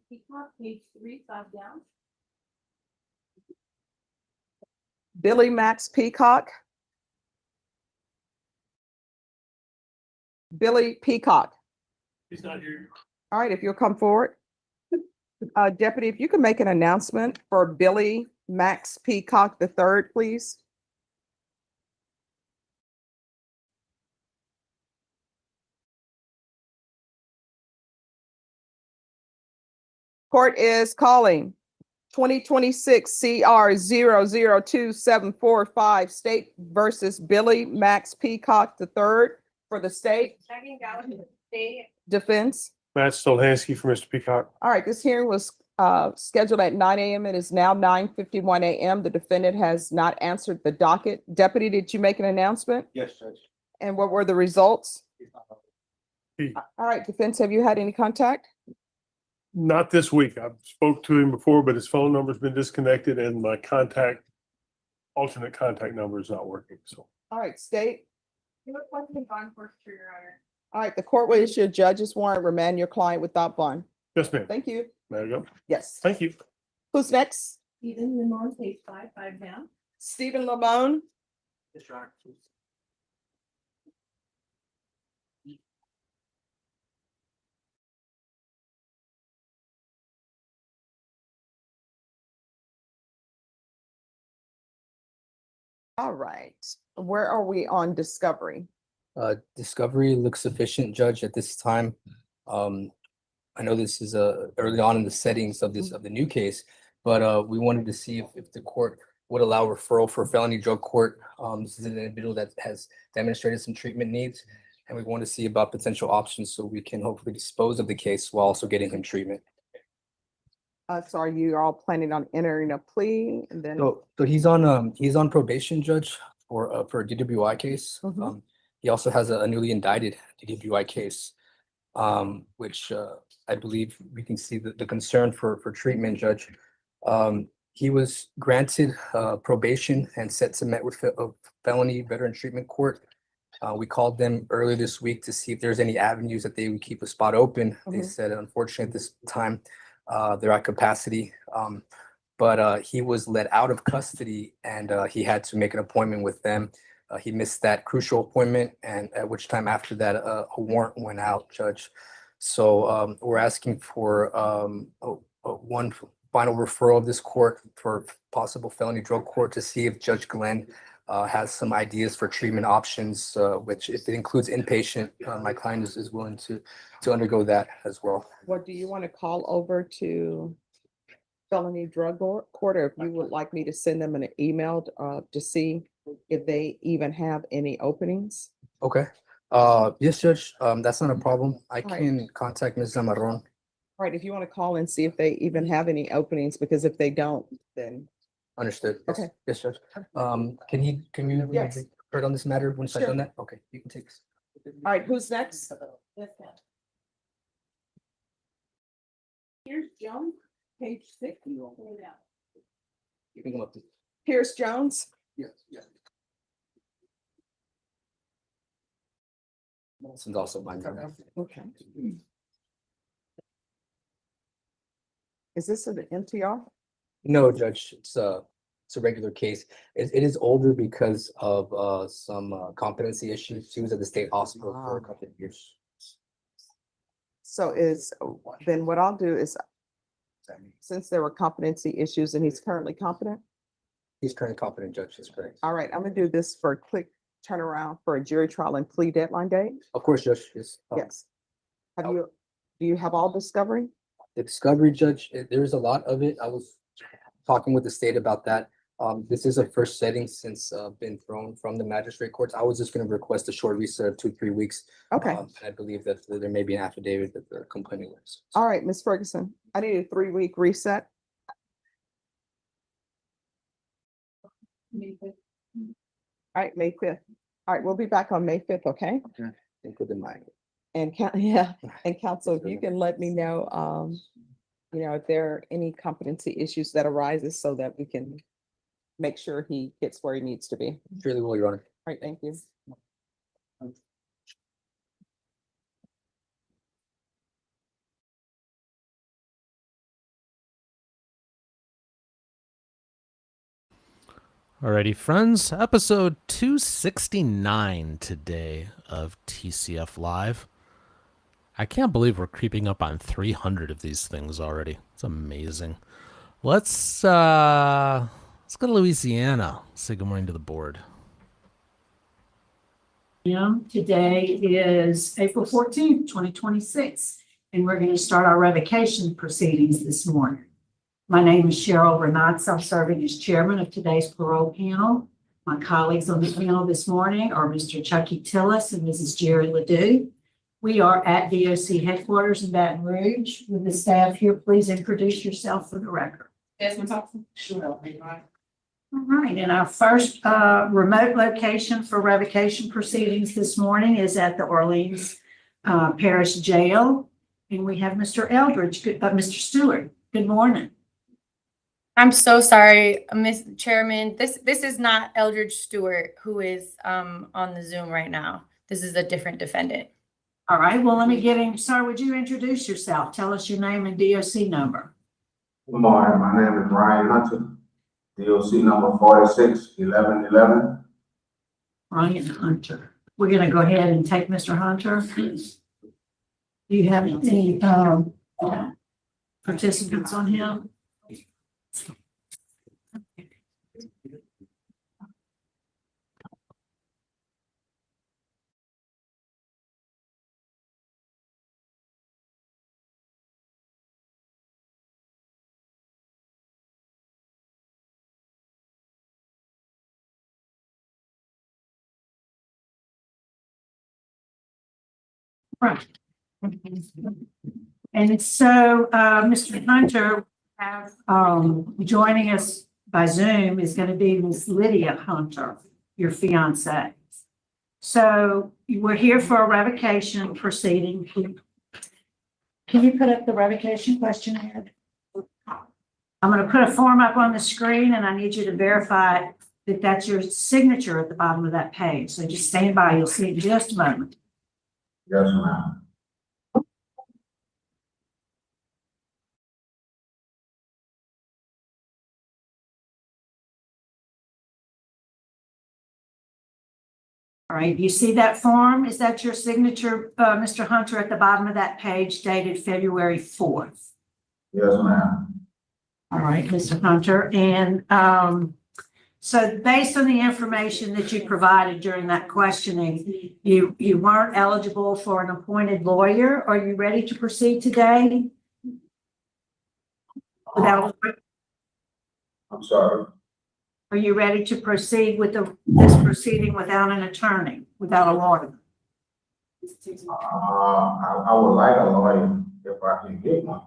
H: peacock, page 3, 5 down.
D: Billy Max Peacock. Billy Peacock.
K: He's not here.
D: All right, if you'll come forward. Deputy, if you can make an announcement for Billy Max Peacock III, please. Court is calling 2026 CR 0027445 State versus Billy Max Peacock III for the state defense.
K: Matt Stolhansky for Mr. Peacock.
D: All right, this hearing was scheduled at 9 a.m. It is now 9:51 a.m. The defendant has not answered the docket. Deputy, did you make an announcement?
J: Yes, Judge.
D: And what were the results? All right, defense, have you had any contact?
K: Not this week. I've spoke to him before, but his phone number's been disconnected and my alternate contact number is not working, so.
D: All right, state. All right, the court will issue a judge's warrant, remand your client without bond.
K: Yes, ma'am.
D: Thank you.
K: There you go.
D: Yes.
K: Thank you.
D: Who's next?
H: Stephen Lemon, page 5 down.
D: Stephen Lamone.
I: Yes, Your Honor.
D: All right, where are we on discovery?
R: Discovery looks sufficient, Judge, at this time. I know this is early on in the settings of this of the new case, but we wanted to see if the court would allow referral for felony drug court. This is an individual that has demonstrated some treatment needs, and we want to see about potential options so we can hopefully dispose of the case while also getting him treatment.
D: So are you all planning on entering a plea and then?
R: So he's on probation, Judge, for a DWI case. He also has a newly indicted DWI case, which I believe we can see the concern for treatment, Judge. He was granted probation and set to meet with a felony veteran treatment court. We called them earlier this week to see if there's any avenues that they would keep a spot open. They said, unfortunately, at this time, They're at capacity. But he was let out of custody and he had to make an appointment with them. He missed that crucial appointment, and at which time after that, a warrant went out, Judge. So we're asking for one final referral of this court for possible felony drug court to see if Judge Glenn has some ideas for treatment options, which if it includes inpatient, my client is willing to undergo that as well.
D: What do you want to call over to felony drug court, or if you would like me to send them an email to see if they even have any openings?
R: Okay. Yes, Judge, that's not a problem. I
D: Right.
R: can contact Ms. Zamarron.
D: Right, if you want to call and see if they even have any openings, because if they don't, then.
R: Understood. Yes.
D: Okay.
R: Yes, Judge. Can you
D: Yes.
R: heard on this matter once I've
D: Sure.
R: done that? Okay, you can take this.
D: All right, who's next? Here's Jones, page 6.
R: You can come up to.
D: Pierce Jones.
R: Yes, yes. Nelson's also mine.
D: Okay. Is this an MTR?
R: No, Judge, it's a regular case. It is older because of some competency issues. She was at the state hospital for a couple of years.
D: So then what I'll do is, since there were competency issues and he's currently competent,
R: He's currently competent, Judge, that's correct.
D: all right, I'm gonna do this for a quick turnaround for a jury trial and plea deadline date.
R: Of course, Judge, yes.
D: Yes. Do you have all discovery?
R: The discovery, Judge, there's a lot of it. I was talking with the state about that. This is a first setting since been thrown from the magistrate courts. I was just gonna request a short recess of 2-3 weeks.
D: Okay.
R: And I believe that there may be an affidavit that they're complaining with.
D: All right, Ms. Ferguson, I need a 3-week reset. All right, May 5th. All right, we'll be back on May 5th, okay?
R: Okay. Think with the mind.
D: And yeah, and counsel, if you can let me know, if there are any competency issues that arises so that we can make sure he gets where he needs to be.
R: Surely will, Your Honor.
D: All right, thank you.
A: Alrighty, friends, episode 269 today of TCF Live. I can't believe we're creeping up on 300 of these things already. It's amazing. Let's go to Louisiana. Say good morning to the board.
G: Today is April 14th, 2026, and we're going to start our revocation proceedings this morning. My name is Cheryl Renatz. I'm serving as chairman of today's parole panel. My colleagues on the panel this morning are Mr. Chucky Tillis and Mrs. Jerry Ledoux. We are at DOC headquarters in Baton Rouge. With the staff here, please introduce yourself for the record.
C: Desmond Thompson.
G: Sure. All right, and our first remote location for revocation proceedings this morning is at the Orleans Parish Jail. And we have Mr. Eldridge, Mr. Stewart. Good morning.
T: I'm so sorry, Mr. Chairman. This is not Eldridge Stewart, who is on the Zoom right now. This is a different defendant.
G: All right, well, let me get in. Sir, would you introduce yourself? Tell us your name and DOC number.
U: Good morning. My name is Ryan Hunter, DOC number 461111.
G: Ryan Hunter. We're going to go ahead and take Mr. Hunter. Do you have any participants on him? Right. And so, Mr. Hunter, have joining us by Zoom is going to be Ms. Lydia Hunter, your fiancée. So we're here for a revocation proceeding. Can you put up the revocation questionnaire? I'm going to put a form up on the screen and I need you to verify that that's your signature at the bottom of that page. So just stand by, you'll see it in just a moment.
U: Yes, ma'am.
G: All right, you see that form? Is that your signature, Mr. Hunter, at the bottom of that page dated February 4th?
U: Yes, ma'am.
G: All right, Mr. Hunter, and so based on the information that you provided during that questioning, you weren't eligible for an appointed lawyer. Are you ready to proceed today? Without,
U: I'm sorry.
G: are you ready to proceed with this proceeding without an attorney, without a lawyer?
U: I would like a lawyer if I can get one.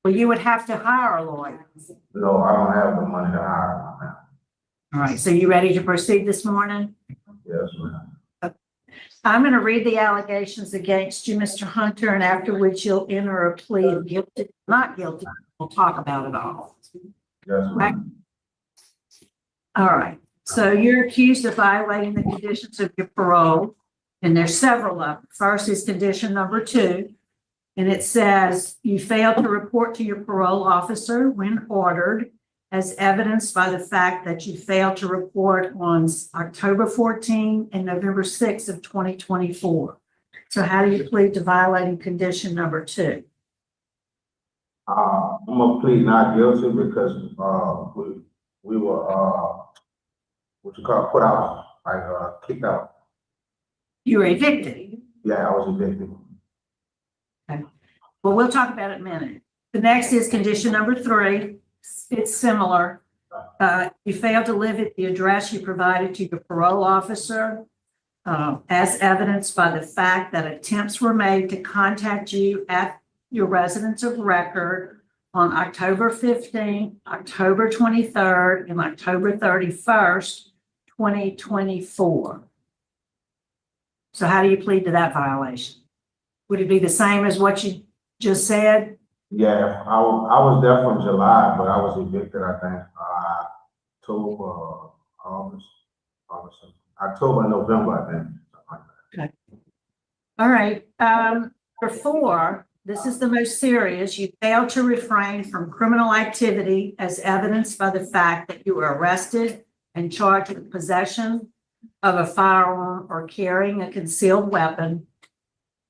G: Well, you would have to hire a lawyer.
U: No, I don't have the money to hire one, ma'am.
G: All right, so you ready to proceed this morning?
U: Yes, ma'am.
G: I'm going to read the allegations against you, Mr. Hunter, and after which you'll enter a plea of guilty, not guilty. We'll talk about it all.
U: Yes, ma'am.
G: All right, so you're accused of violating the conditions of your parole, and there's several of them. First is condition number 2, and it says you failed to report to your parole officer when ordered, as evidenced by the fact that you failed to report on October 14 and November 6 of 2024. So how do you plead to violating condition number 2?
U: I'm gonna plead not guilty because, we were, what you call, put out, like, kicked out.
G: You were evicted.
U: Yeah, I was evicted.
G: Okay. Well, we'll talk about it in a minute. The next is condition number 3. It's similar. You failed to live at the address you provided to your parole officer, as evidenced by the fact that attempts were made to contact you at your residence of record on October 15th, October 23rd, and October 31st, 2024. So how do you plead to that violation? Would it be the same as what you just said?
U: Yeah, I was there from July, but I was evicted, I think, October, November, I think.
G: Okay. All right. Number 4, this is the most serious. You failed to refrain from criminal activity as evidenced by the fact that you were arrested and charged with possession of a firearm or carrying a concealed weapon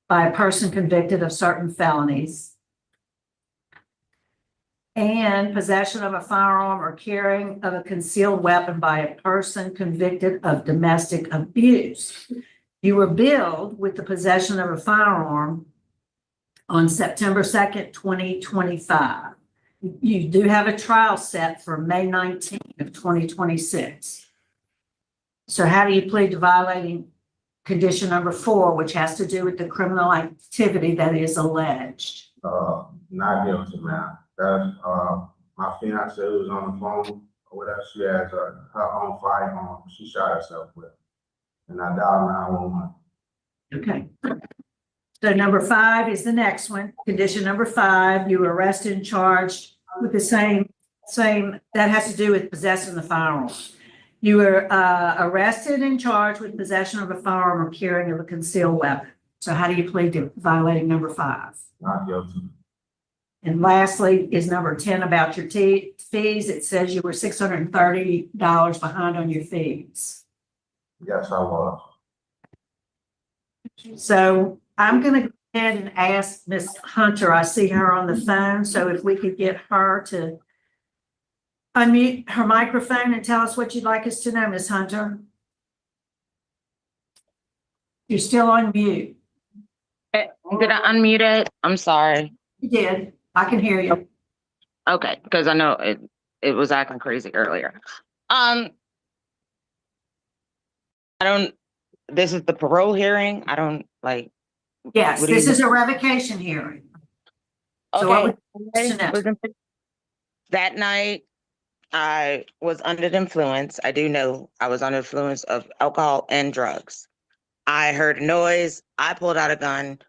G: by a person convicted of certain felonies, and possession of a firearm or carrying of a concealed weapon by a person convicted of domestic abuse. You were billed with the possession of a firearm on September 2nd, 2025. You do have a trial set for May 19th of 2026. So how do you plead to violating condition number 4, which has to do with the criminal activity that is alleged?
U: Not guilty, man. That's, my fiancée who was on the phone, or whatever, she has her own firearm, she shot herself with. And I dialed 911.
G: Okay. So number 5 is the next one. Condition number 5, you were arrested and charged with the same, that has to do with possessing the firearm. You were arrested and charged with possession of a firearm or carrying of a concealed weapon. So how do you plead to violating number 5?
U: Not guilty.
G: And lastly is number 10 about your fees. It says you were $630 behind on your fees.
U: Yes, I was.
G: So I'm going to go ahead and ask Ms. Hunter. I see her on the phone. So if we could get her to unmute her microphone and tell us what you'd like us to know, Ms. Hunter. You're still on mute.
B: Did I unmute it? I'm sorry.
G: You did. I can hear you.
B: Okay, because I know it was acting crazy earlier. This is the parole hearing. I don't like.
G: Yes, this is a revocation hearing.
B: Okay. That night, I was under the influence. I do know I was under the influence of alcohol and drugs. I heard a noise. I pulled out a gun.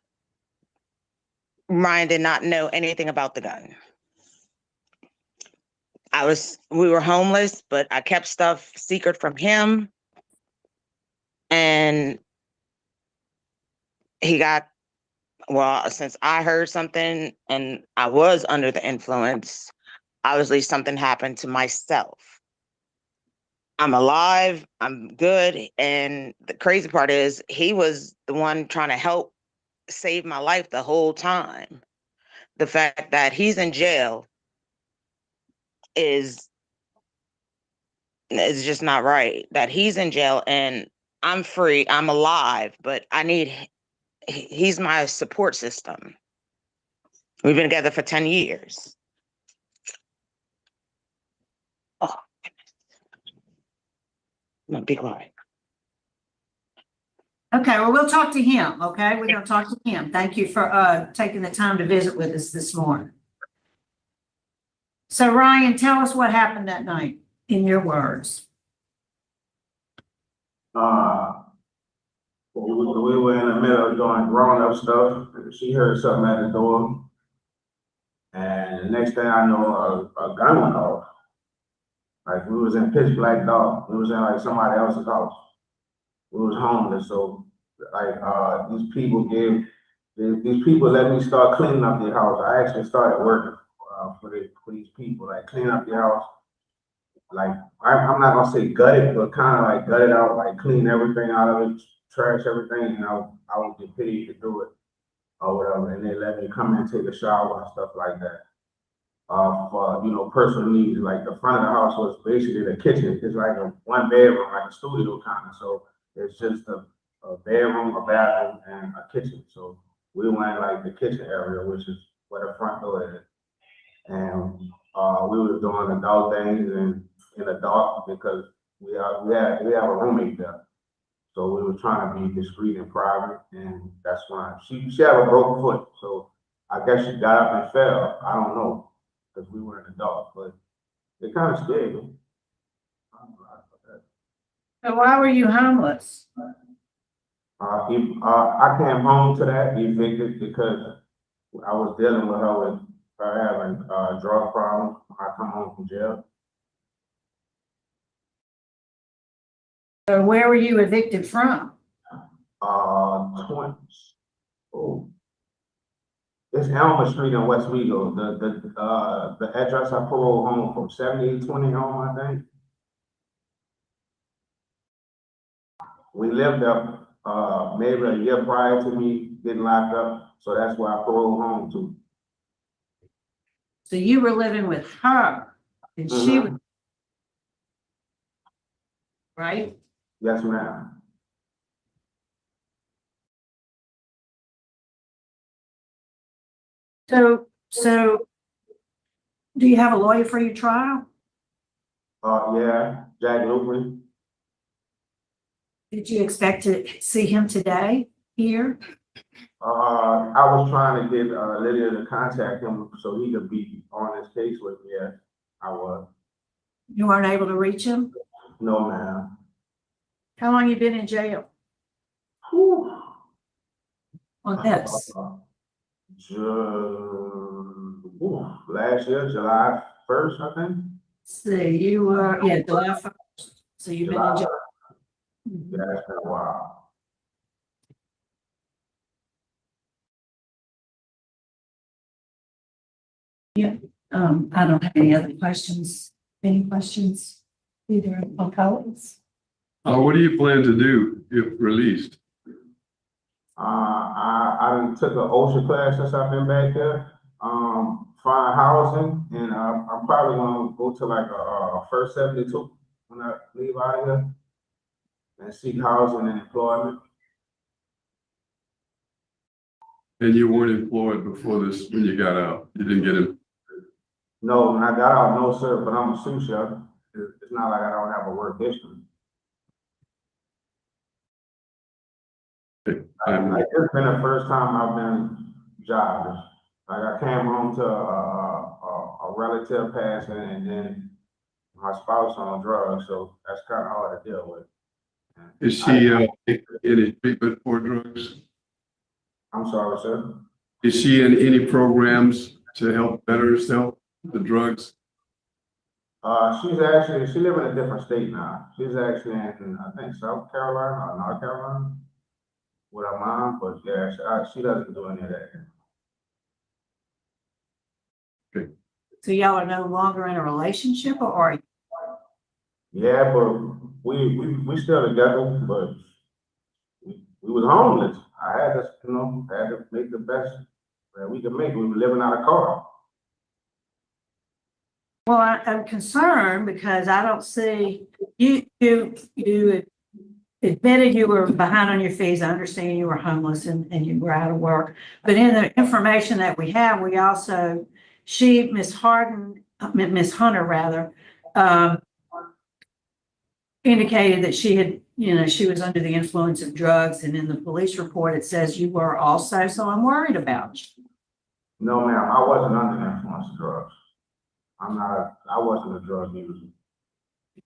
B: Ryan did not know anything about the gun. We were homeless, but I kept stuff secret from him. And since I heard something and I was under the influence, obviously something happened to myself. I'm alive, I'm good. And the crazy part is he was the one trying to help save my life the whole time. The fact that he's in jail is just not right. That he's in jail and I'm free, I'm alive, but he's my support system. We've been together for 10 years. Oh, no, be quiet.
G: Okay, well, we'll talk to him, okay? We're gonna talk to him. Thank you for taking the time to visit with us this morning. So Ryan, tell us what happened that night in your words.
U: We were in the middle of doing grown-up stuff. She heard something at the door. And the next thing I know, a gun went off. Like, we was in pitch black dark. We was in like somebody else's house. We was homeless, so like these people let me start cleaning up their house. I actually started working for these people, like clean up their house. Like, I'm not gonna say gut it, but kind of like gut it out, like clean everything out of it, trash everything, and I would get paid to do it or whatever. And they let me come in and take a shower and stuff like that. For personal needs. Like, the front of the house was basically the kitchen. It's like a one bedroom, like a studio kind of. So it's just a bedroom, a bathroom, and a kitchen. So we went like the kitchen area, which is where the front door is. And we were doing adult things in the dark because we have a roommate there. So we were trying to be discreet and private, and that's why she had a broken foot. So I guess she got up and fell. I don't know, because we were in the dark, but it kind of scared me.
G: So why were you homeless?
U: I came home to that evicted because I was dealing with her having a drug problem. I come home from jail.
G: So where were you evicted from?
U: It's Elmer Street in West Wego. The address I paroled home from 7820 home, I think. We lived up maybe a year prior to me getting locked up, so that's where I paroled home to.
G: So you were living with her and she was, right?
U: Yes, ma'am.
G: So do you have a lawyer for your trial?
U: Yeah, Jack Lupery.
G: Did you expect to see him today here?
U: I was trying to get Lydia to contact him so he could be on this case with me. Yes, I was.
G: You weren't able to reach him?
U: No, ma'am.
G: How long you been in jail? On this?
U: Last year, July 1st, I think.
G: See, you were, yeah, July 1st. So you've been in jail.
U: Yeah, that's been a while.
G: Yeah, I don't have any other questions. Any questions? Either of my colleagues?
E: What do you plan to do if released?
U: I took an OSHA class since I've been back there. Find housing, and I'm probably gonna go to like a first 72 when I leave out of here and seek housing and employment.
E: And you weren't employed before this when you got out? You didn't get it?
U: No, when I got out, no sir, but I'm a sous chef. It's not like I don't have a work history. Like, it's been the first time I've been jobless. Like, I came home to a relative passing, and then my spouse on drugs, so that's kind of hard to deal with.
E: Is she in any treatment for drugs?
U: I'm sorry, sir.
E: Is she in any programs to help better herself, the drugs?
U: She lives in a different state now. She's actually in, I think, South Carolina or North Carolina with her mom, but yeah, she doesn't do any of that.
E: Okay.
G: So y'all are no longer in a relationship, or are you?
U: Yeah, but we still together, but we was homeless. I had to, had to make the best that we could make. We were living out of car.
G: Well, I'm concerned because I don't see, you admitted you were behind on your fees. I understand you were homeless and you were out of work. But in the information that we have, we also, Miss Hunter rather, indicated that she had, she was under the influence of drugs. And in the police report, it says you were also, so I'm worried about you.
U: No, ma'am, I wasn't under the influence of drugs. I wasn't a drug user.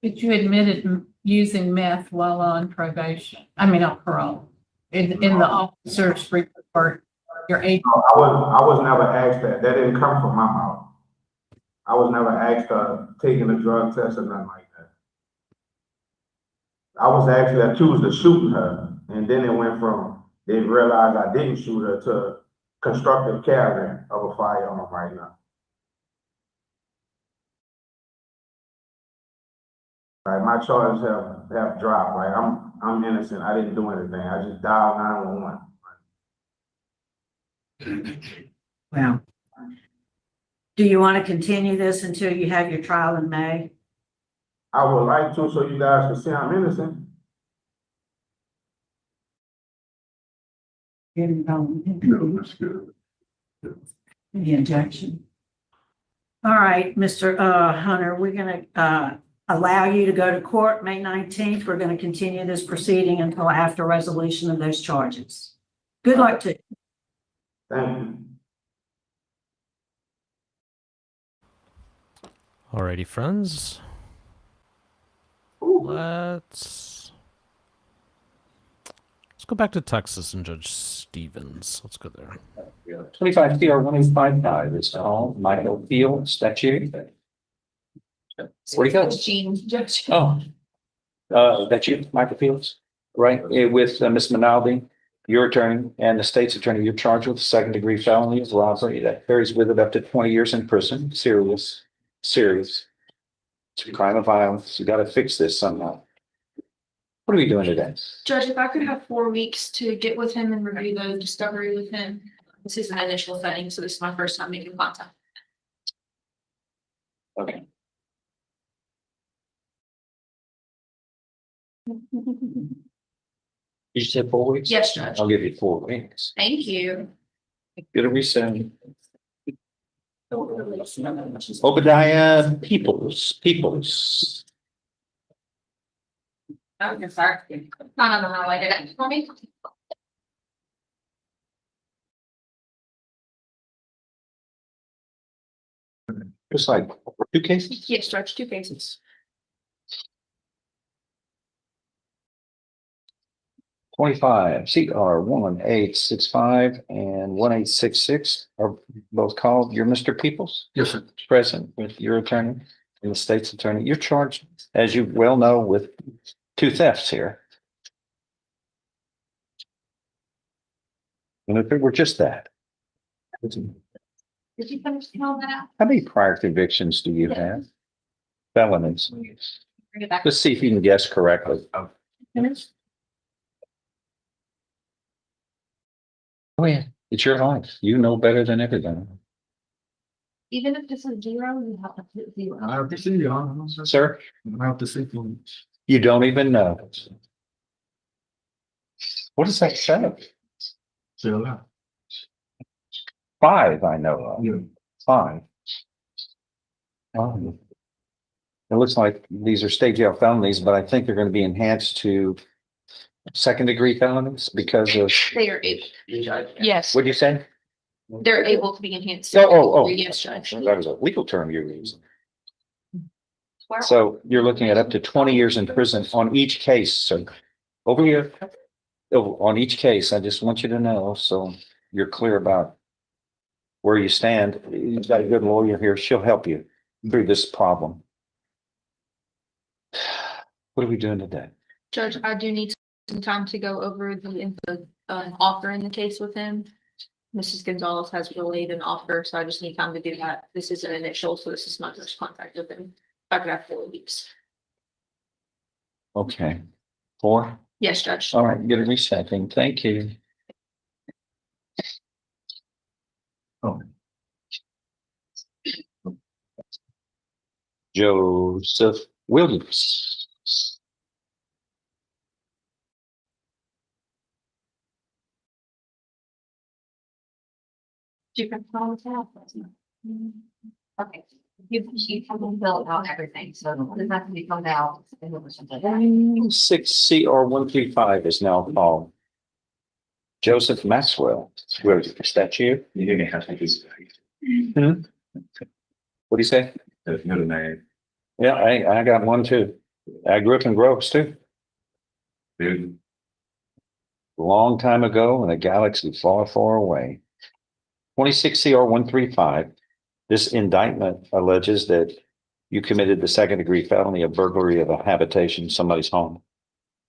F: But you admitted using meth while on probation. I mean, on parole. In the officer's report, your age.
U: No, I was never asked that. That didn't come from my mouth. I was never asked taking a drug test or nothing like that. I was actually accused of shooting her, and then it went from they realized I didn't shoot her to constructive carrying of a firearm right now. Right, my charges have dropped. Right, I'm innocent. I didn't do anything. I just dialed 911.
G: Well, do you want to continue this until you have your trial in May?
U: I would like to, so you guys can see I'm innocent.
G: No, that's good. The injection. All right, Mr. Hunter, we're going to allow you to go to court May 19th. We're going to continue this proceeding until after resolution of those charges. Good luck to you.
U: Thank you.
A: Alrighty, friends. Let's go back to Texas and Judge Stevens. Let's go there.
L: 25 CR 1855 is all Michael Field statute. Where do you go? Oh, that's you, Michael Fields, right? With Ms. McNally, your attorney and the state's attorney, you're charged with second-degree felony of robbery that carries with it up to 20 years in prison. Serious. It's a crime of violence. You got to fix this somehow. What are we doing today?
M: Judge, if I could have 4 weeks to get with him and review the discovery with him. This is an initial setting, so this is my first time making contact.
L: Okay. You said 4 weeks?
M: Yes, Judge.
L: I'll give you 4 weeks.
M: Thank you.
L: Get a resend. Obadiah Peoples.
M: Okay, sorry. I don't know how I did it for me.
L: Just like 2 cases?
M: Yes, Judge, 2 cases.
L: 25 CR 1865 and 1866 are both called. You're Mr. Peoples?
R: Yes, sir.
L: Present with your attorney and the state's attorney. You're charged, as you well know, with 2 thefts here. And if it were just that.
M: Did you finish all that out?
L: How many prior convictions do you have? Felonies.
M: Bring it back.
L: Let's see if you can guess correctly.
M: Finish?
L: Oh yeah, it's your life. You know better than everybody.
M: Even if this is 0, you have to put 0.
R: I have to see you,
L: Sir?
R: I have to see you.
L: You don't even know. What does that say?
R: Say a lot.
L: 5, I know of.
R: Yeah.
L: 5. It looks like these are state jail felonies, but I think they're going to be enhanced to second-degree felonies because of.
M: They are able to be judged. Yes,
L: What'd you say?
M: they're able to be enhanced.
L: Oh.
M: Yes, Judge.
L: That was a legal term you're using. So you're looking at up to 20 years in prison on each case. So over here, on each case, I just want you to know, so you're clear about where you stand. You've got a good lawyer here. She'll help you through this problem. What are we doing today?
M: Judge, I do need some time to go over the offer in the case with him. Mrs. Gonzalez has relayed an offer, so I just need time to do that. This is an initial, so this is my first contact with him. If I could have 4 weeks.
L: Okay. 4?
M: Yes, Judge.
L: All right, get a resetting. Thank you. Oh. Joseph Williams.
M: You can call it out. Okay. You can fill out everything, so it has to be filled out.
L: 6CR 135 is now called Joseph Maxwell. Where is that you? You didn't have to use it. What do you say? There's no name. Yeah, I got one too. I grew up in Groves too. Dude. Long time ago in a galaxy far, far away. 26CR 135. This indictment alleges that you committed the second-degree felony of burglary of a habitation, somebody's home.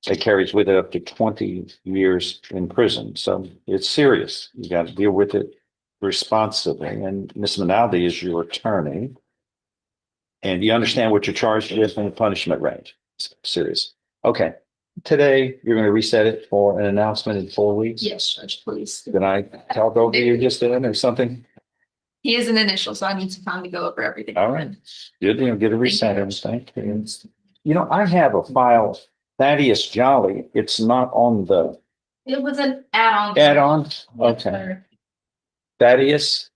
L: It carries with it up to 20 years in prison. So it's serious. You got to deal with it responsibly. And Ms. McNally is your attorney. And you understand what you're charged with and the punishment range. It's serious. Okay. Today, you're going to reset it for an announcement in 4 weeks?
M: Yes, Judge, please.
L: Did I talk over you just then or something?
M: He is an initial, so I need some time to go over everything.
L: All right. Good, get a reset. Thank you. You know, I have a file, Thaddeus Jolly. It's not on the
M: It was an add-on.
L: add-on. Okay. Thaddeus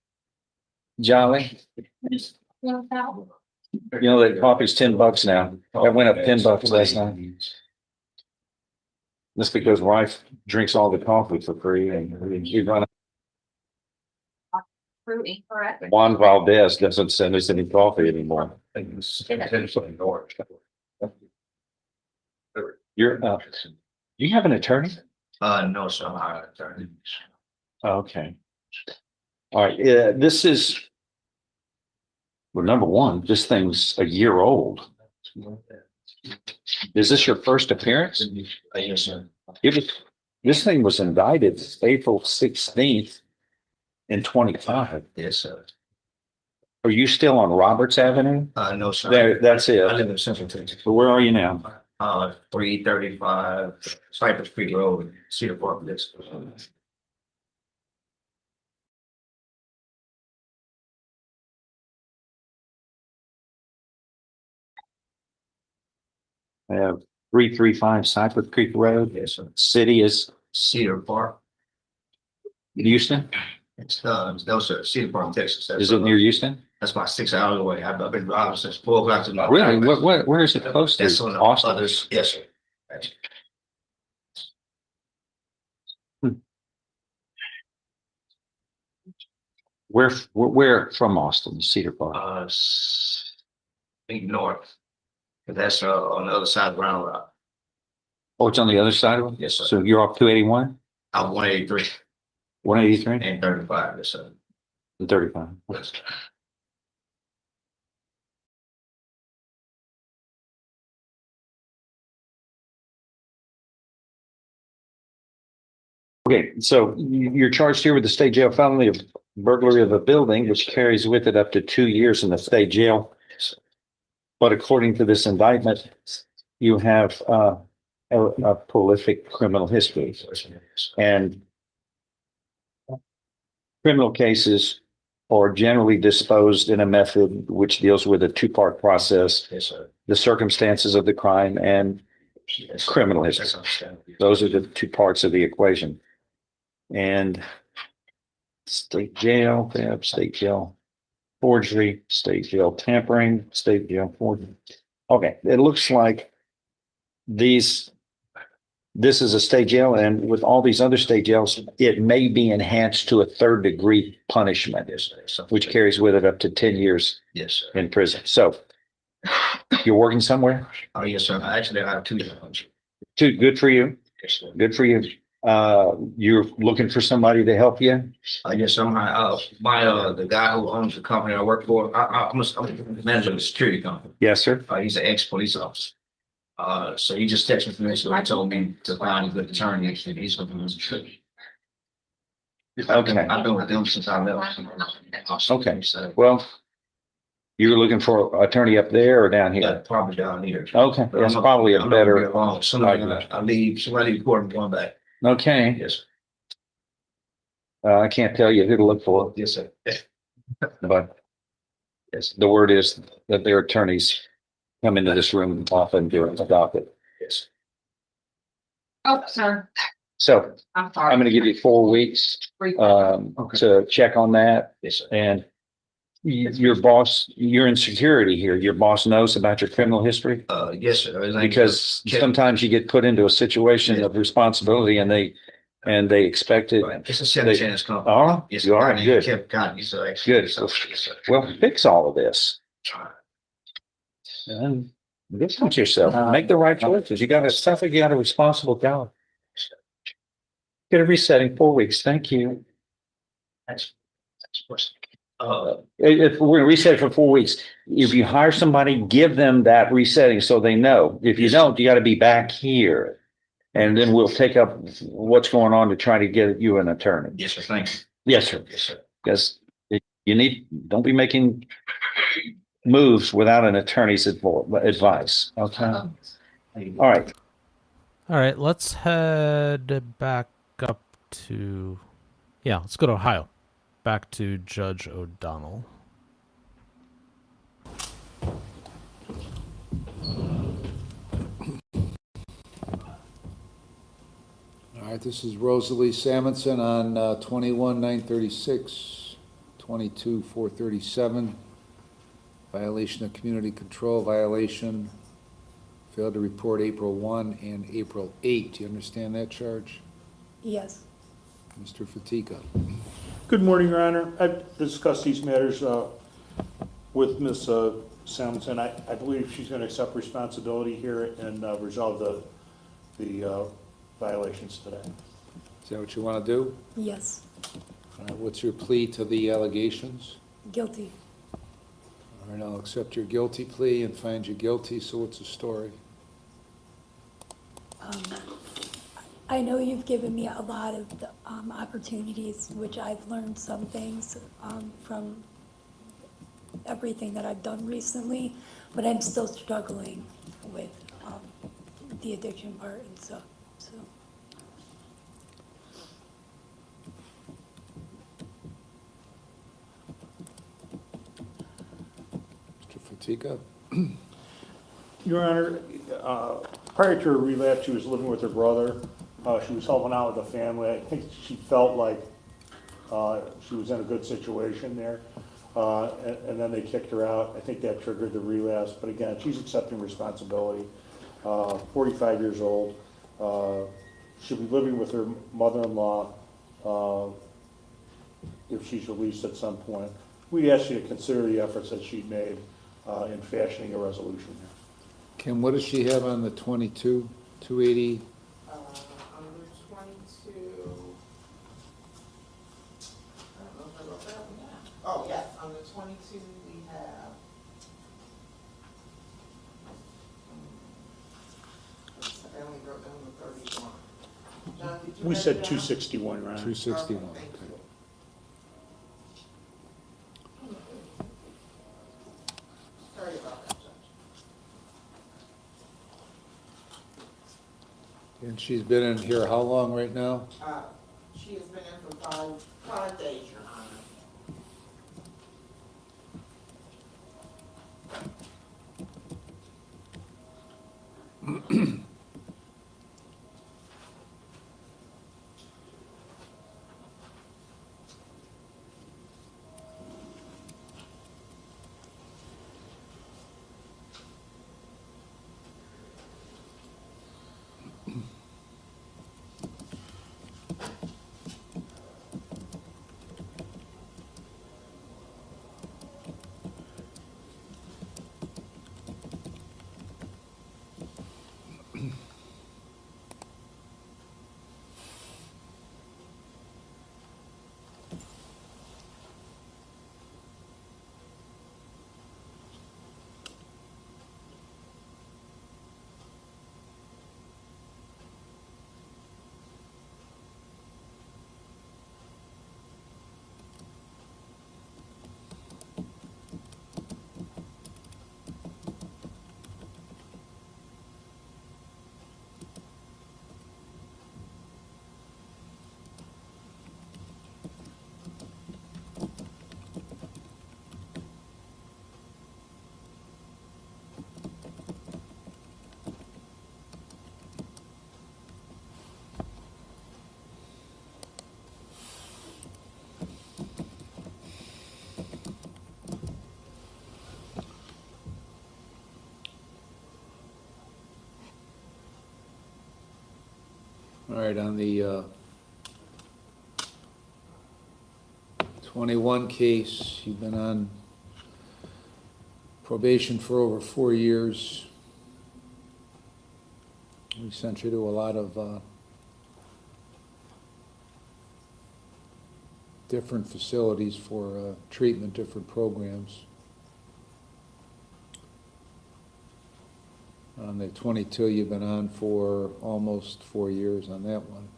L: Jolly. You know, that coffee's $10 now. That went up $10 last night. That's because wife drinks all the coffee for free and you run.
M: Fruity, correct?
L: Juan Valdez doesn't send us any coffee anymore. You're, you have an attorney?
Q: No, sir, I'm not an attorney.
L: Okay. All right, yeah, this is. Well, number one, this thing's a year old. Is this your first appearance?
Q: Yes, sir.
L: This thing was indicted April 16th in 25.
Q: Yes, sir.
L: Are you still on Roberts Avenue?
Q: No, sir.
L: There, that's it.
Q: I live in Central Texas.
L: So where are you now?
Q: 335 Cypress Creek Road, Cedar Park, this.
L: I have 335 Cypress Creek Road.
Q: Yes, sir.
L: City is
Q: Cedar Park.
L: Houston?
Q: It's, no, sir, Cedar Park, Texas. That's,
L: Is it near Houston?
Q: That's about 6 hours away. I've been driving since 4 o'clock to night.
L: Really? Where is it close to?
Q: That's on the
L: Austin?
Q: others. Yes, sir.
L: Where from Austin, Cedar Park?
Q: I think north. But that's on the other side of Round Rock.
L: Oh, it's on the other side of it?
Q: Yes, sir.
L: So you're off 281?
Q: I'm 183
L: 183?
Q: and 35, yes, sir.
L: And 35.
Q: Yes.
L: Okay, so you're charged here with the state jail felony of burglary of a building, which carries with it up to 2 years in the state jail. But according to this indictment, you have a prolific criminal history. And criminal cases are generally disposed in a method which deals with a two-part process.
Q: Yes, sir.
L: The circumstances of the crime and criminal history. Those are the two parts of the equation. And state jail, theft, state jail forgery, state jail tampering, state jail forgery. Okay, it looks like this is a state jail, and with all these other state jails, it may be enhanced to a third-degree punishment,
Q: Yes, sir.
L: which carries with it up to 10 years
Q: Yes, sir.
L: in prison. So you're working somewhere?
Q: Oh, yes, sir. Actually, I have 2 jobs.
L: Good for you.
Q: Yes, sir.
L: Good for you. You're looking for somebody to help you?
Q: Yes, I'm the guy who owns the company I work for. I'm a manager of a security company.
L: Yes, sir.
Q: He's an ex-police officer. So he just texted me, so he told me to find a good attorney, and he's going to be
L: Okay.
Q: I've been with them since I left.
L: Okay. Well, You're looking for attorney up there or down
Q: Yeah,
L: here?
Q: probably down here.
L: Okay,
Q: But
L: that's
Q: I'm not-
L: probably a
Q: I'm not gonna be
L: better.
Q: alone. Somebody,
L: argument.
Q: I leave, somebody important going back.
L: Okay,
Q: Yes,
L: I can't tell you who to look for,
Q: yes, sir.
L: but
Q: Yes,
L: the word is that their attorneys come into this room often during the docket.
Q: yes.
M: Oh, sir,
L: So
M: I'm
L: I'm
M: sorry.
L: gonna give you 4 weeks to check on that.
Q: Yes, sir.
L: And your boss, you're in security here. Your boss knows about your criminal history?
Q: Yes, sir. Everything-
L: Because sometimes you get put into a situation of responsibility and they expect it.
Q: Right. It's a second chance company.
L: Oh,
Q: Yes,
L: you are
Q: sir.
L: good.
Q: Kept cotton, so actually.
L: Good.
Q: So, yes, sir.
L: Well, fix all of this. And distance yourself, make the right choices. You got to stuff it, you got a responsible job. Get a resetting 4 weeks. Thank you.
Q: That's what's,
L: If we're gonna reset it for 4 weeks, if you hire somebody, give them that resetting so they know. If you don't, you gotta be back here. And then we'll take up what's going on to try to get you an attorney.
Q: yes, sir. Thank you.
L: Yes, sir.
Q: Yes, sir.
L: Because don't be making moves without an attorney's advice. Okay. All right.
A: All right, let's head back up to, let's go to Ohio. Back to Judge O'Donnell.
O: All right, this is Rosalie Samonson on 21-936, 22-437. Violation of community control violation. Failed to report April 1 and April 8. Do you understand that charge?
C: Yes.
O: Mr. Fatika.
K: Good morning, Your Honor. I've discussed these matters with Ms. Sampson. I believe she's going to accept responsibility here and resolve the violations today.
O: Is that what you want to do?
C: Yes.
O: All right, what's your plea to the allegations?
C: Guilty.
O: All right, I'll accept your guilty plea and find you guilty, so what's the story?
C: I know you've given me a lot of opportunities, which I've learned some things from everything that I've done recently, but I'm still struggling with the addiction part and stuff. So
O: Mr. Fatika?
K: Your Honor, prior to her relapse, she was living with her brother. She was helping out with the family. I think she felt like she was in a good situation there. And then they kicked her out. I think that triggered the relapse. But again, she's accepting responsibility. 45 years old. She'll be living with her mother-in-law if she's released at some point. We ask you to consider the efforts that she made in fashioning a resolution.
O: Kim, what does she have on the 22, 280?
D: On the 22. I don't know if I wrote that one down. Oh, yes, on the 22, we have. I only wrote down the 31. John, did you
K: We
D: write
K: said
D: it down?
K: 261, Ron.
O: 261.
D: Okay, thank you. Sorry about that, Judge.
O: And she's been in here how long right now?
D: She has been in for five days, Your Honor.
O: All right, on the 21 case, you've been on probation for over 4 years. We sent you to a lot of different facilities for treatment, different programs. On the 22, you've been on for almost 4 years on that one.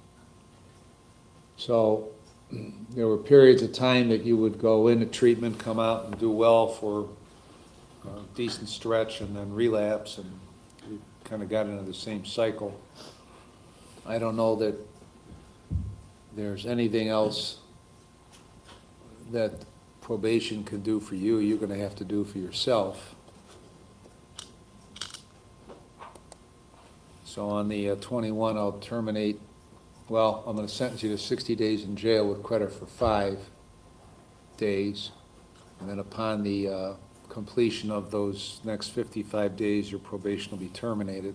O: So there were periods of time that you would go into treatment, come out and do well for a decent stretch and then relapse, and you kind of got into the same cycle. I don't know that there's anything else that probation can do for you. You're going to have to do for yourself. So on the 21, I'll terminate, well, I'm going to sentence you to 60 days in jail with credit for 5 days. And then upon the completion of those next 55 days, your probation will be terminated.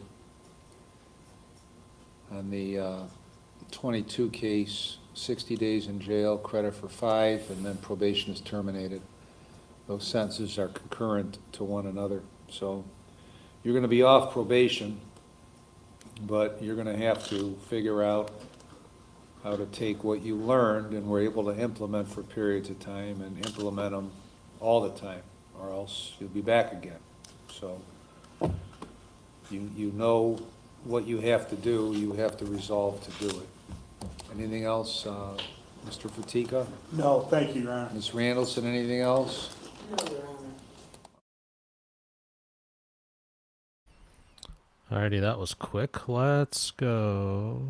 O: On the 22 case, 60 days in jail, credit for 5, and then probation is terminated. Those sentences are concurrent to one another. So you're going to be off probation, but you're going to have to figure out how to take what you learned and were able to implement for periods of time and implement them all the time, or else you'll be back again. So you know what you have to do, you have to resolve to do it. Anything else, Mr. Fatika?
K: No, thank you, Your Honor.
O: Ms. Randallson, anything else?
B: No, Your Honor.
A: Alrighty, that was quick. Let's go.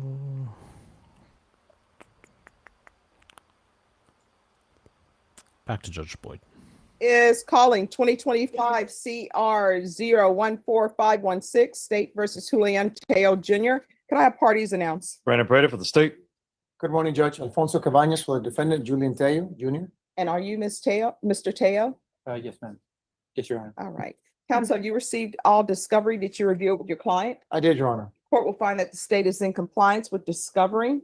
A: Back to Judge Boyd.
D: Is calling 2025 CR 014516, State versus Julian Teo Jr. Can I have parties announced?
N: Brandon Prada for the state.
V: Good morning, Judge. Alfonso Cabañas for the defendant, Julian Teo Jr.
D: And are you Ms. Teo, Mr. Teo?
V: Yes, ma'am. Yes, Your Honor.
D: All right. Counsel, have you received all discovery? Did you review it with your client?
V: I did, Your Honor.
D: Court will find that the state is in compliance with discovery.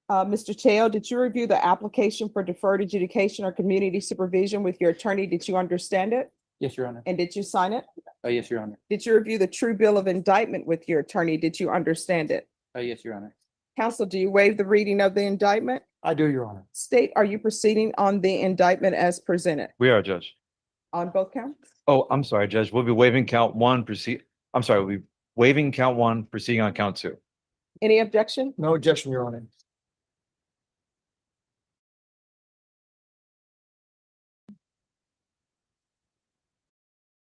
D: Mr. Teo, did you review the application for deferred adjudication or community supervision with your attorney? Did you understand it?
V: Yes, Your Honor.
D: And did you sign it?
V: Yes, Your Honor.
D: Did you review the true bill of indictment with your attorney? Did you understand it?
V: Yes, Your Honor.
D: Counsel, do you waive the reading of the indictment?
V: I do, Your Honor.
D: State, are you proceeding on the indictment as presented
N: We are, Judge.
D: on both counts?
N: Oh, I'm sorry, Judge. We'll be waiving count 1, we'll be waiving count 1, proceeding on count 2.
D: Any objection?
V: No objection, Your Honor.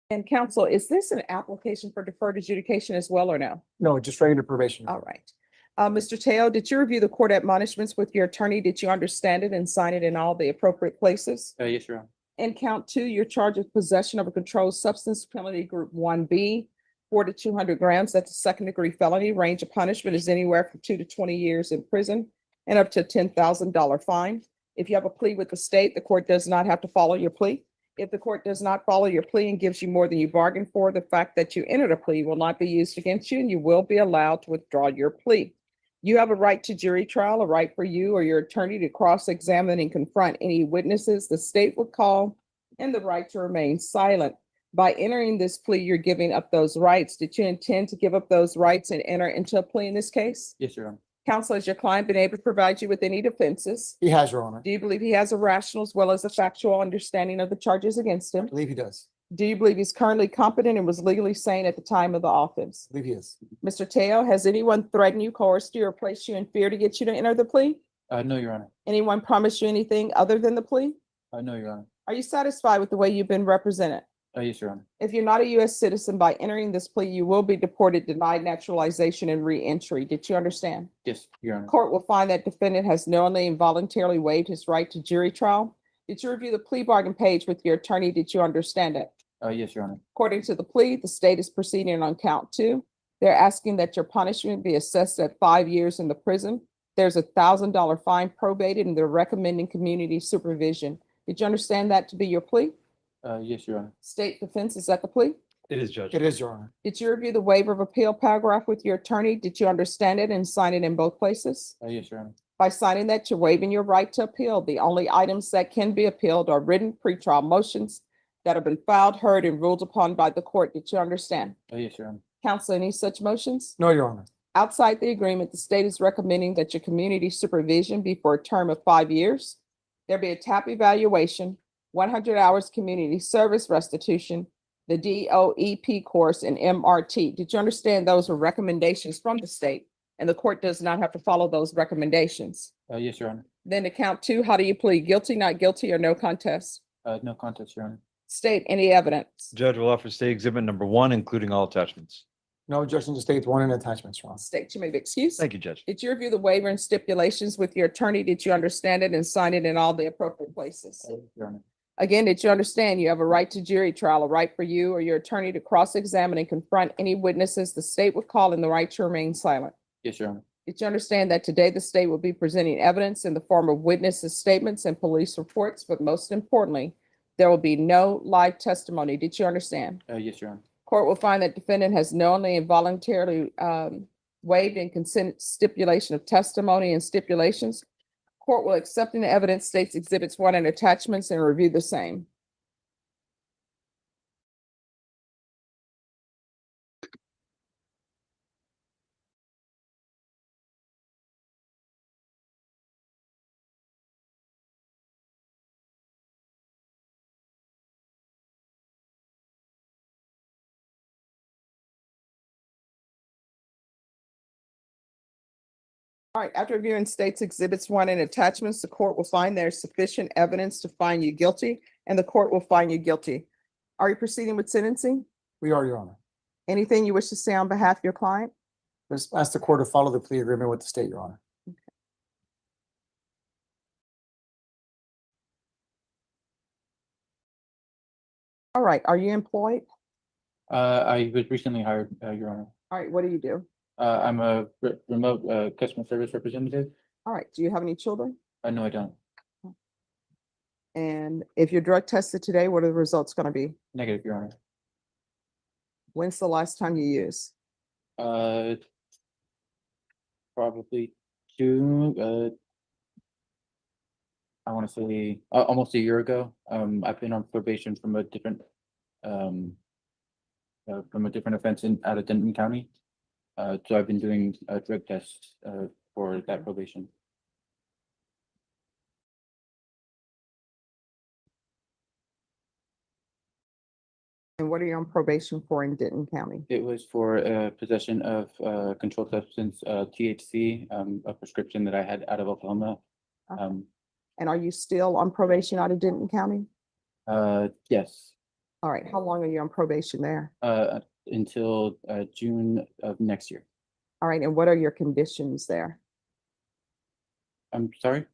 D: And counsel, is this an application for deferred adjudication as well or no?
V: No, just regular probation.
D: All right. Mr. Teo, did you review the court admonishments with your attorney? Did you understand it and sign it in all the appropriate places?
V: Yes, Your Honor.
D: In count 2, you're charged with possession of a controlled substance, penalty group 1B, 4 to 200 grams. That's a second-degree felony. Range of punishment is anywhere from 2 to 20 years in prison and up to a $10,000 fine. If you have a plea with the state, the court does not have to follow your plea. If the court does not follow your plea and gives you more than you bargained for, the fact that you entered a plea will not be used against you, and you will be allowed to withdraw your plea. You have a right to jury trial, a right for you or your attorney to cross-examine and confront any witnesses the state would call, and the right to remain silent. By entering this plea, you're giving up those rights. Did you intend to give up those rights and enter into a plea in this case?
V: Yes, Your Honor.
D: Counsel, has your client been able to provide you with any defenses?
V: He has, Your Honor.
D: Do you believe he has a rational as well as a factual understanding of the charges against him?
V: I believe he does.
D: Do you believe he's currently competent and was legally sane at the time of the offense?
V: I believe he is.
D: Mr. Teo, has anyone threatened you, coerced you, or placed you in fear to get you to enter the plea?
V: No, Your Honor.
D: Anyone promised you anything other than the plea?
V: No, Your Honor.
D: Are you satisfied with the way you've been represented?
V: Yes, Your Honor.
D: If you're not a U.S. citizen, by entering this plea, you will be deported, denied naturalization, and re-entry. Did you understand?
V: Yes, Your Honor.
D: Court will find that defendant has knowingly and voluntarily waived his right to jury trial. Did you review the plea bargain page with your attorney? Did you understand it?
V: Yes, Your Honor.
D: According to the plea, the state is proceeding on count 2. They're asking that your punishment be assessed at 5 years in the prison. There's a $1,000 fine probated, and they're recommending community supervision. Did you understand that to be your plea?
V: Yes, Your Honor.
D: State defense, is that the plea?
N: It is, Judge.
V: It is, Your Honor.
D: Did you review the waiver of appeal paragraph with your attorney? Did you understand it and sign it in both places?
V: Yes, Your Honor.
D: By signing that, you're waiving your right to appeal. The only items that can be appealed are written pretrial motions that have been filed, heard, and ruled upon by the court. Did you understand?
V: Yes, Your Honor.
D: Counsel, any such motions?
V: No, Your Honor.
D: Outside the agreement, the state is recommending that your community supervision be for a term of 5 years. There be a TAP evaluation, 100 hours community service restitution, the DOEP course, and MRT. Did you understand those were recommendations from the state? And the court does not have to follow those recommendations.
V: Yes, Your Honor.
D: Then to count two, how do you plead? Guilty, not guilty, or no contest?
V: No contest, Your Honor.
D: State any evidence.
N: Judge will offer state exhibit number 1, including all attachments.
V: No objection to state one and attachments, Your Honor.
D: State, you may be excused.
N: Thank you, Judge.
D: Did you review the waiver and stipulations with your attorney? Did you understand it and sign it in all the appropriate places?
V: Your Honor.
D: Again, did you understand you have a right to jury trial, a right for you or your attorney to cross-examine and confront any witnesses the state would call, and the right to remain silent?
V: Yes, Your Honor.
D: Did you understand that today the state will be presenting evidence in the form of witnesses' statements and police reports, but most importantly, there will be no live testimony? Did you understand?
V: Yes, Your Honor.
D: Court will find that defendant has knowingly and voluntarily waived and consent stipulation of testimony and stipulations. Court will accept in the evidence states exhibits 1 and attachments and review the same. All right, after reviewing states exhibits 1 and attachments, the court will find there's sufficient evidence to find you guilty, and the court will find you guilty. Are you proceeding with sentencing?
V: We are, Your Honor.
D: Anything you wish to say on behalf of your client?
V: Just ask the court to follow the plea agreement with the state, Your Honor.
D: All right, are you employed?
P: I was recently hired, Your Honor.
D: All right, what do you do?
P: I'm a remote customer service representative.
D: All right, do you have any children?
P: No, I don't.
D: And if you're drug tested today, what are the results going to be?
P: Negative, Your Honor.
D: When's the last time you used?
P: Probably two, I want to say almost a year ago. I've been on probation from a different offense out of Denton County. So I've been doing drug tests for that probation.
D: And what are you on probation for in Denton County?
P: It was for possession of controlled substance, THC, a prescription that I had out of Oklahoma.
D: And are you still on probation out of Denton County?
P: Yes.
D: All right, how long are you on probation there?
P: Until June of next year.
D: All right, and what are your conditions there?
P: I'm sorry?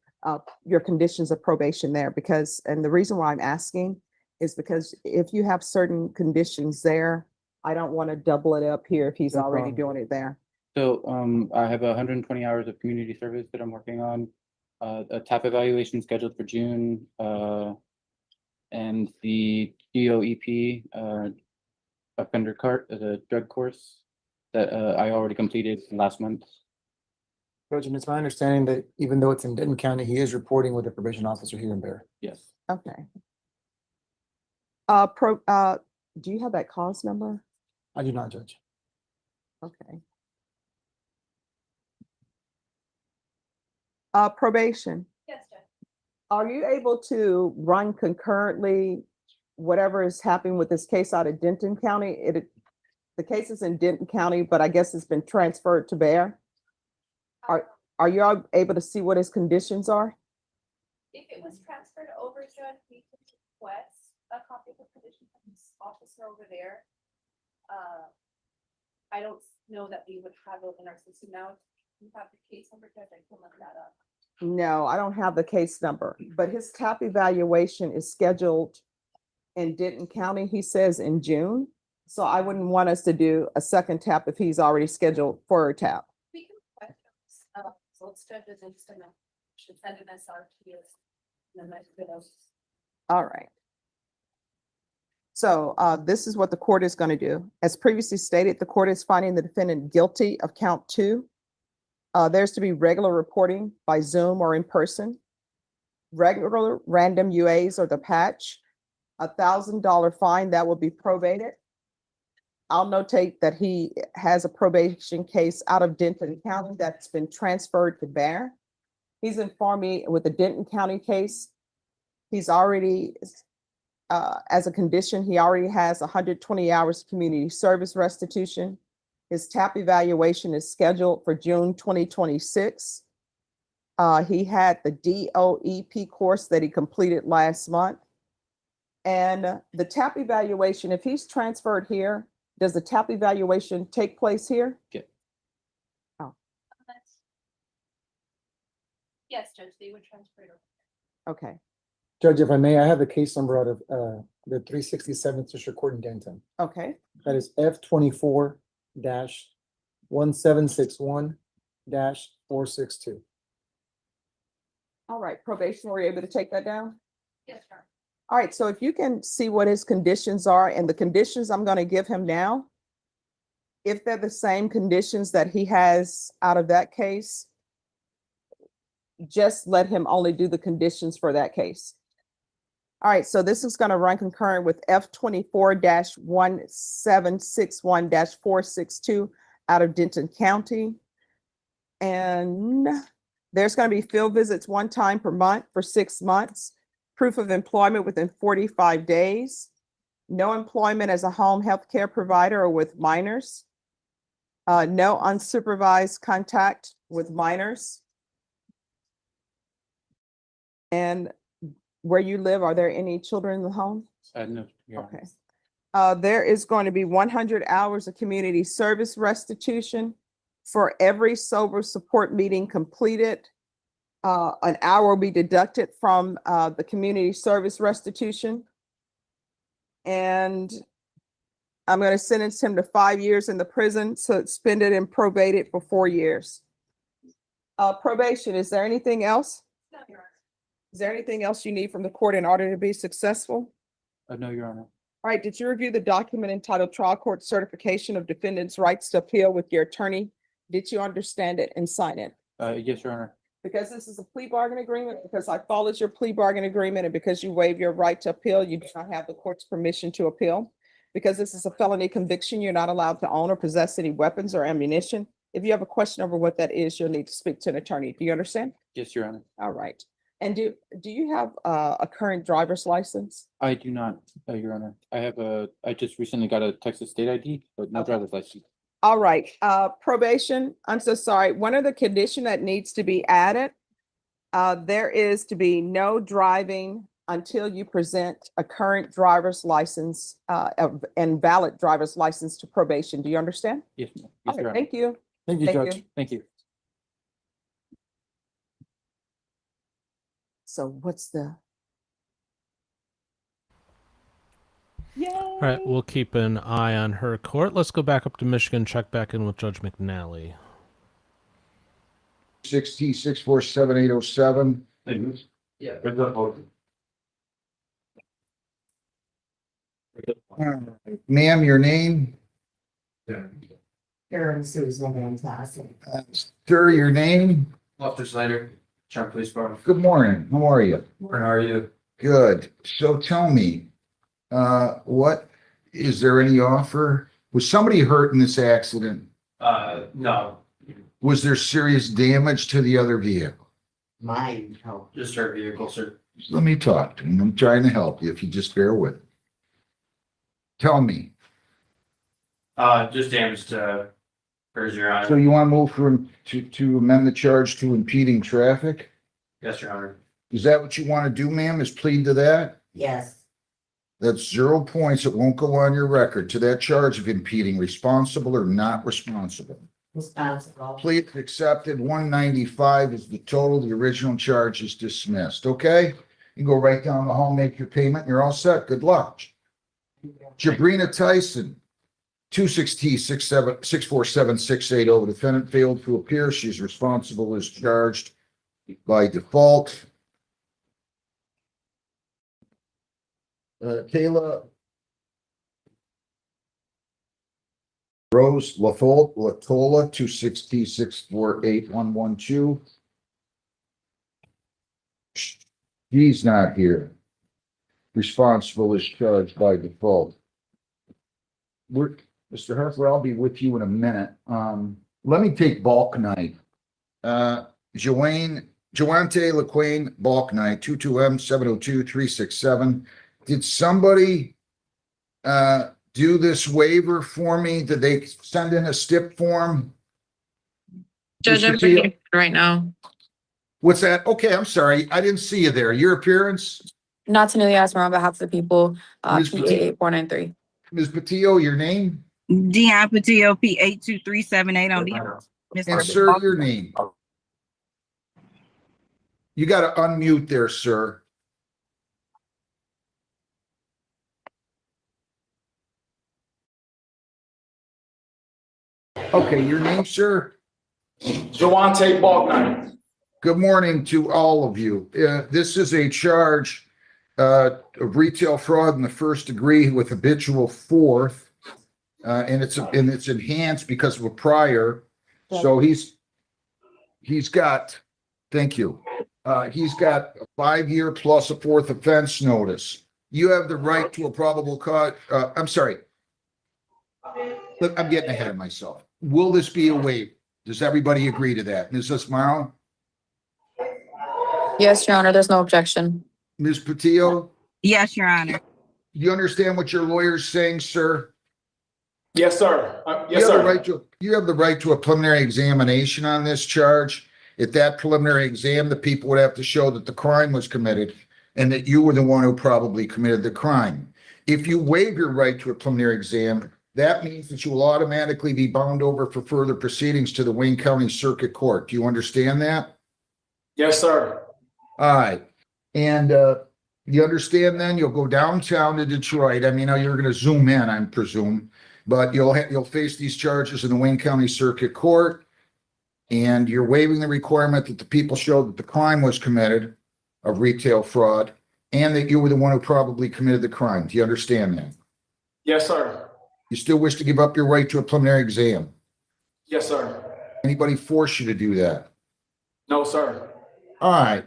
D: Your conditions of probation there, because, and the reason why I'm asking is because if you have certain conditions there, I don't want to double it up here if he's
P: No
D: already
P: problem.
D: doing it there.
P: So I have 120 hours of community service that I'm working on. A TAP evaluation scheduled for June, and the DOEP offender cart, the drug course that I already completed last month.
V: Judge, and it's my understanding that even though it's in Denton County, he is reporting with the probation officer here in Bear.
P: Yes.
D: Okay. Do you have that cause number?
V: I do not, Judge.
D: Okay. Probation.
H: Yes, Judge.
D: Are you able to run concurrently whatever is happening with this case out of Denton County? The case is in Denton County, but I guess it's been transferred to Bear. Are you all able to see what his conditions are?
H: If it was transferred over, Judge, we could request a copy of the condition from this officer over there. I don't know that we would have it in our system now. You have the case number, Judge, I can look that up.
D: No, I don't have the case number, but his TAP evaluation is scheduled in Denton County, he says in June. So I wouldn't want us to do a second TAP if he's already scheduled for a TAP.
H: We can request results, Judge, as instant, should send an SR to you. And then
D: All right. So this is what the court is going to do. As previously stated, the court is finding the defendant guilty of count 2. There's to be regular reporting by Zoom or in person. Regular random UAs or the patch. $1,000 fine that will be probated. I'll notate that he has a probation case out of Denton County that's been transferred to Bear. He's informed me with the Denton County case, he's already, as a condition, he already has 120 hours community service restitution. His TAP evaluation is scheduled for June 2026. He had the DOEP course that he completed last month. And the TAP evaluation, if he's transferred here, does the TAP evaluation take place here?
P: Yeah.
D: Oh,
H: Yes, Judge, they would transfer it over.
D: okay,
V: Judge, if I may, I have the case number out of the 367th District Court in Denton.
D: okay.
V: That is F24-1761-462.
D: All right, probation, were you able to take that down?
H: Yes, sir.
D: All right, so if you can see what his conditions are, and the conditions I'm going to give him now, if they're the same conditions that he has out of that case, just let him only do the conditions for that case. All right, so this is going to run concurrent with F24-1761-462 out of Denton County. And there's going to be field visits 1 time per month for 6 months. Proof of employment within 45 days. No employment as a home health care provider or with minors. No unsupervised contact with minors. And where you live, are there any children in the home?
P: No, Your Honor.
D: Okay. There is going to be 100 hours of community service restitution for every sober support meeting completed. An hour will be deducted from the community service restitution. And I'm going to sentence him to 5 years in the prison, suspended and probated for 4 years. Probation, is there anything else?
H: No, Your Honor.
D: Is there anything else you need from the court in order to be successful?
P: No, Your Honor.
D: All right, did you review the document entitled Trial Court Certification of Defendant's Rights to Appeal with your attorney? Did you understand it and sign it?
P: Yes, Your Honor.
D: Because this is a plea bargain agreement, because I followed your plea bargain agreement, and because you waive your right to appeal, you do not have the court's permission to appeal. Because this is a felony conviction, you're not allowed to own or possess any weapons or ammunition. If you have a question over what that is, you'll need to speak to an attorney. Do you understand?
P: Yes, Your Honor.
D: All right. And do you have a current driver's license?
P: I do not, Your Honor. I just recently got a Texas state ID, but no driver's license.
D: All right, probation, I'm so sorry. One of the condition that needs to be added, there is to be no driving until you present a current driver's license and valid driver's license to probation. Do you understand?
P: Yes, ma'am.
D: All
P: Yes, Your
D: right,
P: Honor.
D: thank you.
V: Thank you,
D: Thank
V: Judge.
P: Thank you.
D: So what's the? Yay.
A: All right, we'll keep an eye on her court. Let's go back up to Michigan, check back in with Judge McNally.
J: 6T647807.
Q: Yeah.
J: Ma'am, your name?
S: Karen Susan Van Tassel.
J: Sir, your name?
Q: Officer Snyder, Charter Police Department.
J: Good morning. How are you?
Q: How are you?
J: Good. So tell me, what, is there any offer? Was somebody hurt in this accident?
Q: No,
J: Was there serious damage to the other vehicle?
S: Mine, no.
Q: just our vehicle, sir.
J: Let me talk to him. I'm trying to help you if you just bear with me. Tell me.
Q: Just damage to hers, Your Honor.
J: So you want to move to amend the charge to impeding traffic?
Q: Yes, Your Honor.
J: Is that what you want to do, ma'am, is plead to that?
S: Yes,
J: That's 0 points. It won't go on your record to that charge of impeding, responsible or not responsible.
S: responsible.
J: Plea accepted, 195 is the total. The original charge is dismissed, okay? You can go right down the hall, make your payment, and you're all set. Good luck. Jabrina Tyson, 26T647680, defendant failed to appear. She's responsible as charged by default. Kayla Rose Latola, 260-648-112. He's not here. Responsible is charged by default. Mr. Harper, I'll be with you in a minute. Let me take bulk night. Joante LaQuain, bulk night, 22M-702-367. Did somebody do this waiver for me? Did they send in a stip form?
I: Judge,
J: Mr.
I: I'm
J: Teal?
I: reading it right now.
J: What's that? Okay, I'm sorry. I didn't see you there. Your appearance?
I: Not to Amelia Asmer on behalf of the people,
J: Ms.
I: P88493.
J: Ms. Patillo, your name?
T: Dion Patillo, P82378 on the.
J: And sir, your name? You got to unmute there, sir. Okay, your name, sir?
W: Joante Balknight.
J: Good morning to all of you. This is a charge of retail fraud in the first degree with habitual fourth. And it's enhanced because of a prior. So he's got, thank you. He's got a 5-year plus a fourth offense notice. You have the right to a probable cause. I'm sorry. Look, I'm getting ahead of myself. Will this be a waiver? Does everybody agree to that? Ms. Asmaro?
I: Yes, Your Honor, there's no objection.
J: Ms. Patillo?
T: Yes, Your Honor.
J: You understand what your lawyer's saying, sir?
W: Yes, sir. Yes, sir.
J: You have the right to a preliminary examination on this charge. At that preliminary exam, the people would have to show that the crime was committed and that you were the one who probably committed the crime. If you waive your right to a preliminary exam, that means that you will automatically be bound over for further proceedings to the Wayne County Circuit Court. Do you understand that?
W: Yes, sir.
J: All right. And you understand then you'll go downtown to Detroit. I mean, you're going to zoom in, I presume, but you'll face these charges in the Wayne County Circuit Court. And you're waiving the requirement that the people show that the crime was committed of retail fraud and that you were the one who probably committed the crime. Do you understand that?
W: Yes, sir.
J: You still wish to give up your right to a preliminary exam?
W: Yes, sir.
J: Anybody force you to do that?
W: No, sir.
J: All right.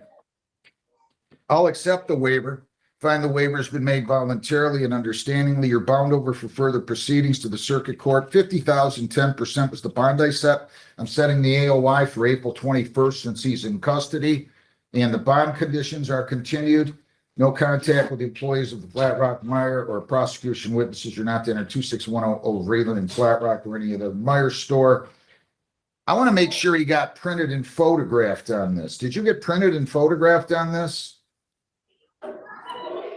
J: I'll accept the waiver. Find the waiver has been made voluntarily and understandingly. You're bound over for further proceedings to the circuit court. 50,000, 10% was the bond I set. I'm setting the AOI for April 21st since he's in custody. And the bond conditions are continued. No contact with the employees of the Flat Rock Mire or prosecution witnesses. You're not to enter 26100 Raylan in Flat Rock or any of the Mire store. I want to make sure he got printed and photographed on this. Did you get printed and photographed on this?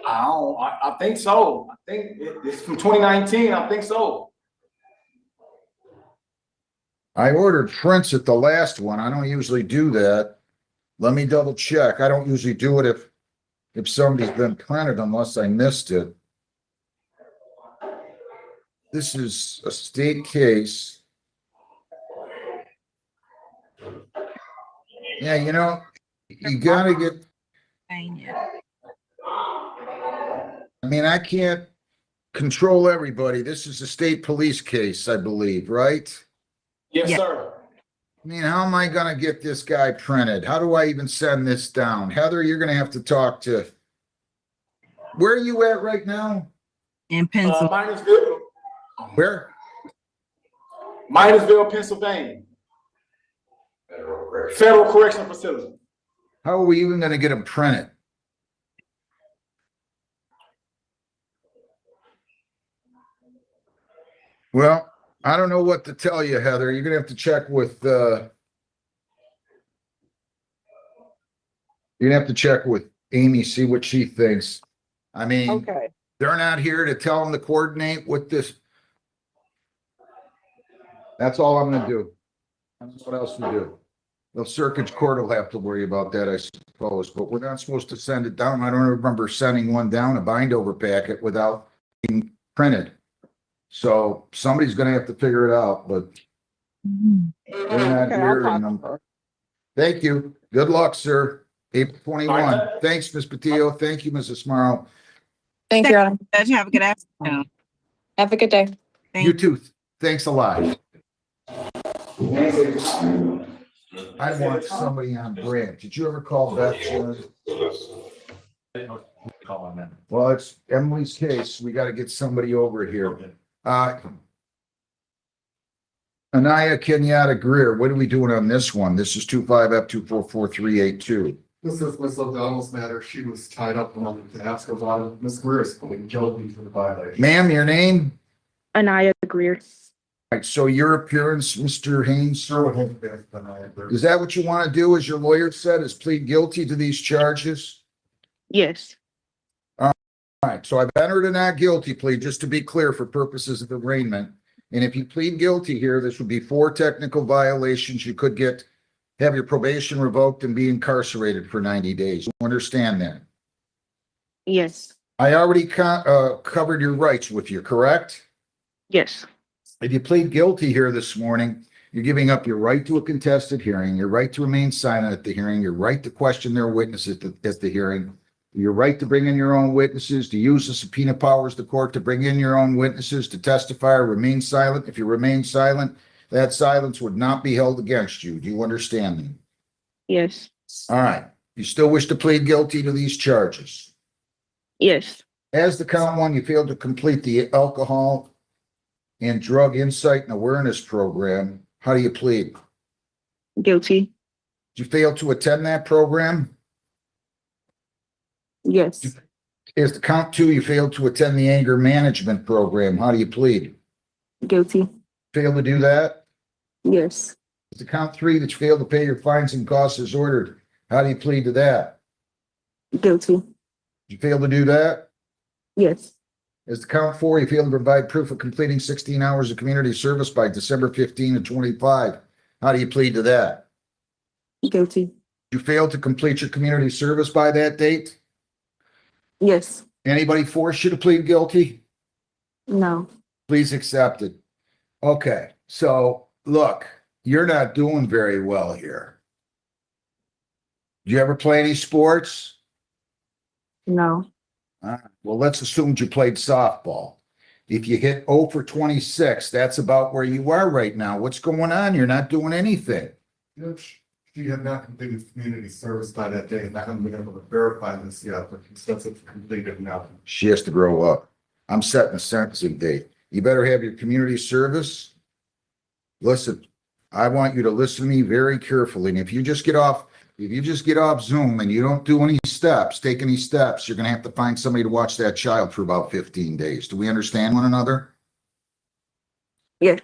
W: I think so. I think it's from 2019. I think so.
J: I ordered prints at the last one. I don't usually do that. Let me double check. I don't usually do it if somebody's been printed unless I missed it. This is a state case. Yeah, you gotta get. I mean, I can't control everybody. This is a state police case, I believe, right?
W: Yes, sir.
J: I mean, how am I gonna get this guy printed? How do I even send this down? Heather, you're gonna have to talk to. Where are you at right now?
T: In Pennsylvania.
W: Minersville.
J: Where?
W: Minersville, Pennsylvania. Federal Correctional Facility.
J: How are we even gonna get him printed? Well, I don't know what to tell you, Heather. You're gonna have to check with Amy, see what she thinks. I mean,
D: Okay.
J: they're not here to tell them to coordinate with this. That's all I'm gonna do. I don't know what else to do. The circuit court will have to worry about that, I suppose, but we're not supposed to send it down. I don't remember sending one down, a bind over packet without being printed. So somebody's gonna have to figure it out, but they're not
D: Okay,
J: here.
D: I'll
J: and,
D: talk to her.
J: Thank you. Good luck, sir. April 21. Thanks, Ms. Patillo. Thank you, Mrs. Smaro.
I: Thank you, Your Honor.
T: Judge, have a good afternoon.
I: Have a good day.
J: You too. Thanks a lot. I want somebody on brand. Did you ever call Beth? Sharon? Well, it's Emily's case. We got to get somebody over here. Anaya Kenyatta Greer, what are we doing on this one? This is 25F244382.
E: This is Miss O'Donnell's matter. She was tied up and wanted to ask about it. Miss Greer is pleading guilty for the violation.
J: Ma'am, your name?
F: Anaya Greer.
J: Right, so your appearance, Mr. Haynes, is that what you want to do, as your lawyer said, is plead guilty to these charges?
F: Yes.
J: All right, so I've entered a not guilty plea, just to be clear, for purposes of arraignment. And if you plead guilty here, this would be 4 technical violations. You could have your probation revoked and be incarcerated for 90 days. You understand that?
F: Yes.
J: I already covered your rights with you, correct?
F: Yes.
J: If you plead guilty here this morning, you're giving up your right to a contested hearing, your right to remain silent at the hearing, your right to question their witnesses at the hearing, your right to bring in your own witnesses, to use the subpoena powers of the court to bring in your own witnesses, to testify or remain silent. If you remain silent, that silence would not be held against you. Do you understand me?
F: Yes.
J: All right. You still wish to plead guilty to these charges?
F: Yes.
J: As the count 1, you failed to complete the alcohol and drug insight and awareness program. How do you plead?
F: Guilty.
J: Did you fail to attend that program?
F: Yes.
J: As the count 2, you failed to attend the anger management program. How do you plead?
F: Guilty.
J: Failed to do that?
F: Yes.
J: As the count 3, that you failed to pay your fines and costs as ordered. How do you plead to that?
F: Guilty.
J: Did you fail to do that?
F: Yes.
J: As the count 4, you failed to provide proof of completing 16 hours of community service by December 15 of 25. How do you plead to that?
F: Guilty.
J: You failed to complete your community service by that date?
F: Yes.
J: Anybody force you to plead guilty?
F: No.
J: Please accept it. Okay, so look, you're not doing very well here. Do you ever play any sports?
F: No.
J: Well, let's assume you played softball. If you hit 0 for 26, that's about where you are right now. What's going on? You're not doing anything.
E: She had not completed community service by that day, and I haven't been able to verify this yet, but she says it's completed now.
J: She has to grow up. I'm setting a sentencing date. You better have your community service. Listen, I want you to listen to me very carefully. And if you just get off Zoom and you don't do any steps, take any steps, you're going to have to find somebody to watch that child for about 15 days. Do we understand one another?
F: Yes.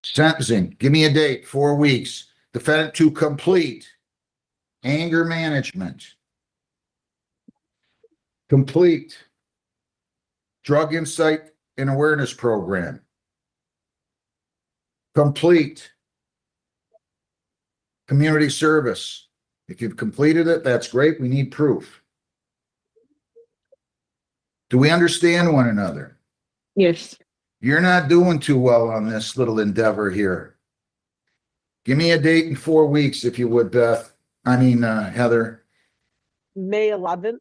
J: Sentencing, give me a date, 4 weeks. Defendant to complete anger management. Complete drug insight and awareness program. Complete community service. If you've completed it, that's great. We need proof. Do we understand one another?
F: Yes.
J: You're not doing too well on this little endeavor here. Give me a date in 4 weeks, if you would, Beth. Heather.
G: May 11th.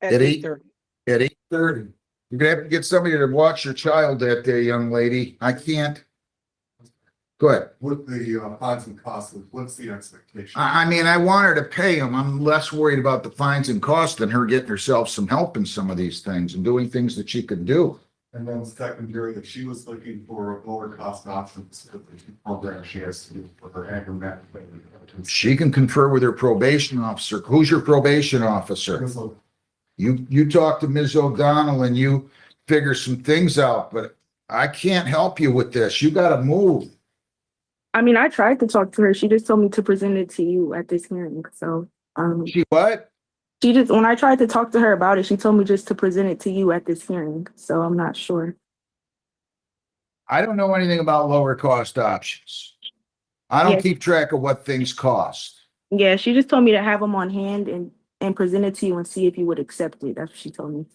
G: At
J: At
G: 8:30.
J: At 8:30. You're gonna have to get somebody to watch your child that day, young lady. I can't. Go ahead.
E: With the fines and costs, what's the expectation?
J: I want her to pay them. I'm less worried about the fines and costs than her getting herself some help in some of these things and doing things that she could do.
E: And then secondary, that she was looking for lower cost options for the program she has to do for her anger management.
J: She can confer with her probation officer. Who's your probation officer? You talk to Ms. O'Donnell and you figure some things out, but I can't help you with this. You gotta move.
F: I tried to talk to her. She just told me to present it to you at this hearing. So,
J: She what?
F: when I tried to talk to her about it, she told me just to present it to you at this hearing. So I'm not sure.
J: I don't know anything about lower cost options. I don't
F: Yes.
J: keep track of what things cost.
F: Yeah, she just told me to have them on hand and present it to you and see if you would accept it. That's what she told me.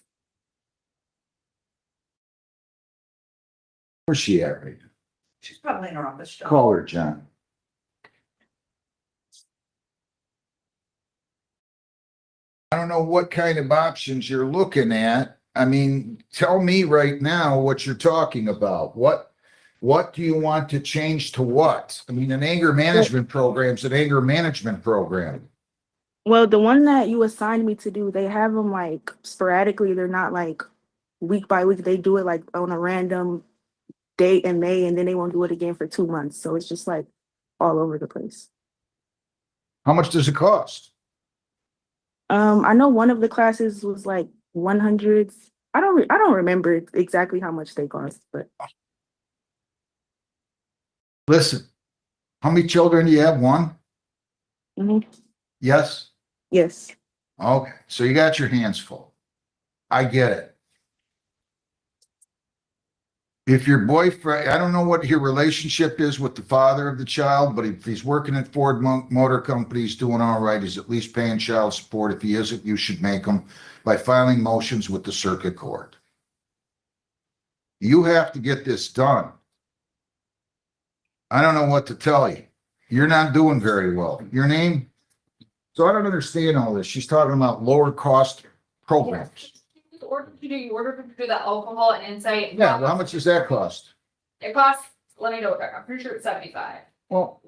J: Where's she at right now?
G: She's probably in her office.
J: Call her, John. I don't know what kind of options you're looking at. I mean, tell me right now what you're talking about. What do you want to change to what? I mean, an anger management program's an anger management program.
F: Well, the one that you assigned me to do, they have them like sporadically. They're not like week by week. They do it like on a random date in May, and then they won't do it again for 2 months. So it's just like all over the place.
J: How much does it cost?
F: I know one of the classes was like 100. I don't remember exactly how much they cost, but
J: Listen, how many children do you have? One?
F: mhm.
J: Yes?
F: Yes.
J: Okay, so you got your hands full. I get it. If your boyfriend, I don't know what your relationship is with the father of the child, but if he's working at Ford Motor Company, he's doing all right. He's at least paying child support. If he isn't, you should make him by filing motions with the circuit court. You have to get this done. I don't know what to tell you. You're not doing very well. Your name? So I don't understand all this. She's talking about lower cost programs.
M: You ordered to do the alcohol and insight.
J: Yeah, well, how much does that cost?
M: It costs, let me know, I'm pretty sure it's 75.
J: Well,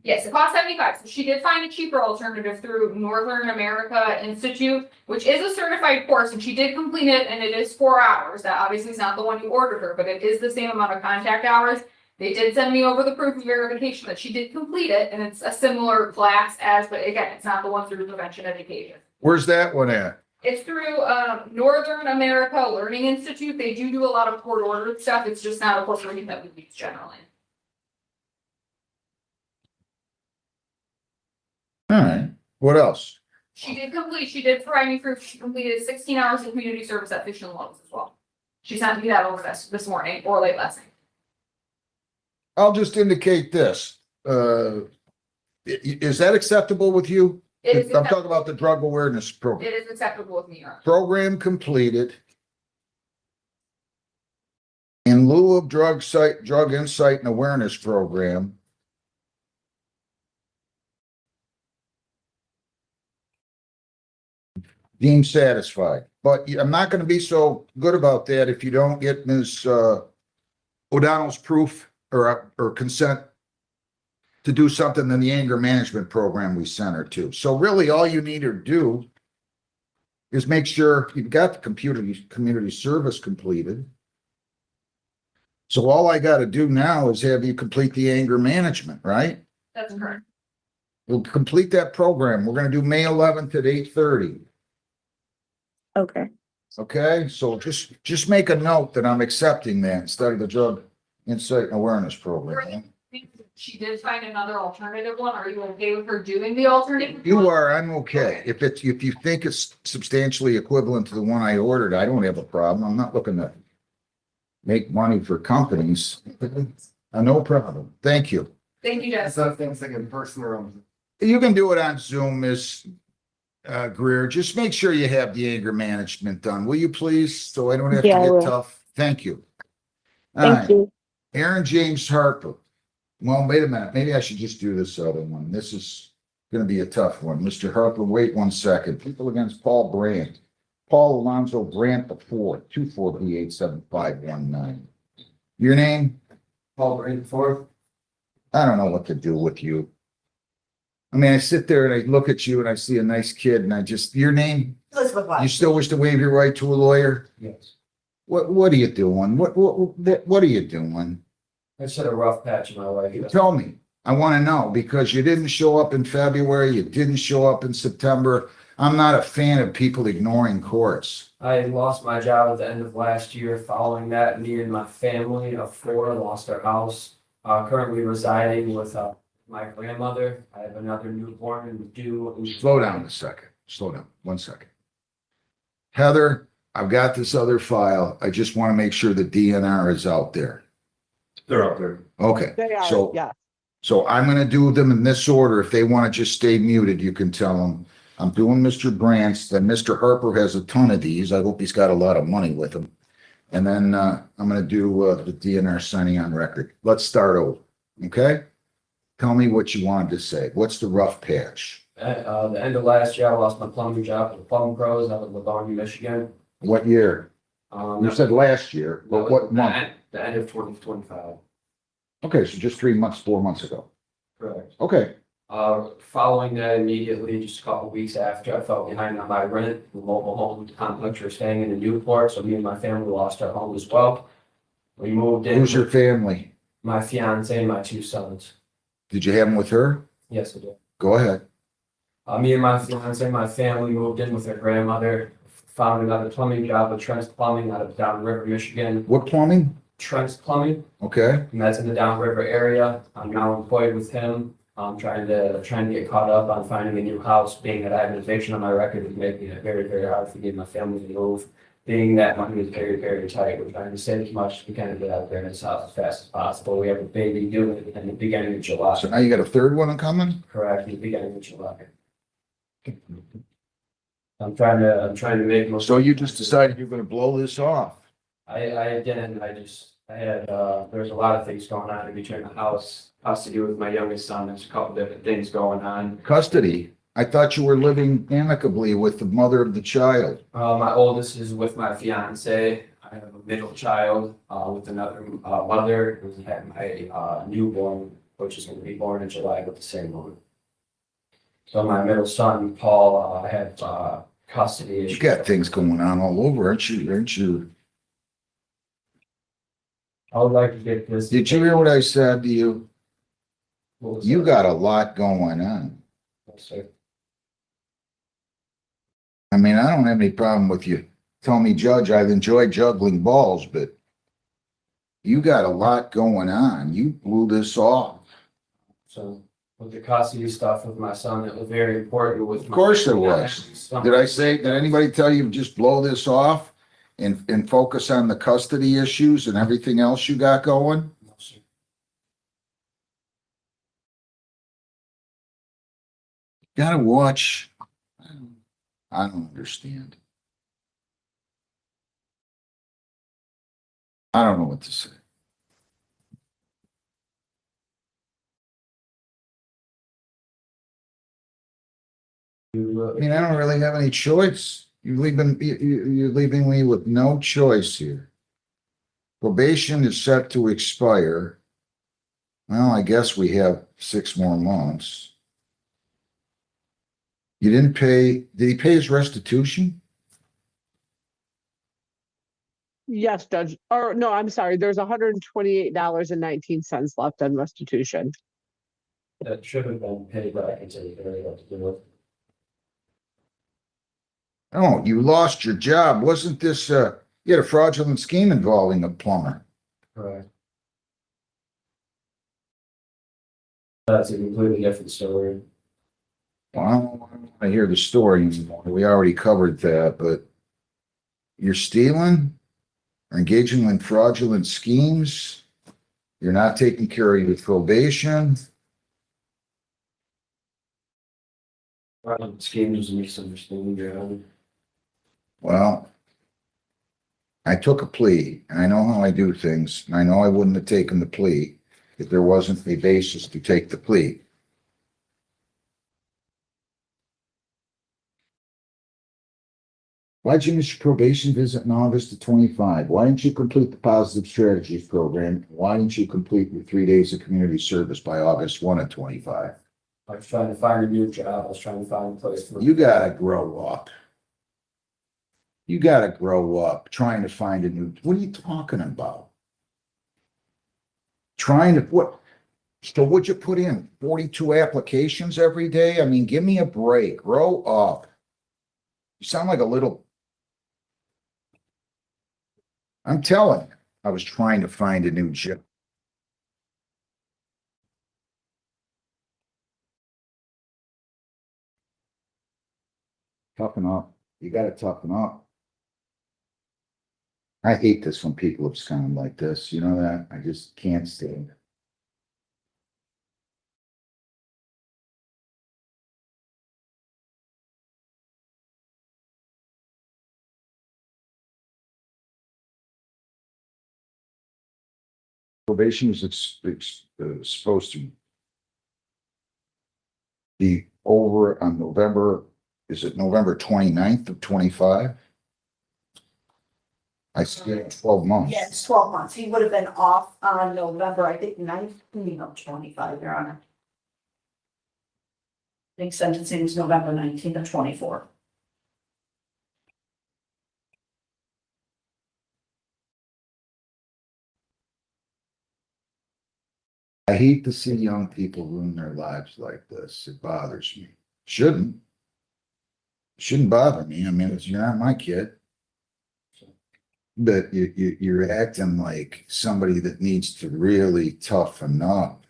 M: Yes, it costs 75. So she did find a cheaper alternative through Northern America Institute, which is a certified course, and she did complete it, and it is 4 hours. That obviously is not the one you ordered her, but it is the same amount of contact hours. They did send me over the proof of verification that she did complete it, and it's a similar class as, but again, it's not the one through prevention education.
J: where's that one at?
M: It's through Northern America Learning Institute. They do a lot of court ordered stuff. It's just not a corporation that we use generally.
J: All right, what else?
M: She did provide me proof. She completed 16 hours of community service at Fish and Lowe's as well. She sent me that over this morning or late last night.
J: I'll just indicate this. Is that acceptable with you?
M: It is
J: I'm talking about the drug awareness program.
M: It is acceptable with me, Your Honor.
J: Program completed. In lieu of drug insight and awareness program. Deemed satisfied, but I'm not gonna be so good about that if you don't get Ms. O'Donnell's proof or consent to do something in the anger management program we sent her to. So really, all you need her to do is make sure you've got the community service completed. So all I gotta do now is have you complete the anger management, right?
M: That's correct.
J: We'll complete that program. We're gonna do May 11th at 8:30.
F: Okay.
J: Okay, so just make a note that I'm accepting that instead of the drug insight and awareness program.
M: She did find another alternative one. Are you okay with her doing the alternative?
J: You are, I'm okay. If you think it's substantially equivalent to the one I ordered, I don't have a problem. I'm not looking to make money for companies. No problem. Thank you.
M: Thank you, Jess.
E: Some things like in person or
J: You can do it on Zoom, Ms. Greer. Just make sure you have the anger management done, will you please? So I don't have to
F: Yeah, I will.
J: get tough. Thank you. All
F: Thank
J: right.
F: you.
J: Aaron James Harper. Well, wait a minute. Maybe I should just do this other one. This is gonna be a tough one. Mr. Harper, wait 1 second. People against Paul Brandt. Paul Alonzo Brandt, the fourth, 243-87519. Your name?
W: Paul Brandt, fourth.
J: I don't know what to do with you. I mean, I sit there and I look at you and I see a nice kid and your name? You still wish to waive your right to a lawyer?
W: Yes.
J: What are you doing? What are you doing?
W: It's had a rough patch in my life.
J: Tell me. I want to know because you didn't show up in February, you didn't show up in September. I'm not a fan of people ignoring courts.
W: I lost my job at the end of last year. Following that, me and my family of 4 lost our house. Currently residing with my grandmother. I have another newborn due.
J: Slow down a second. Slow down 1 second. Heather, I've got this other file. I just want to make sure the DNR is out there.
W: They're up there.
J: Okay.
G: They are,
J: So,
G: yeah.
J: so I'm gonna do them in this order. If they want to just stay muted, you can tell them. I'm doing Mr. Brandt's, then Mr. Harper has a ton of these. I hope he's got a lot of money with him. And then, I'm gonna do, the DNR signing on record. Let's start over, okay? Tell me what you wanted to say. What's the rough patch?
W: At the end of last year, I lost my plumbing job with the Plumbing Pros out of Livonia, Michigan.
J: What year? You said last year, but what month?
W: The end of 2025.
J: Okay, so just 3 months, 4 months ago.
W: Correct.
J: Okay,
W: Following that immediately, just a couple weeks after, I fell behind on my rent, the mobile home complex we're staying in Newport, so me and my family lost our home as well. We moved in.
J: who's your
W: with
J: family?
W: My fiance and my 2 sons.
J: Did you have them with her?
W: Yes, I did.
J: Go ahead.
W: Me and my fiance and my family moved in with their grandmother, found another plumbing job with Trent's Plumbing out of Downriver, Michigan.
J: What plumbing?
W: Trent's Plumbing,
J: Okay,
W: and that's in the Downriver area. I'm now employed with him. I'm trying to get caught up on finding a new house, being that I have an eviction on my record is making it very, very hard for me and my family to move. Being that money is very, very tight, we're trying to save as much as we can to get out there in this house as fast as possible. We have a baby due in the beginning of July.
J: so now you got a third one coming?
W: Correct, in the beginning of July. I'm trying to make most.
J: So you just decided you're gonna blow this off?
W: I didn't, I had, there's a lot of things going on in between the house, custody with my youngest son, there's a couple different things going on.
J: Custody? I thought you were living amicably with the mother of the child.
W: My oldest is with my fiance, I have a middle child, with another, mother, who had my, newborn, which is gonna be born in July with the same woman. So my middle son, Paul, I have, custody issues.
J: You got things going on all over, aren't you?
W: I would like to get this.
J: Did you hear what I said to you?
W: What was
J: You
W: that?
J: got a lot going on.
W: Yes, sir.
J: I mean, I don't have any problem with you telling me, Judge, I've enjoyed juggling balls, but you got a lot going on. You blew this off.
W: So with the custody stuff with my son, it was very important with.
J: Of course it was. Did anybody tell you to just blow this off and focus on the custody issues and everything else you got going?
W: No, sir.
J: Gotta watch. I don't understand. I don't know what to say. I mean, I don't really have any choice. You're leaving me with no choice here. Probation is set to expire. Well, I guess we have 6 more months. You didn't pay, did he pay his restitution?
G: Yes, Judge, or no, I'm sorry, there's $128.19 left on restitution.
W: That should have been paid back into the area to do it.
J: Oh, you lost your job. Wasn't this, you had a fraudulent scheme involving a plumber?
W: Correct. That's a completely different story.
J: Well, I don't want to hear the story anymore. We already covered that, but you're stealing or engaging in fraudulent schemes. You're not taking care of your probation.
W: Scheme was a misunderstanding, Your Honor.
J: Well, I took a plea, and I know how I do things, and I know I wouldn't have taken the plea if there wasn't a basis to take the plea. Why'd you miss your probation visit in August of 25? Why didn't you complete the positive strategies program? Why didn't you complete your 3 days of community service by August 1 of 25?
W: I was trying to find a new job, I was trying to find a place for.
J: You gotta grow up. You gotta grow up trying to find a new, what are you talking about? Trying to, what? So would you put in 42 applications every day? I mean, give me a break, grow up. You sound like a little. I'm telling you, I was trying to find a new job. Toughen up. You gotta toughen up. I hate this when people have sound like this, you know that? I just can't stand it. Probation is supposed to be over on November, is it November 29th of 25? I see 12 months.
L: Yes, 12 months. He would have been off on November, I think, 19th of 25, Your Honor. I think sentencing was November 19th of 24.
J: I hate to see young people ruin their lives like this. It bothers me. Shouldn't bother me. I mean, you're not my kid. But you're acting like somebody that needs to really toughen up.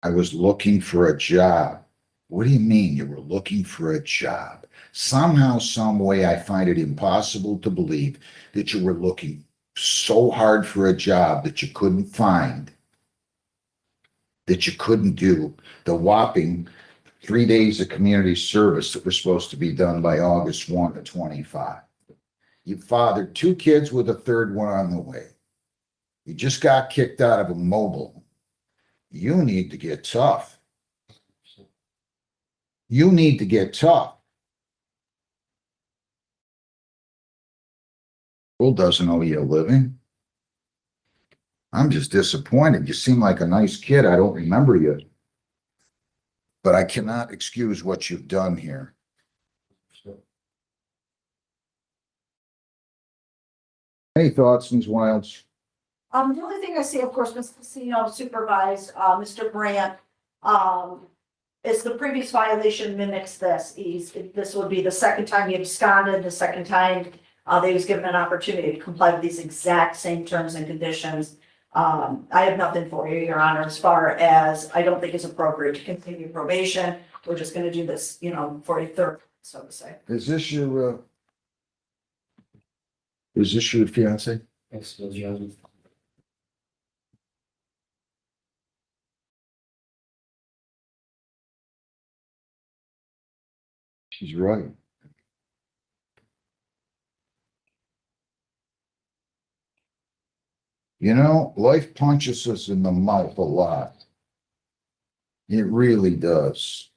J: I was looking for a job. What do you mean you were looking for a job? Somehow, some way, I find it impossible to believe that you were looking so hard for a job that you couldn't find, that you couldn't do the whopping 3 days of community service that were supposed to be done by August 1 of 25. You fathered 2 kids with a third one on the way. You just got kicked out of a mobile home. You need to get tough. You need to get tough. The world doesn't owe you a living. I'm just disappointed. You seem like a nice kid. I don't remember you. But I cannot excuse what you've done here. Any thoughts, Ms. Wilds?
L: The only thing I see, of course, Ms. Casino supervised, Mr. Brandt, is the previous violation mimics this. This would be the second time he absconded, the second time that he was given an opportunity to comply with these exact same terms and conditions. I have nothing for you, Your Honor, as far as I don't think it's appropriate to continue probation. We're just gonna do this, for a third, so to say.
J: Is this your fiance?
W: Thanks, Judge.
J: She's right. Life punches us in the mouth a lot. It really does.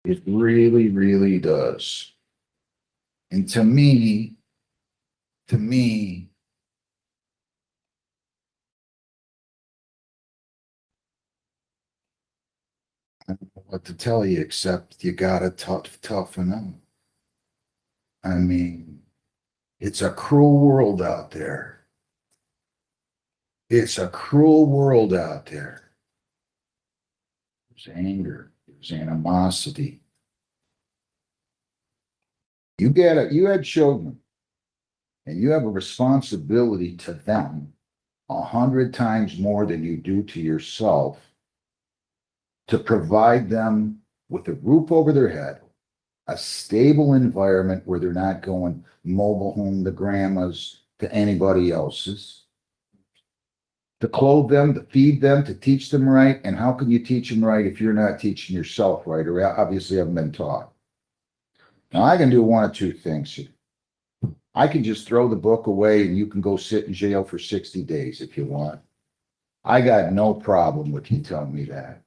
J: It really, really does. And to me, I don't know what to tell you, except you gotta toughen up. I mean, it's a cruel world out there. It's a cruel world out there. There's anger, there's animosity. You had children, and you have a responsibility to them 100 times more than you do to yourself, to provide them with a roof over their head, a stable environment where they're not going mobile home to grandma's, to anybody else's, to clothe them, to feed them, to teach them right. And how can you teach them right if you're not teaching yourself right, or obviously haven't been taught? Now, I can do one of two things here. I can just throw the book away and you can go sit in jail for 60 days if you want. I got no problem with you telling me that.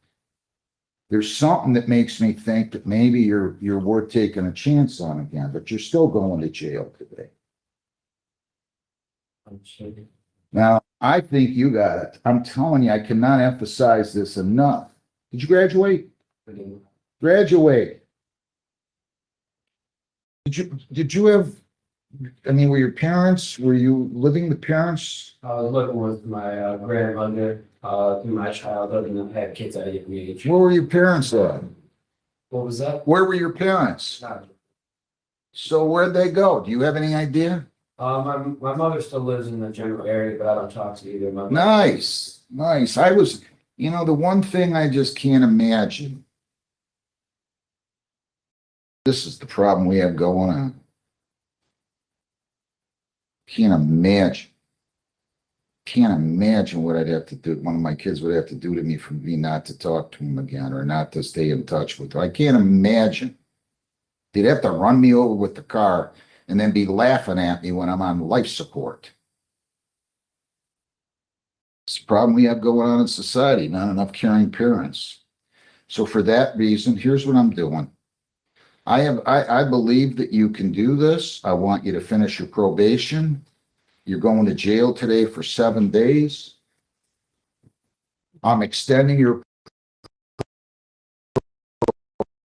J: There's something that makes me think that maybe you're worth taking a chance on again, but you're still going to jail today. Now, I think you got it. I'm telling you, I cannot emphasize this enough. Did you graduate? Graduate. Did you have, were you living with parents?
W: I was living with my grandmother through my childhood, and I had kids at a young age.
J: Where were your parents at?
W: What was that?
J: Where were your parents? So where'd they go? Do you have any idea?
W: My mother still lives in the general area, but I don't talk to either of my.
J: Nice. The one thing I just can't imagine. This is the problem we have going on. Can't imagine what I'd have to do. One of my kids would have to do to me for me not to talk to him again or not to stay in touch with him. I can't imagine. They'd have to run me over with the car and then be laughing at me when I'm on life support. It's the problem we have going on in society, not enough caring parents. So for that reason, here's what I'm doing. I believe that you can do this. I want you to finish your probation. You're going to jail today for 7 days. I'm extending your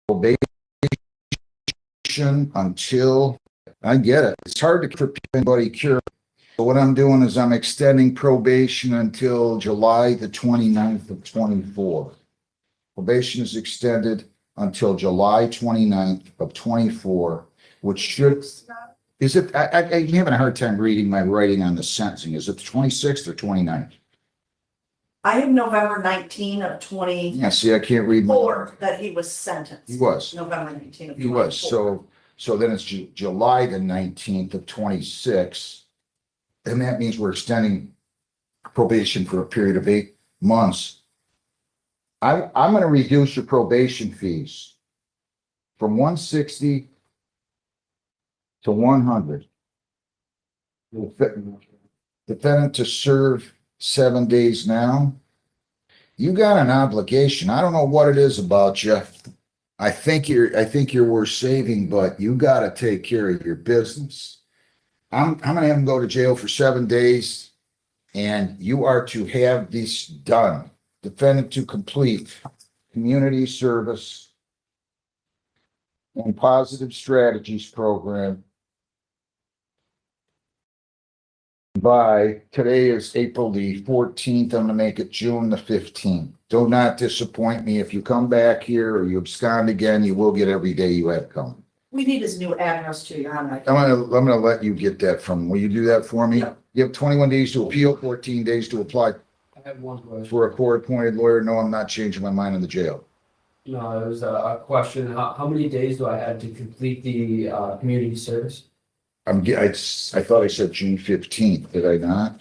J: probation until, I get it. It's hard to keep anybody cured. So what I'm doing is I'm extending probation until July the 29th of 24. Probation is extended until July 29th of 24, which should, is it, I'm having a hard time reading my writing on the sentencing. Is it the 26th or 29th?
L: I have November 19 of 24
J: Yeah, see, I can't read.
L: that he was sentenced.
J: He was.
L: November 19 of 24.
J: He was. So then it's July the 19th of 26. And that means we're extending probation for a period of 8 months. I'm going to reduce your probation fees from 160 to 100. Defendant to serve 7 days now. You got an obligation. I don't know what it is about you. I think you're worth saving, but you got to take care of your business. I'm going to have him go to jail for 7 days, and you are to have this done. Defendant to complete community service and positive strategies program by, today is April the 14th. I'm gonna make it June the 15th. Do not disappoint me. If you come back here or you abscond again, you will get every day you have come.
L: We need his new address too, Your Honor.
J: I'm gonna let you get that from, will you do that for me?
L: Yeah.
J: You have 21 days to appeal, 14 days to apply
W: I have one question.
J: for a court-appointed lawyer. No, I'm not changing my mind on the jail.
W: No, it was a question. How many days do I have to complete the community service?
J: I thought I said June 15th, did I not?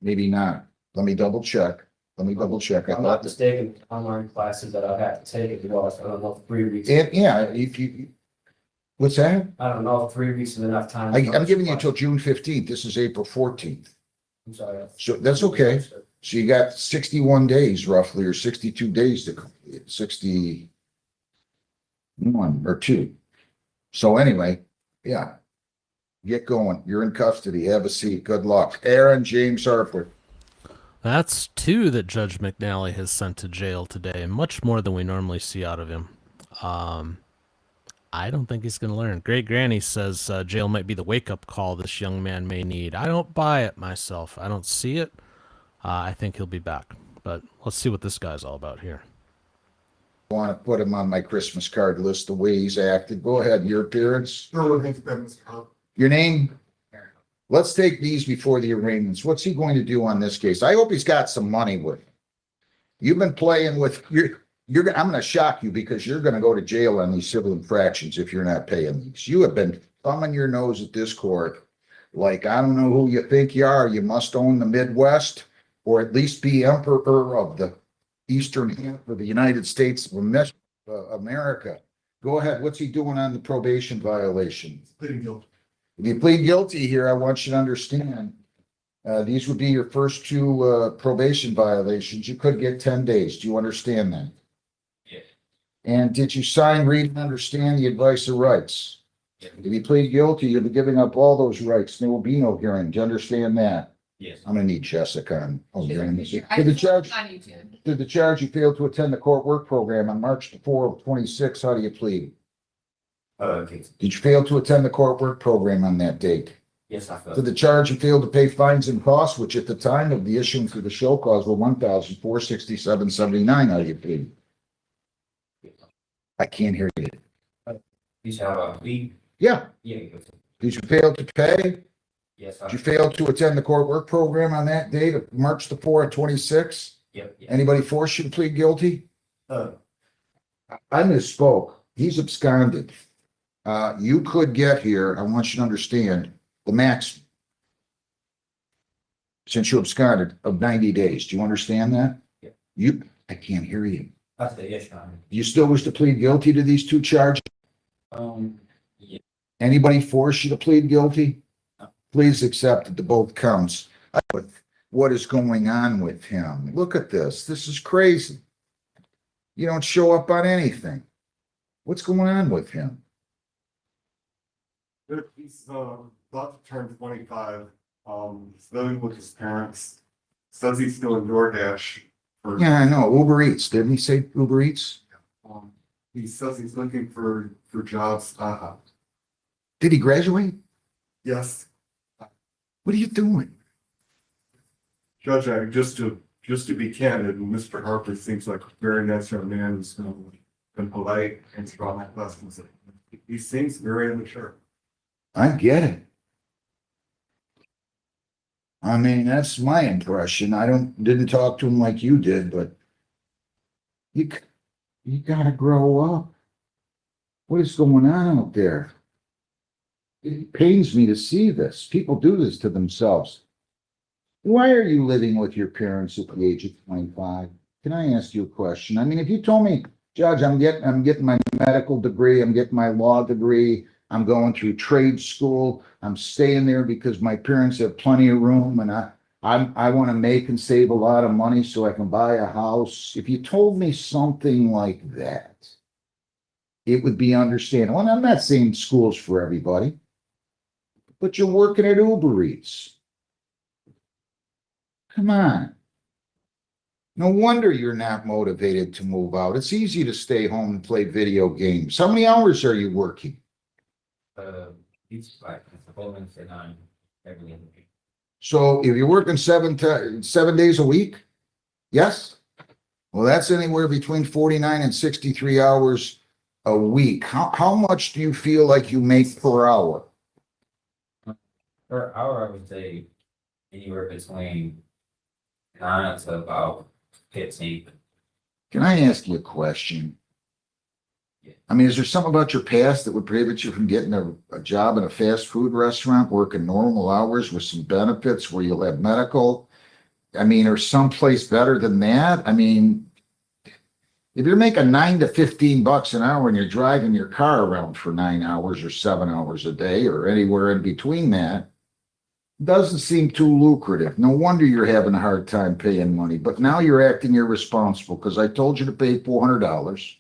J: Maybe not. Let me double check. I
W: I'm
J: thought
W: not mistaken, online classes that I'll have to take if you lost, I don't know, 3 weeks.
J: And yeah, if you, what's that?
W: I don't know if 3 weeks is enough time.
J: I'm giving you until June 15th. This is April 14th.
W: I'm sorry.
J: So that's okay. So you got 61 days roughly, or 62 days to complete, 61 or 2. So anyway, yeah. Get going. You're in custody. Have a seat. Good luck. Aaron James Harper.
A: That's 2 that Judge McNally has sent to jail today, much more than we normally see out of him. I don't think he's going to learn. Great Granny says jail might be the wake-up call this young man may need. I don't buy it myself. I don't see it. I think he'll be back. But let's see what this guy's all about here.
J: I want to put him on my Christmas card list the way he's acted. Go ahead. Your appearance. Your name? Let's take these before the arraignments. What's he going to do on this case? I hope he's got some money with him. You've been playing with I'm going to shock you because you're going to go to jail on these civil infractions if you're not paying these. You have been thumbing your nose at this court like, I don't know who you think you are. You must own the Midwest or at least be emperor of the Eastern half of the United States of America. Go ahead. What's he doing on the probation violation?
E: Pleading guilty.
J: If you plead guilty here, I want you to understand, these would be your first 2 probation violations. You could get 10 days. Do you understand that?
Q: Yes.
J: And did you sign, read, and understand the advice of rights?
Q: Yes.
J: If you plead guilty, you'll be giving up all those rights. There will be no hearing. Do you understand that?
Q: Yes.
J: I'm gonna need Jessica on.
M: I
J: Did the
M: just
J: judge,
M: on YouTube.
J: did the charge you failed to attend the court work program on March 4 of 26? How do you plead?
Q: Okay.
J: Did you fail to attend the court work program on that date?
Q: Yes, I felt.
J: Did the charge you failed to pay fines and costs, which at the time of the issuance of the show cause were $1,467.79? How do you plead? I can't hear you.
Q: You should have a plea.
J: Yeah.
Q: Yeah.
J: Did you fail to pay?
Q: Yes.
J: Did you fail to attend the court work program on that date of March 4 of 26?
Q: Yep.
J: Anybody force you to plead guilty?
Q: Uh,
J: I misspoke. He's absconded. You could get here, I want you to understand, the max, since you absconded, of 90 days. Do you understand that?
Q: Yeah.
J: I can't hear you.
Q: I said yes, Your Honor.
J: Do you still wish to plead guilty to these 2 charges?
Q: Yeah.
J: Anybody force you to plead guilty?
Q: No.
J: Please accept the both counts. What is going on with him? Look at this. This is crazy. You don't show up on anything. What's going on with him?
E: He's about to turn 25. He's living with his parents. Says he's doing DoorDash.
J: Yeah, I know, Uber Eats. Didn't he say Uber Eats?
E: He says he's looking for jobs.
J: Did he graduate?
E: Yes,
J: What are you doing?
E: Judge, just to be candid, Mr. Harper seems like a very nice young man who's been polite and strong at lessons. He seems very immature.
J: I get it. I mean, that's my impression. Didn't talk to him like you did, but you gotta grow up. What is going on out there? It pains me to see this. People do this to themselves. Why are you living with your parents at the age of 25? Can I ask you a question? I mean, if you told me, Judge, I'm getting my medical degree, I'm getting my law degree, I'm going through trade school, I'm staying there because my parents have plenty of room and I want to make and save a lot of money so I can buy a house. If you told me something like that, it would be understandable. And I'm not saying school's for everybody, but you're working at Uber Eats. Come on. No wonder you're not motivated to move out. It's easy to stay home and play video games. How many hours are you working?
W: It's like, it's a whole and every other week.
J: So if you're working 7 days a week, yes? Well, that's anywhere between 49 and 63 hours a week. How much do you feel like you make per hour?
W: Per hour, I would say anywhere between 9 to about 15.
J: Can I ask you a question? I mean, is there something about your past that would prohibit you from getting a job in a fast food restaurant, working normal hours with some benefits where you'll have medical? I mean, or someplace better than that? I mean, if you're making $9 to $15 an hour and you're driving your car around for 9 hours or 7 hours a day or anywhere in between that, doesn't seem too lucrative. No wonder you're having a hard time paying money. But now you're acting irresponsible because I told you to pay $400.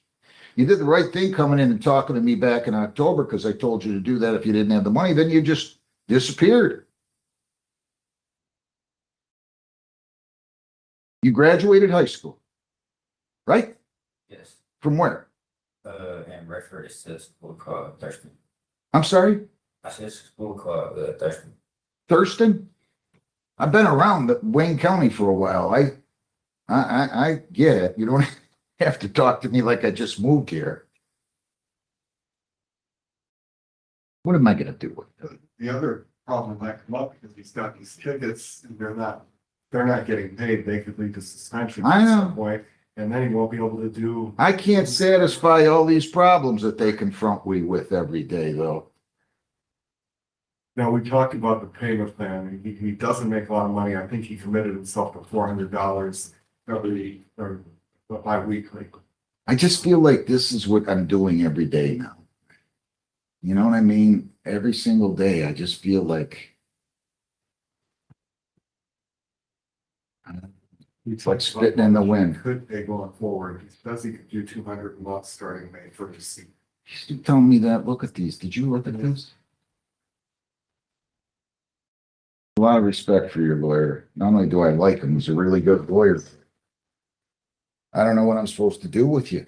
J: You did the right thing coming in and talking to me back in October because I told you to do that if you didn't have the money. Then you just disappeared. You graduated high school, right?
W: Yes.
J: From where?
W: And Redford, it's a school called Thurston.
J: I'm sorry?
W: I said school called Thurston.
J: Thurston? I've been around Wayne County for a while. I get it. You don't have to talk to me like I just moved here. What am I gonna do with it?
E: The other problem might come up because he's got these tickets and they're not getting paid. They could lead to suspension
J: I
E: at
J: know.
E: some point, and then he won't be able to do.
J: I can't satisfy all these problems that they confront me with every day, though.
E: Now, we talked about the payment plan. He doesn't make a lot of money. I think he committed himself to $400 or bi-weekly.
J: I just feel like this is what I'm doing every day now. You know what I mean? Every single day, I just feel like it's like spitting in the wind.
E: Could pay going forward. He says he could do 200 a month starting May 1st.
J: You telling me that? Look at these. Did you look at this? A lot of respect for your lawyer. Not only do I like him, he's a really good lawyer. I don't know what I'm supposed to do with you.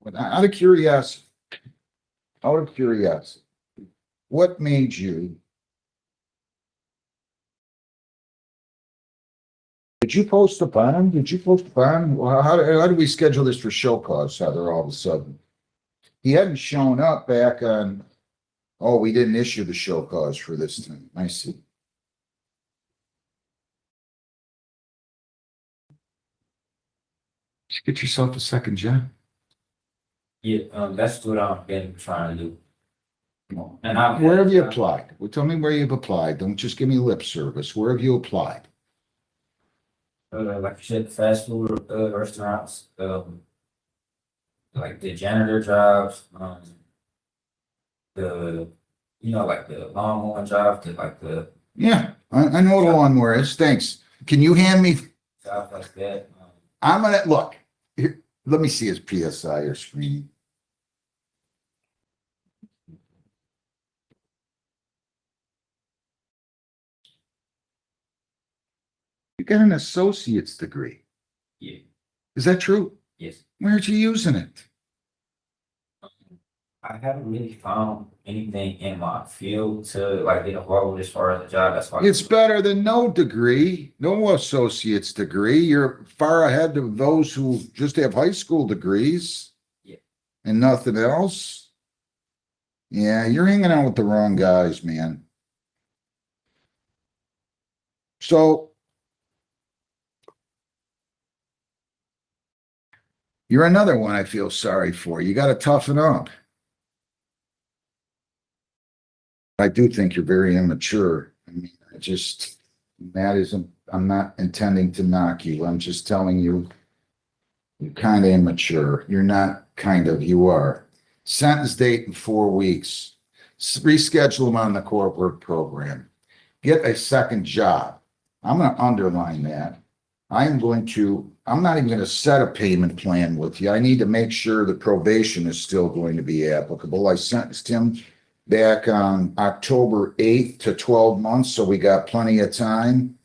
J: But out of curiosity, what made you? Did you post a bond? Well, how did we schedule this for show cause, Heather, all of a sudden? He hadn't shown up back on, oh, we didn't issue the show cause for this time. I see. Just get yourself a second job.
W: Yeah, that's what I've been trying to do. And
J: Where have you applied? Well, tell me where you've applied. Don't just give me lip service. Where have you applied?
W: Like you said, fast food restaurants, like the janitor jobs, like the lawnmower jobs,
J: Yeah, I know what a lawnmower is. Thanks. Can you hand me
Q: stuff like that.
J: I'm gonna, look, here, let me see his PSI or screen. You got an associate's degree.
Q: Yeah.
J: Is that true?
Q: Yes.
J: Where are you using it?
Q: I haven't really found anything in my field to like get involved with as far as a job. That's why.
J: It's better than no degree, no associate's degree. You're far ahead of those who just have high school degrees.
Q: Yeah.
J: And nothing else. Yeah, you're hanging out with the wrong guys, man. So you're another one I feel sorry for. You got to toughen up. I do think you're very immature. I mean, that isn't, I'm not intending to knock you. I'm just telling you, you're kind of immature. You're not kind of, you are. Sentence date in 4 weeks. Reschedule them on the court work program. Get a second job. I'm going to underline that. I'm not even going to set a payment plan with you. I need to make sure the probation is still going to be applicable. I sentenced him back on October 8th to 12 months, so we got plenty of time.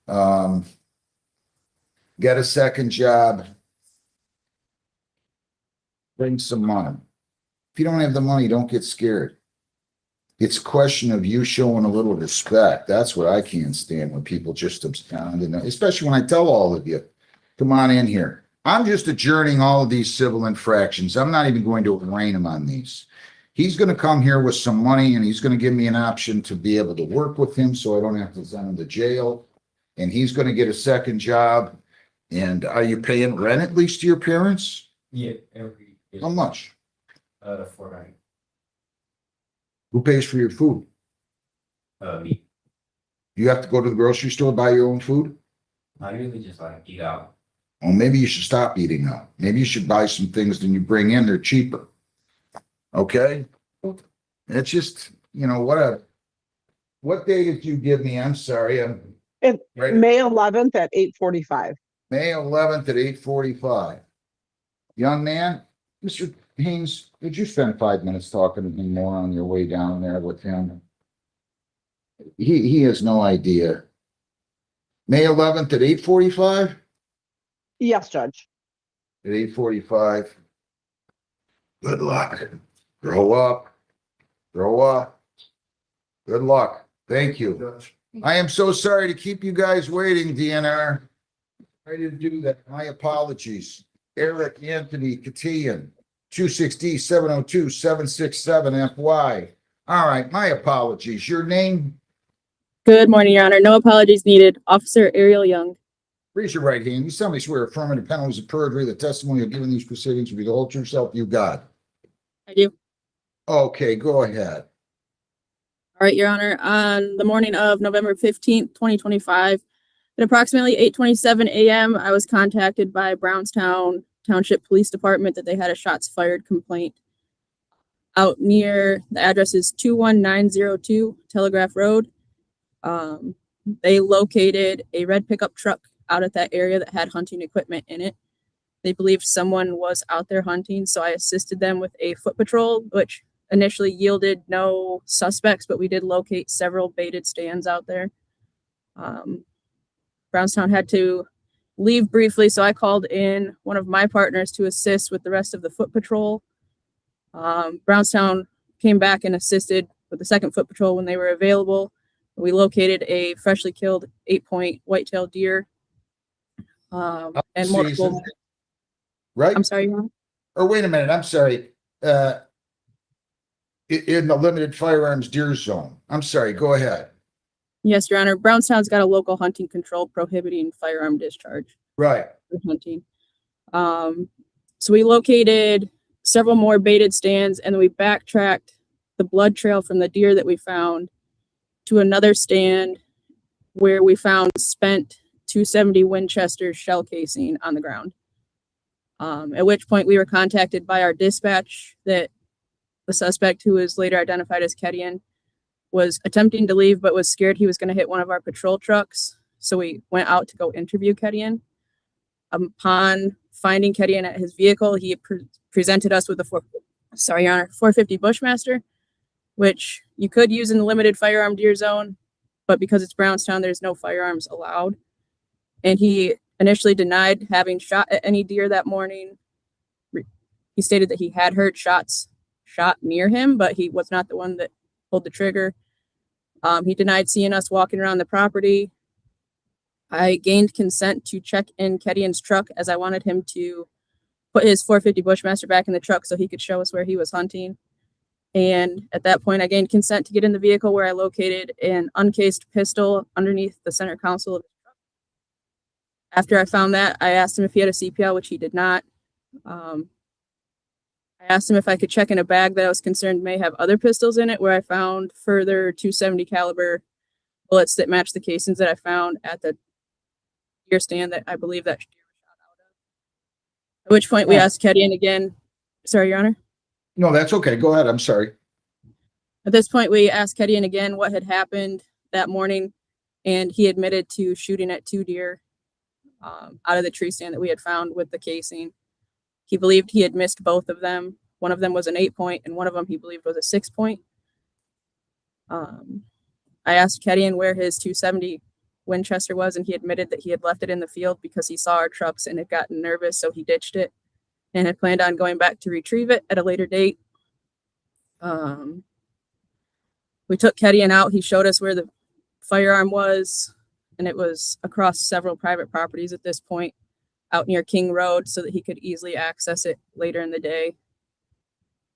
J: Get a second job. Bring some money. If you don't have the money, don't get scared. It's a question of you showing a little respect. That's what I can't stand, when people just abscond, and especially when I tell all of you, come on in here. I'm just adjourning all of these civil infractions. I'm not even going to arraign him on these. He's going to come here with some money, and he's going to give me an option to be able to work with him so I don't have to send him to jail. And he's going to get a second job. And are you paying rent at least to your parents?
Q: Yeah, every year.
J: How much?
Q: The fortnight.
J: Who pays for your food?
Q: Me.
J: You have to go to the grocery store, buy your own food?
Q: I usually just like eat out.
J: Well, maybe you should stop eating out. Maybe you should buy some things that you bring in, they're cheaper. Okay? It's just, what day did you give me? I'm sorry.
G: It's
J: Right.
G: May 11th at 8:45.
J: May 11th at 8:45. Young man, Mr. Haynes, did you spend 5 minutes talking to him more on your way down there with him? He has no idea. May 11th at 8:45?
G: Yes, Judge.
J: At 8:45. Good luck. Grow up. Grow up. Good luck. Thank you. I am so sorry to keep you guys waiting, DNR. I didn't do that. My apologies. Eric Anthony Cotillion, 260-702-767 All right, my apologies. Your name?
C: Good morning, Your Honor. No apologies needed. Officer Ariel Young.
J: Raise your right hand. You solemnly swear affirmative penalties of perjury, the testimony you're giving these proceedings will be the whole true self you got.
C: I do.
J: Okay, go ahead.
C: All right, Your Honor. On the morning of November 15th, 2025, at approximately 8:27 a.m., I was contacted by Brownstown Township Police Department that they had a shots fired complaint out near, the address is 21902 Telegraph Road. They located a red pickup truck out at that area that had hunting equipment in it. They believed someone was out there hunting, so I assisted them with a foot patrol, which initially yielded no suspects, but we did locate several baited stands out there. Brownstown had to leave briefly, so I called in one of my partners to assist with the rest of the foot patrol. Brownstown came back and assisted with the second foot patrol when they were available. We located a freshly killed 8-point whitetail deer. And multiple.
J: Right?
C: I'm sorry, Your Honor?
J: Or wait a minute, I'm sorry. In the limited firearms deer zone. I'm sorry, go ahead.
C: Yes, Your Honor. Brownstown's got a local hunting control prohibiting firearm discharge.
J: Right.
C: For hunting. So we located several more baited stands, and then we backtracked the blood trail from the deer that we found to another stand where we found spent 270 Winchester shell casing on the ground. At which point we were contacted by our dispatch that the suspect, who was later identified as Kedian, was attempting to leave but was scared he was going to hit one of our patrol trucks. So we went out to go interview Kedian. Upon finding Kedian at his vehicle, he presented us with a 450 Bushmaster, which you could use in the limited firearm deer zone, but because it's Brownstown, there's no firearms allowed. And he initially denied having shot at any deer that morning. He stated that he had heard shots shot near him, but he was not the one that pulled the trigger. He denied seeing us walking around the property. I gained consent to check in Kedian's truck as I wanted him to put his 450 Bushmaster back in the truck so he could show us where he was hunting. And at that point, I gained consent to get in the vehicle where I located an uncased pistol underneath the center console of the truck. After I found that, I asked him if he had a CPL, which he did not. I asked him if I could check in a bag that I was concerned may have other pistols in it, where I found further 270 caliber bullets that matched the casings that I found at the deer stand that I believe that deer was shot out of. At which point we asked Kedian again. Sorry, Your Honor.
J: No, that's okay. Go ahead. I'm sorry.
C: At this point, we asked Kedian again what had happened that morning, and he admitted to shooting at 2 deer out of the tree stand that we had found with the casing. He believed he had missed both of them. One of them was an 8-point, and one of them he believed was a 6-point. I asked Kedian where his 270 Winchester was, and he admitted that he had left it in the field because he saw our trucks and had gotten nervous, so he ditched it and had planned on going back to retrieve it at a later date. We took Kedian out. He showed us where the firearm was, and it was across several private properties at this point, out near King Road, so that he could easily access it later in the day.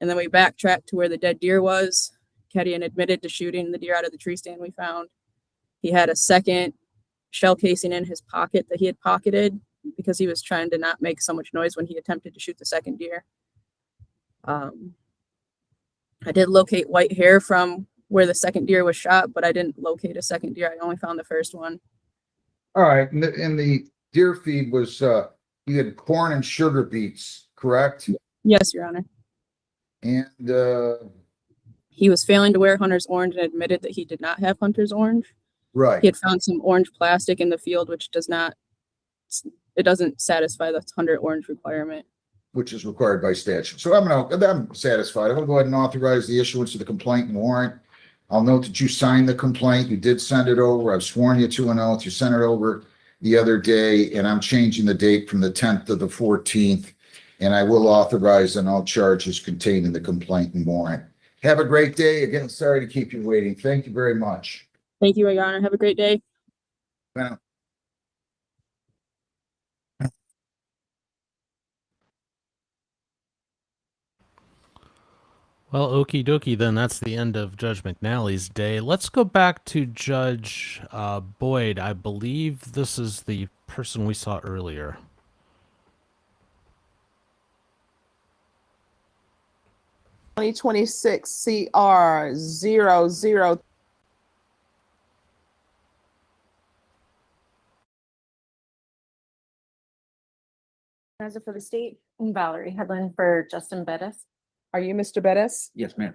C: And then we backtracked to where the dead deer was. Kedian admitted to shooting the deer out of the tree stand we found. He had a second shell casing in his pocket that he had pocketed because he was trying to not make so much noise when he attempted to shoot the second deer. I did locate white hair from where the second deer was shot, but I didn't locate a second deer. I only found the first one.
J: All right. And the deer feed was, you had corn and sugar beets, correct?
C: Yes, Your Honor.
J: And,
C: he was failing to wear hunter's orange and admitted that he did not have hunter's orange.
J: right.
C: He had found some orange plastic in the field, which it doesn't satisfy the hunter orange requirement.
J: Which is required by statute. So I'm satisfied. I'm gonna go ahead and authorize the issuance of the complaint and warrant. I'll note that you signed the complaint. You did send it over. I've sworn you to an oath. You sent it over the other day, and I'm changing the date from the 10th to the 14th. And I will authorize on all charges contained in the complaint and warrant. Have a great day. Again, sorry to keep you waiting. Thank you very much.
C: Thank you, Your Honor. Have a great day.
J: Well,
A: Well, okie dokie, then that's the end of Judge McNally's day. Let's go back to Judge Boyd. I believe this is the person we saw earlier.
D: 2026 CR 00.
H: As for the state, Valerie Headland for Justin Bettis.
D: Are you Mr. Bettis?
Q: Yes, ma'am.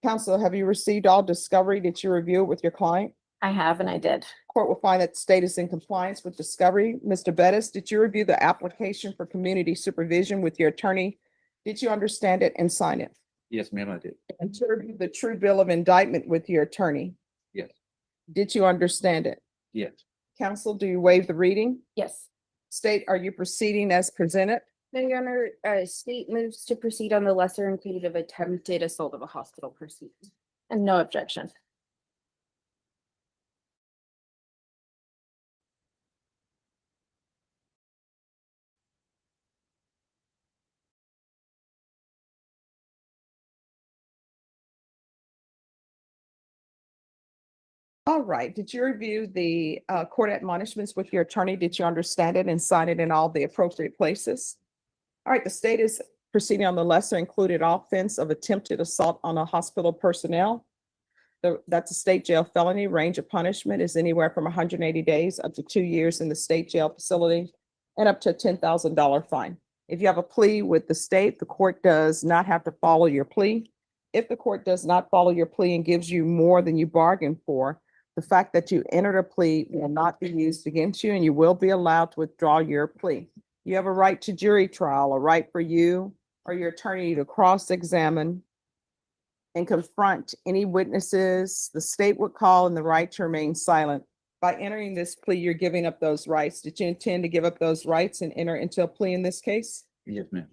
D: Counsel, have you received all discovery? Did you review it with your client?
H: I have, and I did.
D: Court will find that the state is in compliance with discovery. Mr. Bettis, did you review the application for community supervision with your attorney? Did you understand it and sign it?
Q: Yes, ma'am, I did.
D: And to review the true bill of indictment with your attorney?
Q: Yes.
D: Did you understand it?
Q: Yes.
D: Counsel, do you waive the reading?
H: Yes.
D: State, are you proceeding as presented?
F: No, Your Honor, state moves to proceed on the lesser included of attempted assault of a hospital pursuit.
H: And no objection.
D: All right, did you review the court admonishments with your attorney? Did you understand it and sign it in all the appropriate places? All right, the state is proceeding on the lesser included offense of attempted assault on a hospital personnel. That's a state jail felony. Range of punishment is anywhere from 180 days up to 2 years in the state jail facility and up to a $10,000 fine. If you have a plea with the state, the court does not have to follow your plea. If the court does not follow your plea and gives you more than you bargained for, The fact that you entered a plea will not be used against you, and you will be allowed to withdraw your plea. You have a right to jury trial, a right for you or your attorney to cross-examine and confront any witnesses the state would call, and the right to remain silent. By entering this plea, you're giving up those rights. Did you intend to give up those rights and enter into a plea in this case?
P: Yes, ma'am.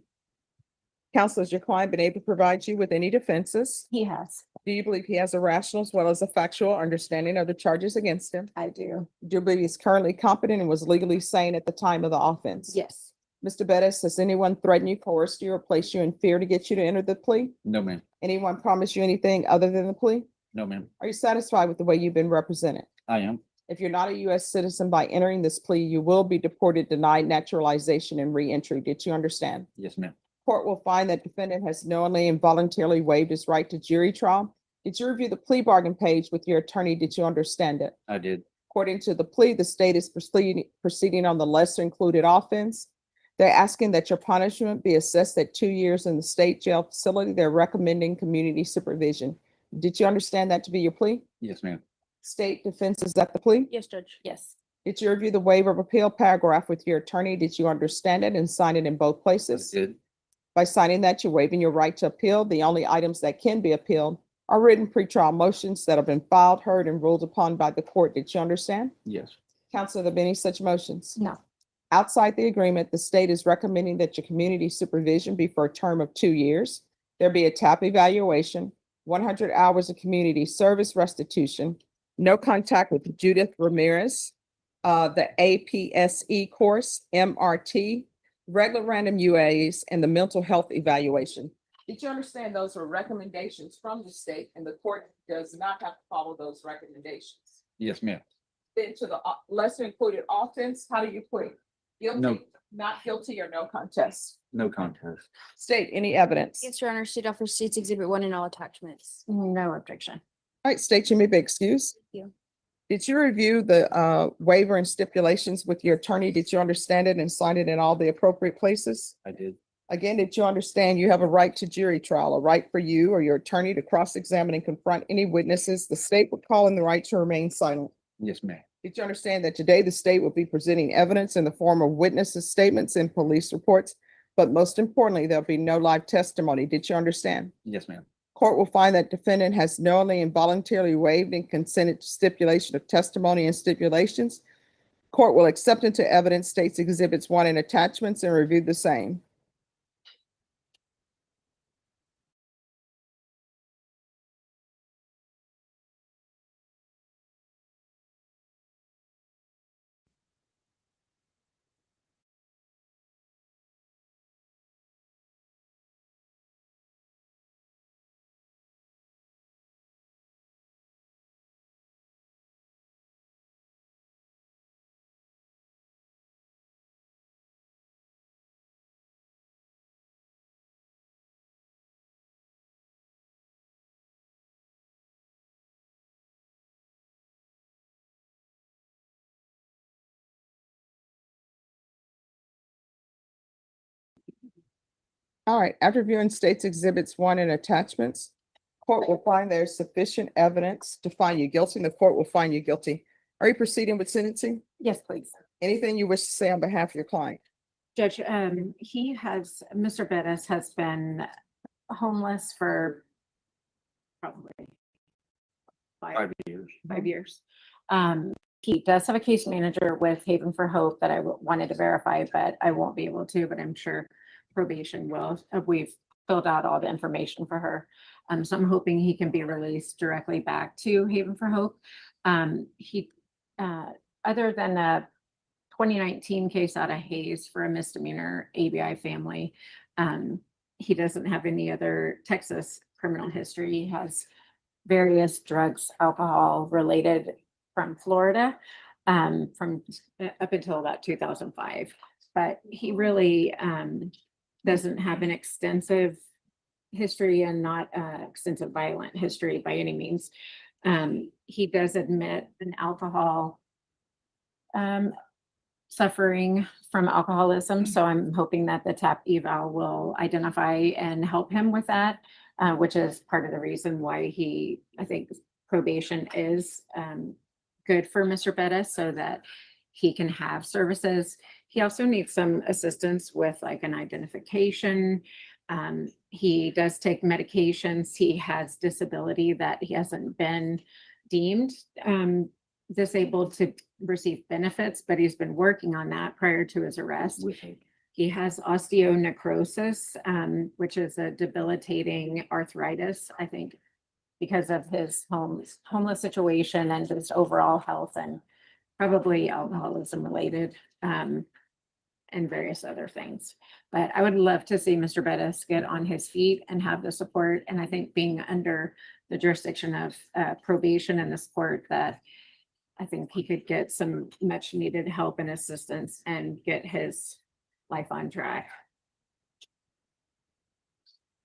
D: Counsel, has your client been able to provide you with any defenses?
H: He has.
D: Do you believe he has a rational as well as a factual understanding of the charges against him?
H: I do.
D: Do you believe he's currently competent and was legally sane at the time of the offense?
H: Yes.
D: Mr. Bettis, has anyone threatened you, coerced you, or placed you in fear to get you to enter the plea?
P: No, ma'am.
D: Anyone promised you anything other than the plea?
P: No, ma'am.
D: Are you satisfied with the way you've been represented?
P: I am.
D: If you're not a U.S. citizen by entering this plea, you will be deported, denied naturalization, and reentry. Did you understand?
P: Yes, ma'am.
D: Court will find that defendant has knowingly and voluntarily waived his right to jury trial. Did you review the plea bargain page with your attorney? Did you understand it?
P: I did.
D: According to the plea, the state is proceeding on the lesser included offense. They're asking that your punishment be assessed at 2 years in the state jail facility. They're recommending community supervision. Did you understand that to be your plea?
P: Yes, ma'am.
D: State defense, is that the plea?
C: Yes, Judge.
H: Yes.
D: Did you review the waiver of appeal paragraph with your attorney? Did you understand it and sign it in both
P: I
D: places?
P: did.
D: By signing that, you're waiving your right to appeal. The only items that can be appealed are written pretrial motions that have been filed, heard, and ruled upon by the court. Did you understand?
P: Yes.
D: Counsel, have there been any such motions?
H: No.
D: Outside the agreement, the state is recommending that your community supervision be for a term of 2 years. There be a TAP evaluation, 100 hours of community service restitution, no contact with Judith Ramirez, the APSE course, MRT, regular random UAs, and the mental health evaluation. Did you understand those were recommendations from the state, and the court does not have to follow those recommendations?
P: Yes, ma'am.
D: Then to the lesser included offense, how do you plead?
P: No.
D: Guilty, not guilty, or no contest?
P: No contest.
D: State, any evidence?
C: Yes, Your Honor. State offer States Exhibit 1 and all attachments.
H: No objection.
D: All right, state, you may be excused.
C: Thank you.
D: Did you review the waiver and stipulations with your attorney? Did you understand it and sign it in all the appropriate places?
P: I did.
D: Again, did you understand you have a right to jury trial, a right for you or your attorney to cross-examine and confront any witnesses the state would call in, the right to remain silent?
P: Yes, ma'am.
D: Did you understand that today the state will be presenting evidence in the form of witnesses' statements and police reports? But most importantly, there'll be no live testimony. Did you understand?
P: Yes, ma'am.
D: Court will find that defendant has knowingly and voluntarily waived and consented to stipulation of testimony and stipulations. Court will accept into evidence States Exhibits 1 and attachments and review the same. All right, after viewing States Exhibits 1 and attachments, court will find there's sufficient evidence to find you guilty, and the court will find you guilty. Are you proceeding with sentencing?
H: Yes, please.
D: Anything you wish to say on behalf of your client?
H: Judge, Mr. Bettis has been homeless for probably
P: 5 years.
H: 5 years. He does have a case manager with Haven for Hope that I wanted to verify, but I won't be able to, but I'm sure probation will. We've filled out all the information for her. So I'm hoping he can be released directly back to Haven for Hope. Other than a 2019 case out of Hayes for a misdemeanor ABI family, he doesn't have any other Texas criminal history. He has various drugs, alcohol related from Florida, from up until about 2005. But he really doesn't have an extensive history and not extensive violent history by any means. He does admit an alcohol suffering from alcoholism. So I'm hoping that the TAP eval will identify and help him with that, which is part of the reason why I think probation is good for Mr. Bettis so that he can have services. He also needs some assistance with like an identification. He does take medications. He has disability that he hasn't been deemed disabled to receive benefits, but he's been working on that prior to his arrest. He has osteonecrosis, which is a debilitating arthritis, I think, because of his homeless situation and just overall health, and probably alcoholism related, and various other things. But I would love to see Mr. Bettis get on his feet and have the support. And I think being under the jurisdiction of probation and the support, that I think he could get some much needed help and assistance and get his life on track.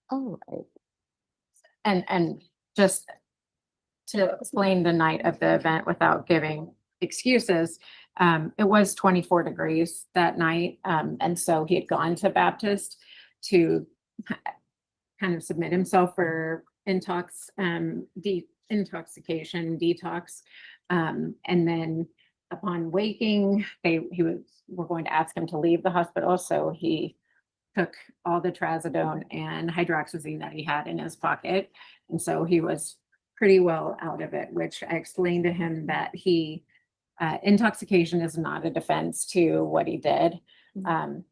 D: All right.
H: And just to explain the night of the event without giving excuses, it was 24 degrees that night. And so he had gone to Baptist to kind of submit himself for intoxication detox. And then upon waking, were going to ask him to leave the hospital. So he took all the trazodone and hydroxyzine that he had in his pocket. And so he was pretty well out of it, which I explained to him that intoxication is not a defense to what he did.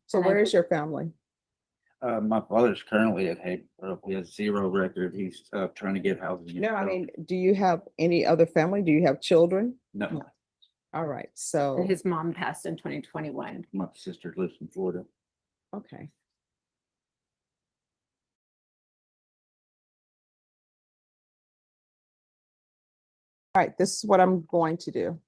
D: So where is your family?
K: My father's currently at Hague. He has 0 record. He's trying to get housing.
D: No, I mean, do you have any other family? Do you have children?
K: No,
D: All right, so,
H: His mom passed in 2021.
K: my sister lives in Florida.
D: okay. All right, this is what I'm going to do.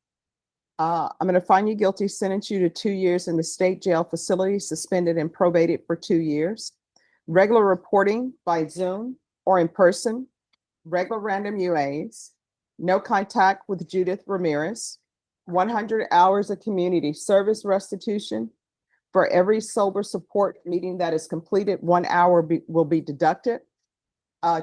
D: I'm going to find you guilty, sentence you to 2 years in the state jail facility, suspended and probated for 2 years. Regular reporting by Zoom or in person, regular random UAs, no contact with Judith Ramirez, 100 hours of community service restitution. For every sober support meeting that is completed, 1 hour will be deducted.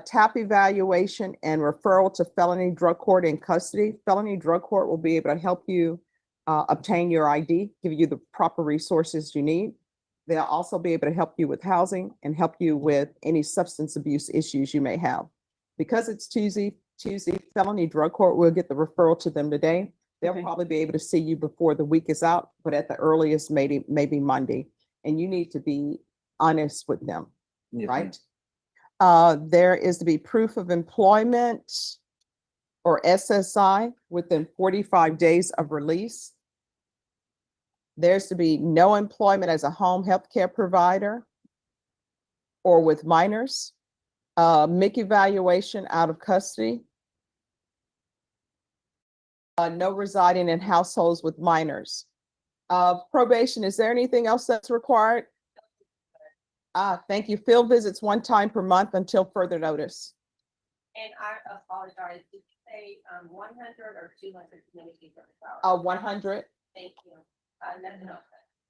D: TAP evaluation and referral to felony drug court in custody. Felony drug court will be able to help you obtain your ID, give you the proper resources you need. They'll also be able to help you with housing and help you with any substance abuse issues you may have. Because it's Tuesday, felony drug court will get the referral to them today. They'll probably be able to see you before the week is out, but at the earliest, maybe Monday. And you need to be honest with them, right? There is to be proof of employment or SSI within 45 days of release. There's to be no employment as a home health care provider or with minors. MIC evaluation out of custody. No residing in households with minors. Probation, is there anything else that's required? Thank you. Field visits 1 time per month until further notice.
R: And I apologize, did you say 100 or 200 community service hours?
D: 100.
R: Thank you. Nothing else.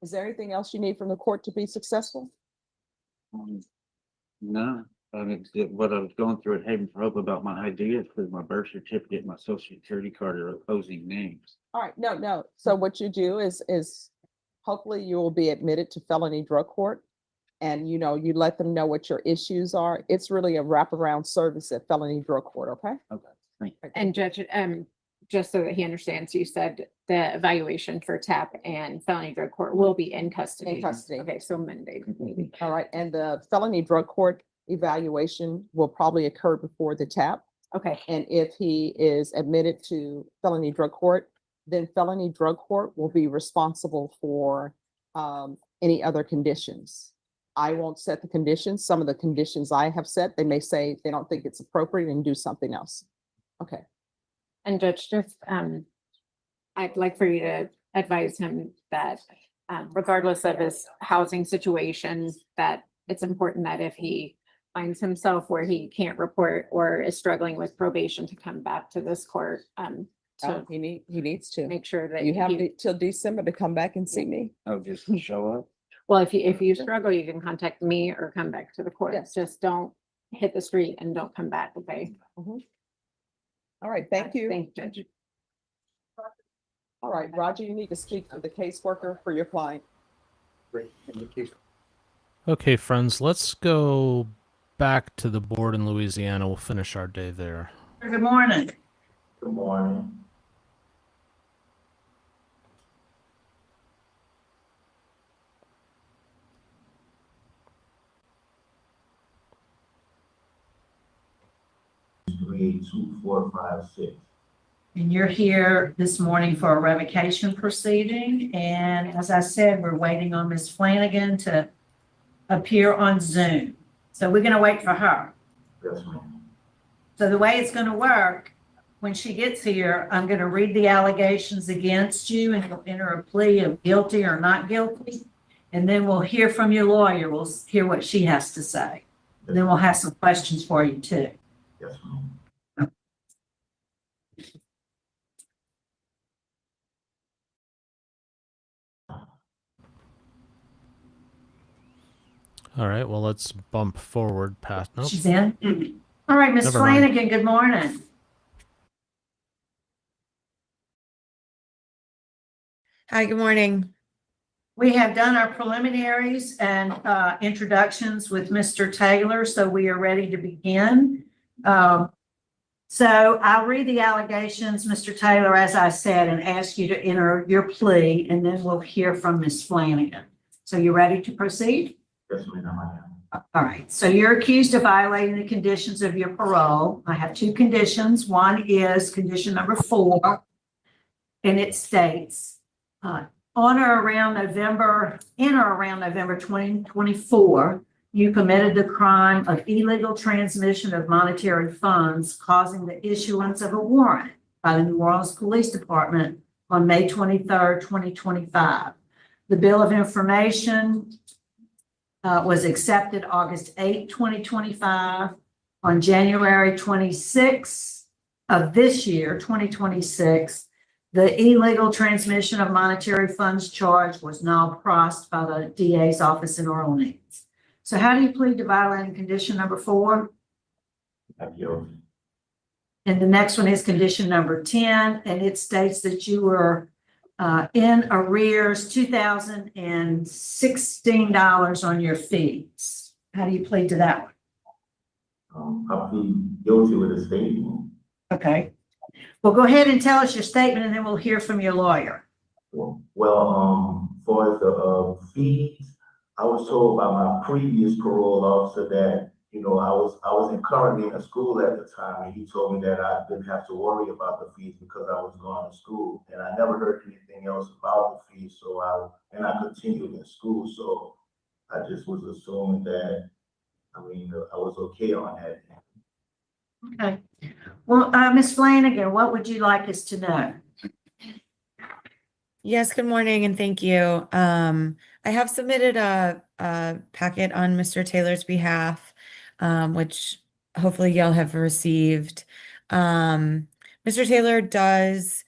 D: Is there anything else you need from the court to be successful?
K: No, I mean, what I was going through at Haven for Hope about my ID is because my birth certificate and my social security card are opposing names.
D: All right, no. So what you do is hopefully you will be admitted to felony drug court. And you let them know what your issues are. It's really a wraparound service at felony drug court, okay?
K: Okay, thank you.
H: And Judge, just so that he understands, you said the evaluation for TAP and felony drug court will be in custody.
D: In custody.
H: Okay, so Monday. maybe.
D: All right, and the felony drug court evaluation will probably occur before the TAP.
H: Okay.
D: And if he is admitted to felony drug court, then felony drug court will be responsible for any other conditions. I won't set the conditions. Some of the conditions I have set, they may say they don't think it's appropriate and do something else. Okay.
H: And Judge, just, I'd like for you to advise him that regardless of his housing situation, that it's important that if he finds himself where he can't report or is struggling with probation, to come back to this court. So
D: he needs to
H: make sure that
D: you have till December to come back and see me.
K: Oh, just show up.
H: Well, if you struggle, you can contact me or come back to the court.
D: Yes.
H: Just don't hit the street and don't come back, okay?
D: All right, thank you.
H: Thank you, Judge.
D: All right, Roger, you need to speak to the caseworker for your client.
V: Great. In the case.
A: Okay, friends, let's go back to the board in Louisiana. We'll finish our day there.
R: Good morning.
Q: Good morning. Three, 2, 4, 5, 6.
R: And you're here this morning for a revocation proceeding. And as I said, we're waiting on Ms. Flanagan to appear on Zoom. So we're going to wait for her.
Q: Yes, ma'am.
R: So the way it's going to work, when she gets here, I'm going to read the allegations against you and you'll enter a plea of guilty or not guilty. And then we'll hear from your lawyer. We'll hear what she has to say. And then we'll have some questions for you too.
Q: Yes, ma'am.
A: All right, well, let's bump forward past. Nope.
R: She's in. All right, Ms.
A: Never mind.
R: Flanagan, good morning.
I: Hi, good morning.
R: We have done our preliminaries and introductions with Mr. Taylor, so we are ready to begin. So I'll read the allegations, Mr. Taylor, as I said, and ask you to enter your plea, and then we'll hear from Ms. Flanagan. So you ready to proceed?
Q: Yes, ma'am, I am.
R: All right, so you're accused of violating the conditions of your parole. I have two conditions. One is condition number 4, and it states, in or around November 2024, you committed the crime of illegal transmission of monetary funds, causing the issuance of a warrant by the New Orleans Police Department on May 23rd, 2025. The bill of information was accepted August 8, 2025. On January 26th of this year, 2026, the illegal transmission of monetary funds charge was now crossed by the DA's office in Orleans. So how do you plead to violating condition number 4?
Q: I'm guilty.
R: And the next one is condition number 10, and it states that you were in arrears $2,016 on your fees. How do you plead to that one?
Q: I plead guilty with a statement.
R: Okay. Well, go ahead and tell us your statement, and then we'll hear from your lawyer.
Q: Well, for the fees, I was told by my previous parole officer that, you know, I was currently in a school at the time, and he told me that I didn't have to worry about the fees because I was going to school, and I never heard anything else about the fees. So I continued in school, so I just was assuming that, I was okay on that.
R: Okay. Well, Ms. Flanagan, what would you like us to know?
I: Yes, good morning and thank you. I have submitted a packet on Mr. Taylor's behalf, which hopefully y'all have received. Mr. Taylor does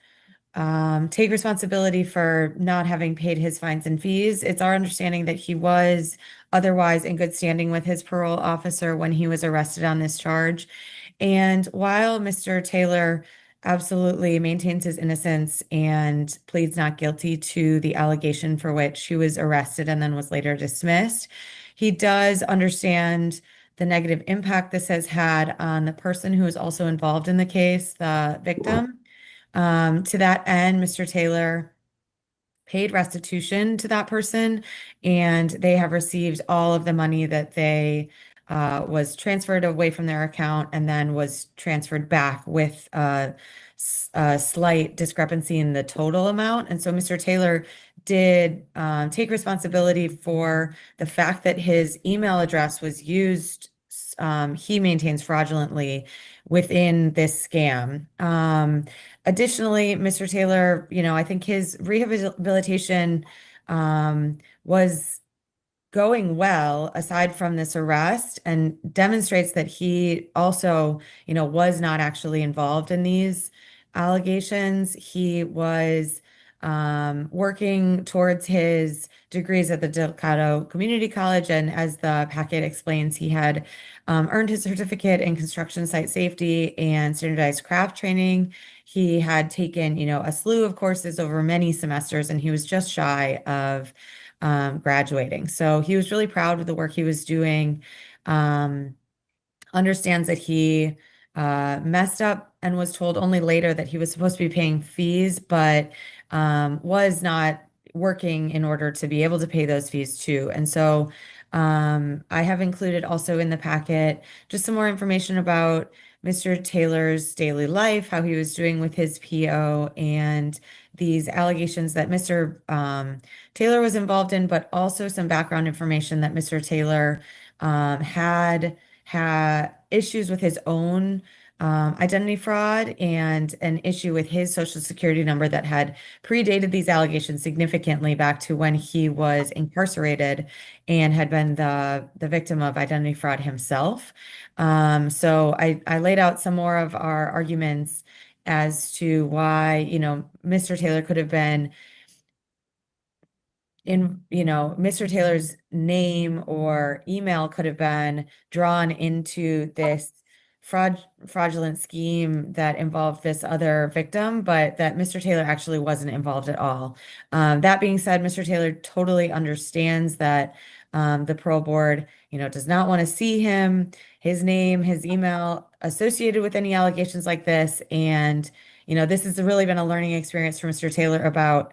I: take responsibility for not having paid his fines and fees. It's our understanding that he was otherwise in good standing with his parole officer when he was arrested on this charge. And while Mr. Taylor absolutely maintains his innocence and pleads not guilty to the allegation for which he was arrested and then was later dismissed, he does understand the negative impact this has had on the person who is also involved in the case, the victim. To that end, Mr. Taylor paid restitution to that person, and they have received all of the money that they was transferred away from their account and then was transferred back with a slight discrepancy in the total amount. And so Mr. Taylor did take responsibility for the fact that his email address was used, he maintains fraudulently within this scam. Additionally, Mr. Taylor, I think his rehabilitation was going well aside from this arrest, and demonstrates that he also, was not actually involved in these allegations. He was working towards his degrees at the Delgado Community College. And as the packet explains, he had earned his certificate in construction site safety and standardized craft training. He had taken, a slew of courses over many semesters, and he was just shy of graduating. So he was really proud of the work he was doing. Understands that he messed up and was told only later that he was supposed to be paying fees, but was not working in order to be able to pay those fees too. And so I have included also in the packet just some more information about Mr. Taylor's daily life, how he was doing with his PO, and these allegations that Mr. Taylor was involved in, but also some background information that Mr. Taylor had issues with his own identity fraud and an issue with his social security number that had predated these allegations significantly back to when he was incarcerated and had been the victim of identity fraud himself. So I laid out some more of our arguments as to why, Mr. Taylor could have been Mr. Taylor's name or email could have been drawn into this fraudulent scheme that involved this other victim, but that Mr. Taylor actually wasn't involved at all. That being said, Mr. Taylor totally understands that the parole board, does not want to see his name, his email associated with any allegations like this. And, this has really been a learning experience for Mr. Taylor about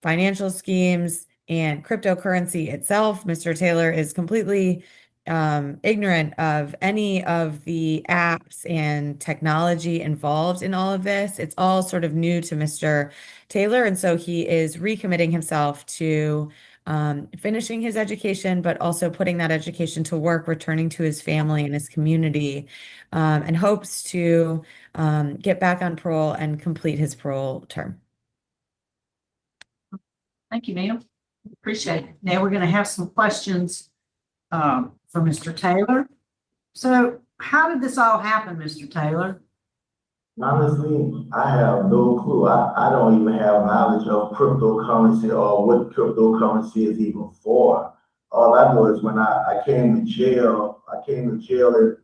I: financial schemes and cryptocurrency itself. Mr. Taylor is completely ignorant of any of the apps and technology involved in all of this. It's all sort of new to Mr. Taylor. And so he is recommitting himself to finishing his education, but also putting that education to work, returning to his family and his community, and hopes to get back on parole and complete his parole term.
R: Thank you, ma'am. Appreciate it. Now we're going to have some questions for Mr. Taylor. So how did this all happen, Mr. Taylor?
Q: Honestly, I have no clue. I don't even have knowledge of cryptocurrency or what cryptocurrency is even for. All I know is when I came to jail,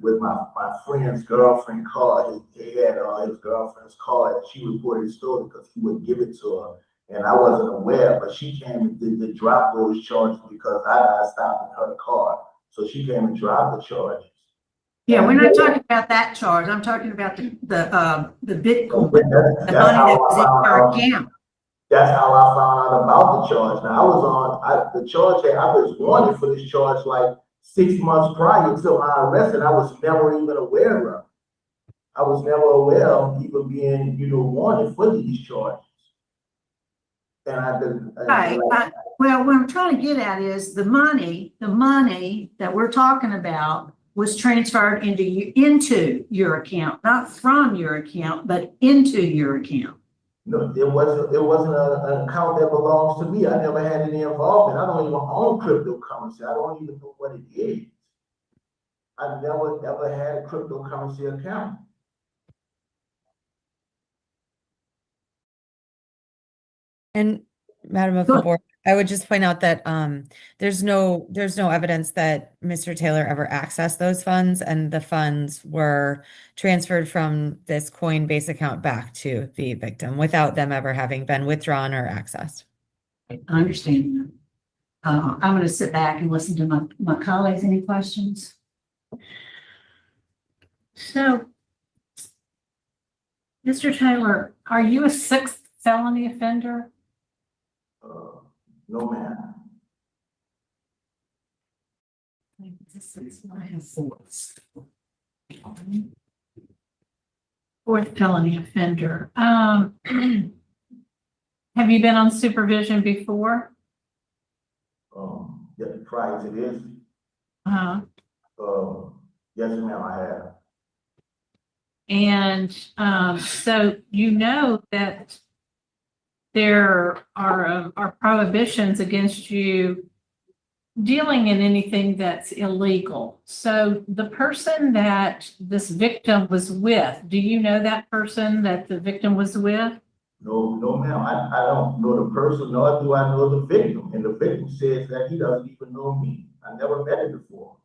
Q: with my friend's girlfriend card. He had his girlfriend's card. She reported it stolen because he wouldn't give it to her. And I wasn't aware, but she came to drop those charges because I got stopped in her car. So she came and dropped the charges.
R: Yeah, we're not talking about that charge. I'm talking about the Bitcoin, the money that was in your account.
Q: That's how I found out about the charge. Now I was wanted for this charge like 6 months prior to my arrest, and I was never even aware of it. I was never aware of even being, wanted for these charges. And
R: well, what I'm trying to get at is the money that we're talking about was transferred into your account, not from your account, but into your account.
Q: No, it wasn't an account that belongs to me. I never had any involvement. I don't even own cryptocurrency. I don't even know what it is. I've never had a cryptocurrency account.
I: And Madam of the Board, I would just point out that there's no evidence that Mr. Taylor ever accessed those funds, and the funds were transferred from this Coinbase account back to the victim without them ever having been withdrawn or accessed.
R: I understand. I'm going to sit back and listen to my colleagues. Any questions? So, Mr. Taylor, are you a 6th felony offender?
Q: No, ma'am.
R: This is my 4th felony offender. Have you been on supervision before?
Q: Yeah, prior to this. Yes, ma'am, I have.
R: And so you know that there are prohibitions against you dealing in anything that's illegal. So the person that this victim was with, do you know that person that the victim was with?
Q: No, ma'am, I don't know the person, nor do I know the victim, and the victim says that he doesn't even know me. I never met him before.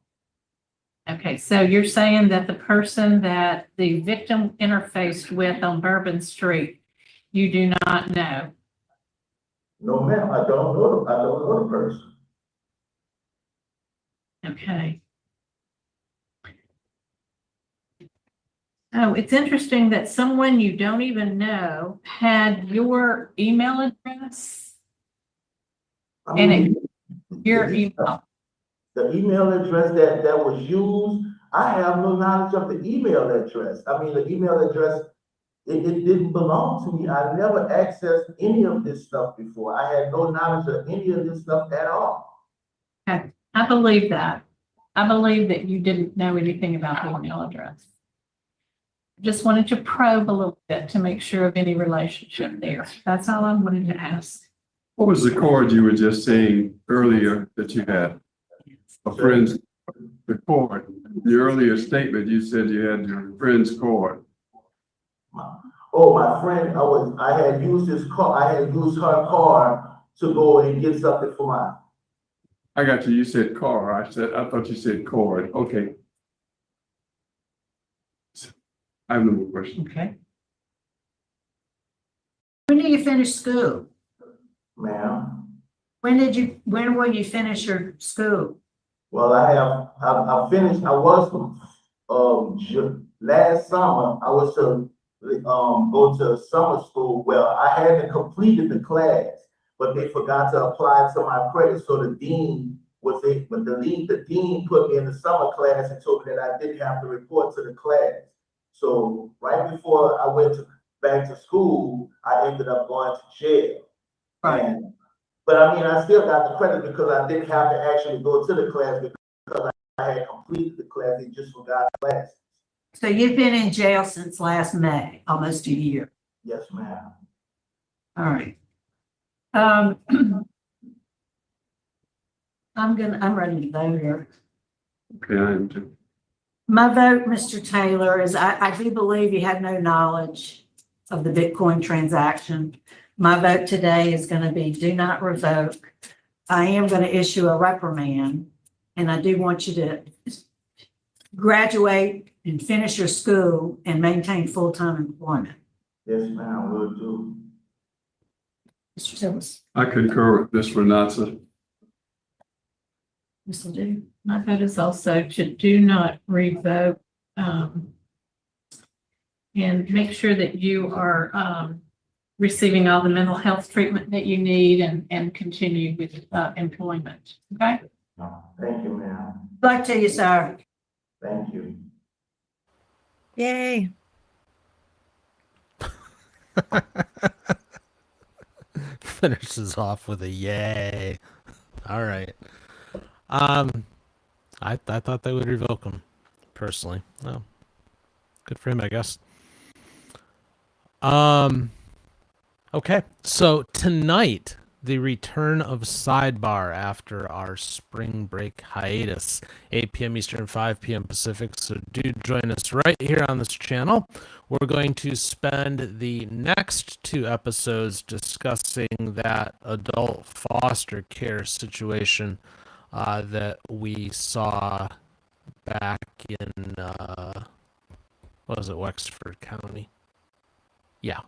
T: Okay, so you're saying that the person that the victim interfaced with on Bourbon Street, you do not know?
Q: No, ma'am, I don't know the person.
T: Okay. Oh, it's interesting that someone you don't even know had your email address and your email.
Q: The email address that was used, I have no knowledge of the email address. I mean, the email address, it didn't belong to me. I never accessed any of this stuff before. I had no knowledge of any of this stuff at all.
T: Okay, I believe that. I believe that you didn't know anything about the email address. Just wanted to probe a little bit to make sure of any relationship there. That's all I wanted to ask.
B: What was the cord you were just saying earlier that you had? A friend's, the cord, the earlier statement, you said you had your friend's cord.
Q: Oh, my friend, I had used his car, I had used her car to go and get something for mine.
B: I got you, you said car, I thought you said cord, okay. I have no more questions.
T: Okay.
R: When do you finish school?
Q: Ma'am?
R: When will you finish your school?
Q: Well, I finished, I was, last summer, I was to, go to summer school. Well, I hadn't completed the class, but they forgot to apply to my credit, so the dean was it, but the dean put me in the summer class and told me that I didn't have to report to the class. So right before I went back to school, I ended up going to jail.
R: Right.
Q: But I mean, I still got the credit because I didn't have to actually go to the class because I had completed the class. They just forgot classes.
R: So you've been in jail since last May, almost a year.
Q: Yes, ma'am.
R: All right. I'm ready to vote here.
B: Okay, I am too.
R: My vote, Mr. Taylor, is I do believe you had no knowledge of the Bitcoin transaction. My vote today is going to be do not revoke. I am going to issue a reprimand, and I do want you to graduate and finish your school and maintain full-time employment.
Q: Yes, ma'am, will do.
R: Mr. Tillis.
B: I concur with Ms. Renata.
R: Ms. Ledoux.
T: My vote is also to do not revoke, and make sure that you are receiving all the mental health treatment that you need and continue with employment. Okay?
Q: Thank you, ma'am.
R: Good luck to you, sir.
Q: Thank you.
I: Yay.
A: Finishes off with a yay. All right. I thought they would revoke him, personally. Oh, good for him, I guess. Okay, so tonight, the return of Sidebar after our spring break hiatus, 8 p.m. Eastern, 5 p.m. Pacific. So do join us right here on this channel. We're going to spend the next 2 episodes discussing that adult foster care situation that we saw back in, what was it, Wexford County? Yeah.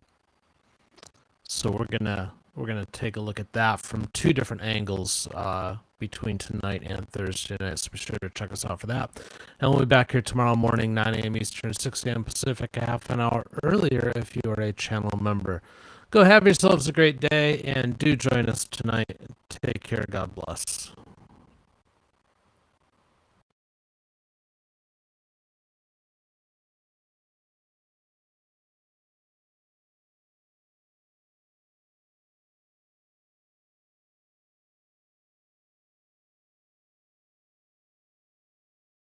A: So we're gonna take a look at that from 2 different angles between tonight and Thursday night. So be sure to check us out for that. And we'll be back here tomorrow morning, 9 a.m. Eastern, 6 a.m. Pacific, a half an hour earlier if you are a channel member. Go have yourselves a great day and do join us tonight. Take care. God bless.